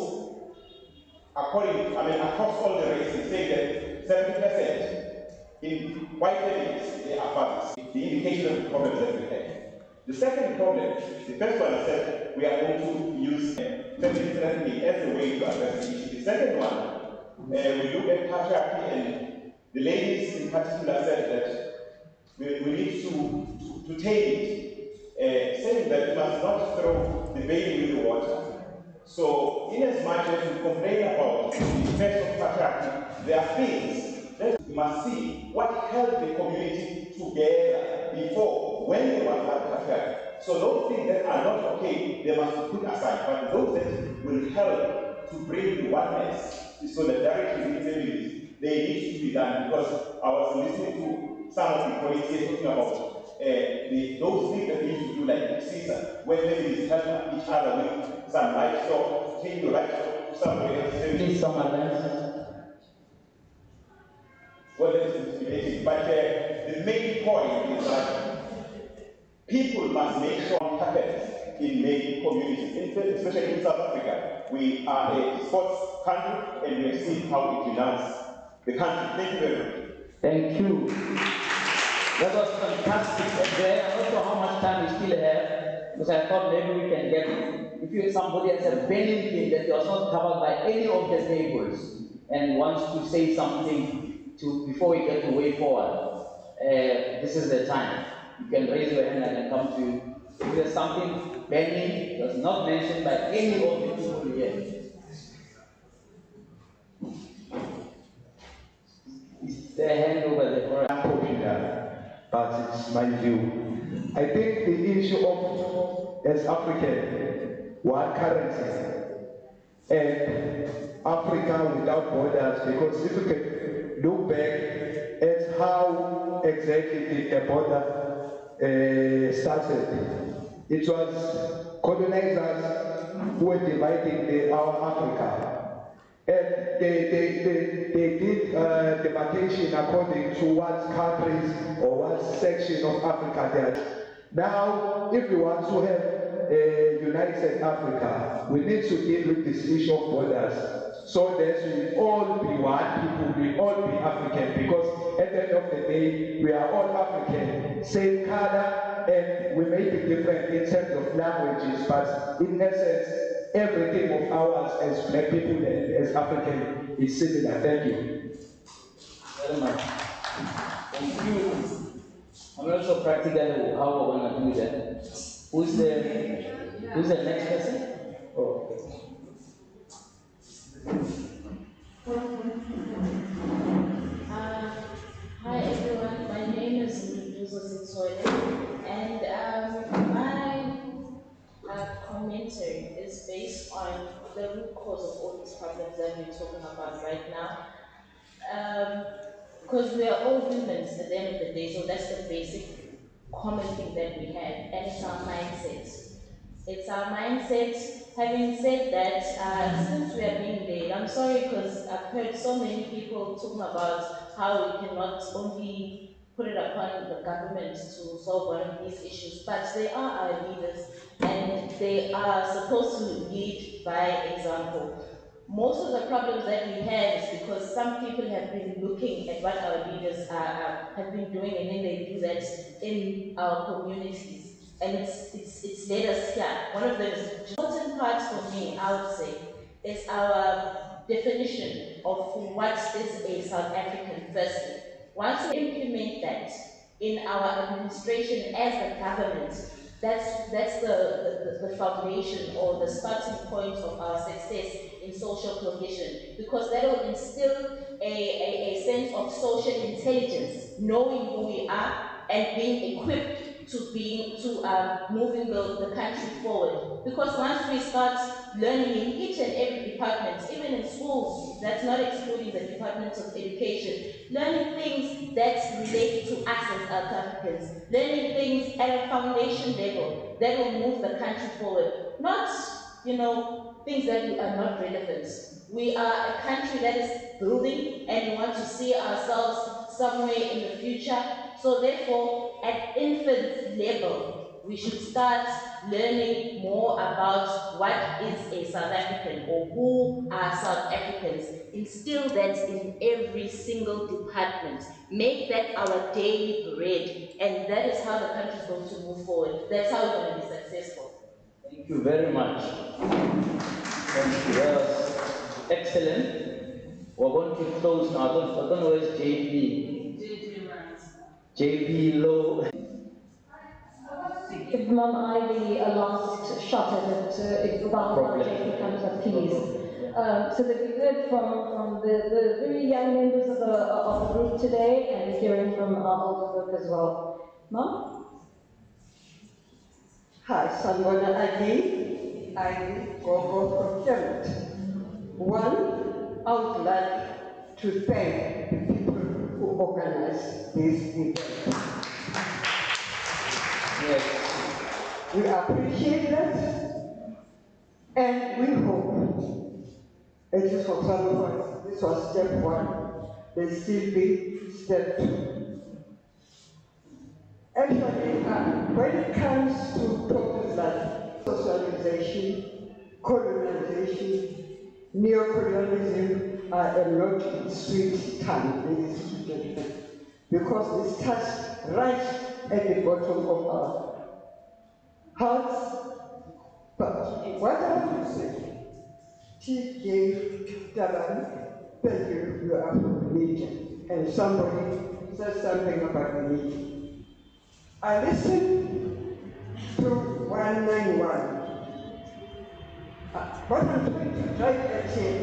across all the races, saying that 70% in white families, they are fathers. The indication of the problems that we have. The second problem, the first one I said, we are going to use family strengthening as a way to address the issue. The second one, we look at patriarchy, and the ladies in particular said that we need to tame it, saying that we must not throw the baby in the water. So, in as much as we complain about the effects of patriarchy, there are things that we must see what held the community together before, when there was that patriarchy. So those things that are not okay, they must be put aside. But those that will help to bring the oneness, the solidarity in families, they need to be done. Because I was listening to some of the colleagues here talking about those things that we need to do, like Caesar, where families help each other with some livestock, take your livestock to somewhere else. Please, someone else. well, let's intimidate it. But the main point is that people must make sure it happens in many communities, especially in South Africa. We are a sports country and we have seen how it unites the country. Thank you very much. Thank you. That was fantastic. And I'm not sure how much time we still have, because I thought maybe we can get, if you somebody has a burning thing that was not covered by any of the tables and wants to say something before we get the way forward, this is the time. You can raise your hand and I can come to you. If there's something burning that's not mentioned by any of the people here, is there a hand over there? Unpopular, but it's my view. I think the issue of, as African, one currency and Africa without borders, because if you can look back at how exactly the border started, it was colonizers who were dividing our Africa. And they did demarcation according to what countries or what section of Africa they are. Now, if we want to have a united Africa, we need to deal with this issue of borders, so that we all be one people, we all be African, because at the end of the day, we are all African, same color, and we may be different in terms of languages, but in essence, everything of ours as black people and as African is similar. Thank you. Very much. Thank you. I'm not so practical how we're going to do that. Who's the next person? Oh, okay. Hi everyone, my name is Mthethwa, and my commentary is based on the root cause of all these problems that we're talking about right now. Because we are all humans at the end of the day, so that's the basic common thing that we have, and it's our mindset. It's our mindset. Having said that, since we are being late, I'm sorry because I've heard so many people talking about how we cannot only put it upon the government to solve one of these issues, but they are our leaders and they are supposed to lead by example. Most of the problems that we have is because some people have been looking at what our leaders have been doing, and then they do that in our communities. And it's led us here. One of the important parts for me, I would say, is our definition of what is a South African firstly. Once we implement that in our administration as a government, that's the foundation or the starting point of our success in social cohesion, because that will instill a sense of social intelligence, knowing who we are and being equipped to moving the country forward. Because once we start learning in each and every department, even in schools, that's not excluding the departments of education, learning things that relate to us as South Africans, learning things at a foundation level that will move the country forward. Not, things that are not relevant. We are a country that is building and we want to see ourselves somewhere in the future. So therefore, at infant level, we should start learning more about what is a South African or who are South Africans. Instill that in every single department. Make that our daily bread. And that is how the country is going to move forward. That's how we're going to be successful. Thank you very much. Thank you. That was excellent. We're going to close now. I don't know where's JP. JP Low. Give Mom Ivy a last shot at it while JP comes up, please. So that we heard from the very young members of the group today, and we're hearing from our older group as well. Mom? Hi, Sanibona Ivy Gogo from Keynote. One, I would like to thank the people who organized this event. Yes. We appreciate that, and we hope, it is for some of us, this was step one, they still be stepped. Actually, when it comes to topics like socialization, colonization, neocolonialism, I am not sweet tongue, ladies and gentlemen, because it's touched right at the bottom of our hearts. But what I want to say, she gave Tabane, thank you, you are from the media, and somebody said something about the media. I listened to 191. What I'm trying to drive at here,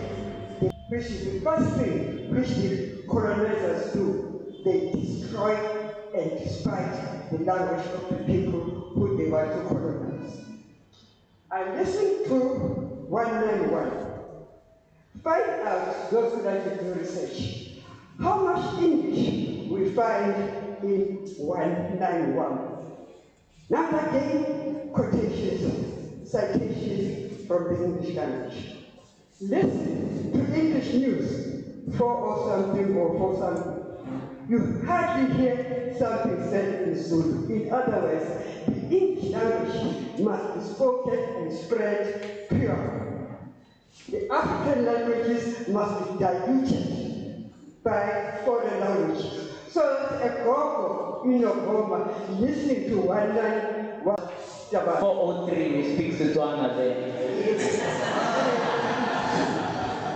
which is the first thing which the colonizers do, they destroy and despite the language of the people who they want to colonize. I listened to 191. Find out, those who like to do research, how much English we find in 191. Now again, quotations, citations from the English language. Listen to English news, 4 or something or 4 something. You hardly hear something said in Zulu. In other words, the English language must be spoken and spread pure. The African languages must be diluted by foreign languages. So a gogo in Ogoma listening to 191. 403, we speak Setswana there.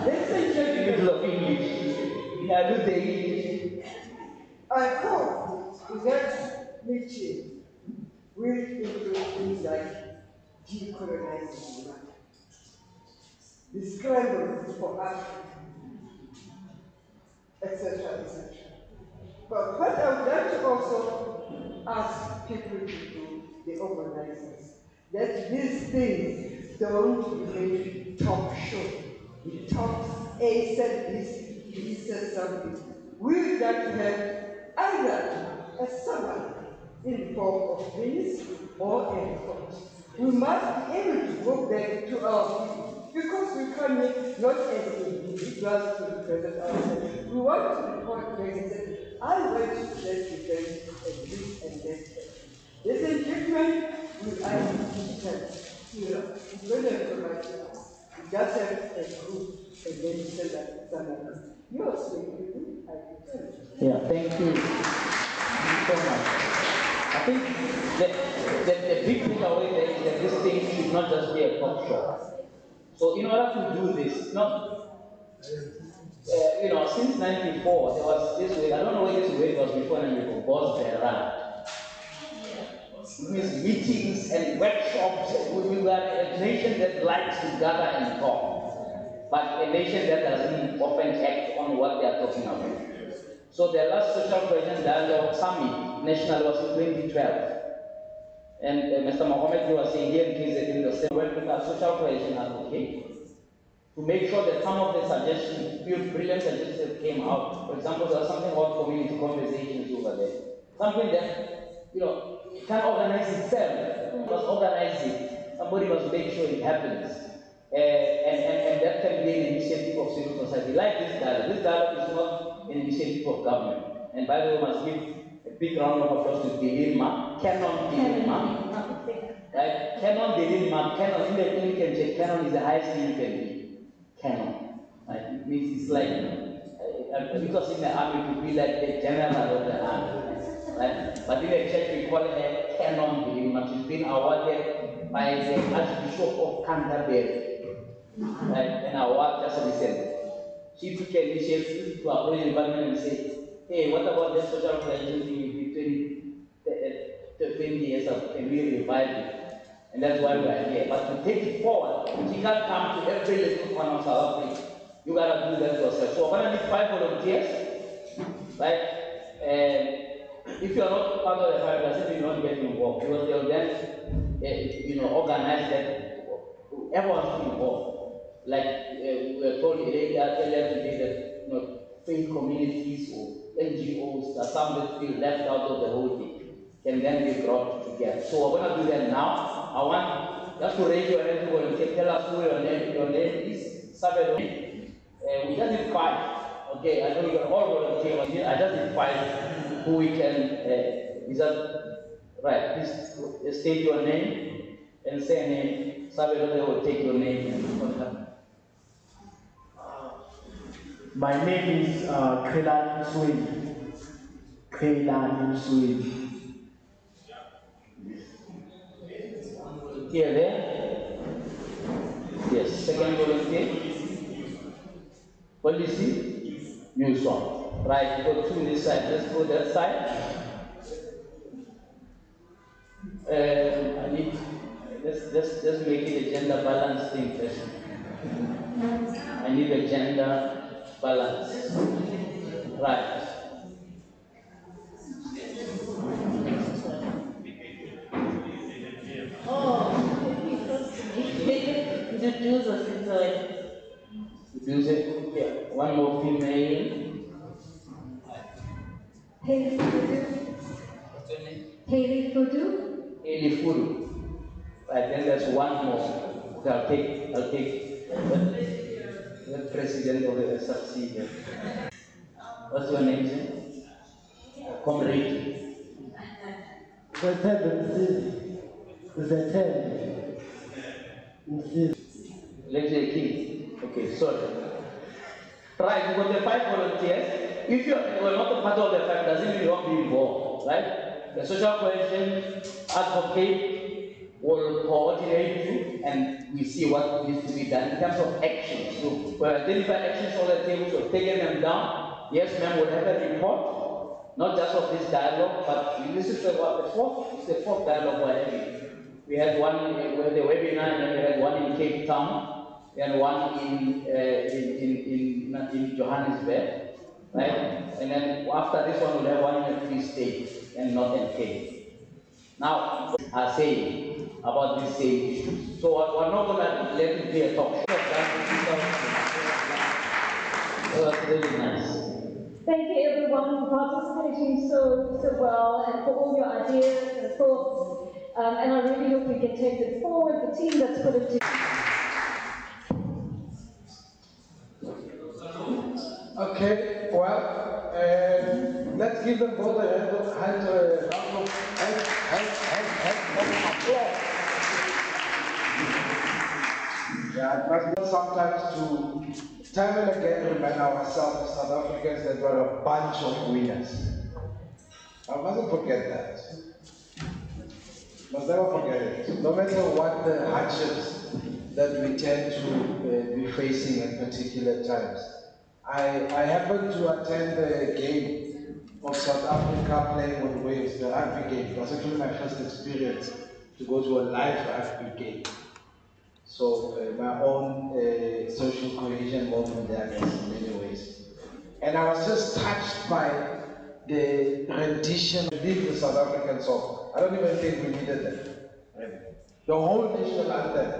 Let's say in the middle of English. I do the English. I hope that meeting will include things like decolonizing the land, the scramble for Africa, etc., etc. But what I would like to also ask people to do, the organizers, that these things don't remain talk show. He talks, A said this, he said something. We would like to have either a summary in the form of minutes or a report. We must be able to go back to our people because we come in not as individuals to represent ourselves. We want to report back and say, I went to that event and this and that. Ladies and gentlemen, we are digital here. It's going to provide us. We just have a group and then you say that someone. You are saying, I can. Yeah, thank you. Thank you so much. I think the big takeaway there is that this thing should not just be a talk show. So in order to do this, since 94, there was this way, I don't know whether this way was before 94, Boss Berra. It means meetings and workshops. We were a nation that likes to gather and talk, but a nation that doesn't often act on what they are talking about. So the last Social Cohesion Dialogue Summit national was in 2012. And Mr. Mohammed was saying here in KZN, the same work with our social cohesion advocate to make sure that some of the suggestions, brilliant suggestions that came out, for example, there was something about community conversations over there. Something that, it can't organize itself. It must organize it. Somebody must make sure it happens. And that can be an initiative of civil society, like this dialogue. This dialogue is not an initiative of government. And by the way, we must give a big round of applause to Delima, Canon Delima. Right? Canon Delima, Canon, in the American check, Canon is the highest thing you can be. Canon. Right? It means it's like, because in the army it would be like the general of the army. Right? But in the church we call her Canon Delima. She's been awarded by the Archbishop of Canterbury. Right? And award just recently. She took an initiative to approach the government and say, hey, what about this social cohesion thing with 20 years of, can we revive it? And that's why we are here. But to take it forward, you can't come to every little corner of South Africa. You gotta do that yourself. So we're gonna need 5 volunteers, right? And if you are not part of the 5%, you're not getting involved. Because they'll then, organize that everyone's involved. Like we were told earlier today that faith communities or NGOs, that some that feel left out of the whole thing, can then be brought together. So we're going to do that now. I want just to raise your hand to volunteer. Tell us who your name is. We just need 5. Okay, I know you are all volunteers here. I just invite who we can, is that right? Please state your name and say a name. Somebody will take your name and contact. My name is Krelan Mswedi. Krelan Mswedi. Here, there? Yes. Second volunteer? Policy? New song. Right, go to this side. Let's go that side. I need, let's make it a gender balance thing first. I need a gender balance. Right. Introduce us into it. Introduce it. Yeah. One more female. Haley Fudu. What's your name? Haley Fudu. Haley Fudu. Right, then there's one more. Okay, I'll take the president of the SRC here. What's your name, sir? Comrade. Let's say key. Okay, sorry. Right, we got the 5 volunteers. If you were not a part of the 5, doesn't mean you won't be involved, right? The social cohesion advocate will coordinate you and we see what needs to be done in terms of actions. So we'll identify actions on the table, so taking them down. Yes, ma'am, we'll have a report, not just of this dialogue, but this is the 4th dialogue we're having. We had one with the webinar, and then we had one in Cape Town. And one in Johannesburg, right? And then after this one, we'll have one in the Free State and Northern Cape. Now, are saying about these same issues. So we're not going to let it be a talk show. That's really nice. Thank you everyone for participating so well and for all your ideas and thoughts. And I really hope we can take it forward. The team that's put it together. Okay, well, let's give them both a hand of applause. Yeah, it must be sometimes to time and again remind ourselves as South Africans that we're a bunch of winners. I mustn't forget that. Must never forget it. No matter what the hardships that we tend to be facing at particular times. I happened to attend the game of South Africa playing with Wales, the rugby game. It was actually my first experience to go to a live rugby game. So my own social cohesion moment there in many ways. And I was just touched by the rendition of the South African song. I don't even think we needed that. The whole national anthem,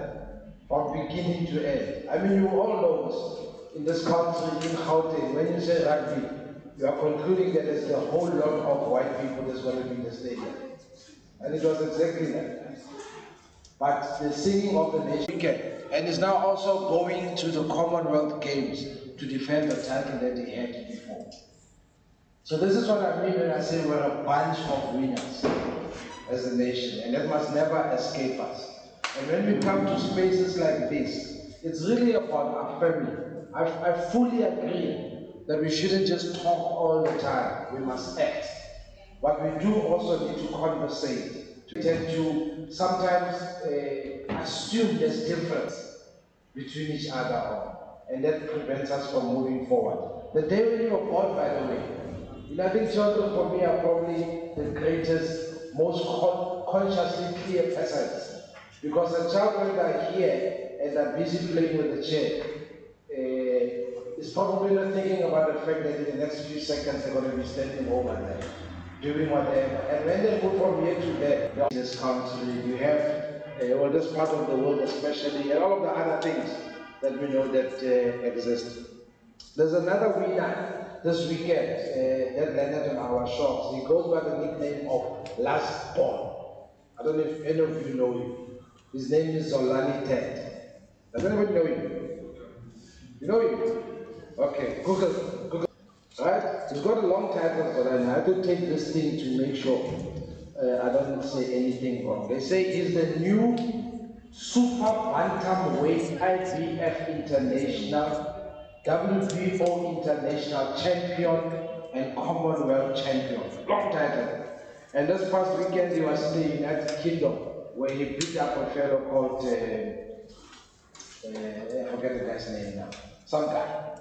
from beginning to end. I mean, you all know this. In this country, in Gauteng, when you say rugby, you are concluding that there's a whole lot of white people that's going to be in the stadium. And it was exactly that. But the singing of the nation, and is now also going to the Commonwealth Games to defend the title that he had before. So this is what I mean when I say we're a bunch of winners as a nation, and that must never escape us. And when we come to spaces like this, it's really about our family. I fully agree that we shouldn't just talk all the time, we must act. But we do also need to conversate. We tend to sometimes assume there's difference between each other, and that prevents us from moving forward. The day when you were born, by the way, I think children for me are probably the greatest, most consciously clear persons. Because the child when they're here and they're busy playing with the chair, is probably not thinking about the fact that in the next few seconds they're going to be standing over there, doing whatever. And when they move from here to there, in this country, you have, or this part of the world especially, and all of the other things that we know that exist. There's another winner this weekend that landed on our shores. He goes by the nickname of Last Born. I don't know if any of you know him. His name is Zolani Ted. Does anybody know him? You know him? Okay, Google. Right? It's got a long title, but I have to take this thing to make sure I don't say anything wrong. They say he's the new super bantamweight IBF international, WBO international champion, and Commonwealth champion. Long title. And this past weekend he was in the United Kingdom where he beat up a fellow called I forget the guy's name now. Some guy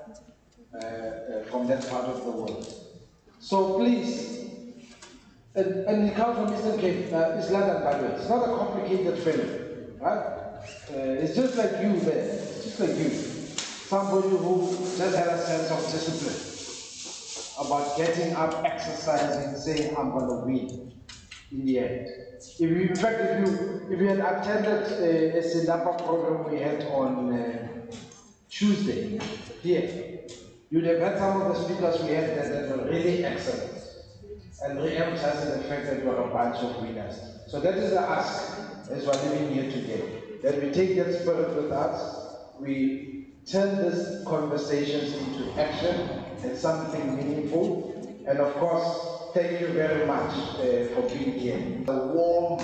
from that part of the world. So please, and he comes from Eastern Cape, East London by the way. It's not a complicated film, right? It's just like you there, just like you. Somebody who just had a sense of discipline about getting up, exercising, saying I'm gonna win in the end. If you, in fact, if you had attended a Sindapa program we had on Tuesday here, you'd have had some of the speakers we had that were really excellent and re-emphasizing the fact that we're a bunch of winners. So that is the ask as we're living here today, that we take that spirit with us, we turn these conversations into action and something meaningful, and of course, thank you very much for being here. A warm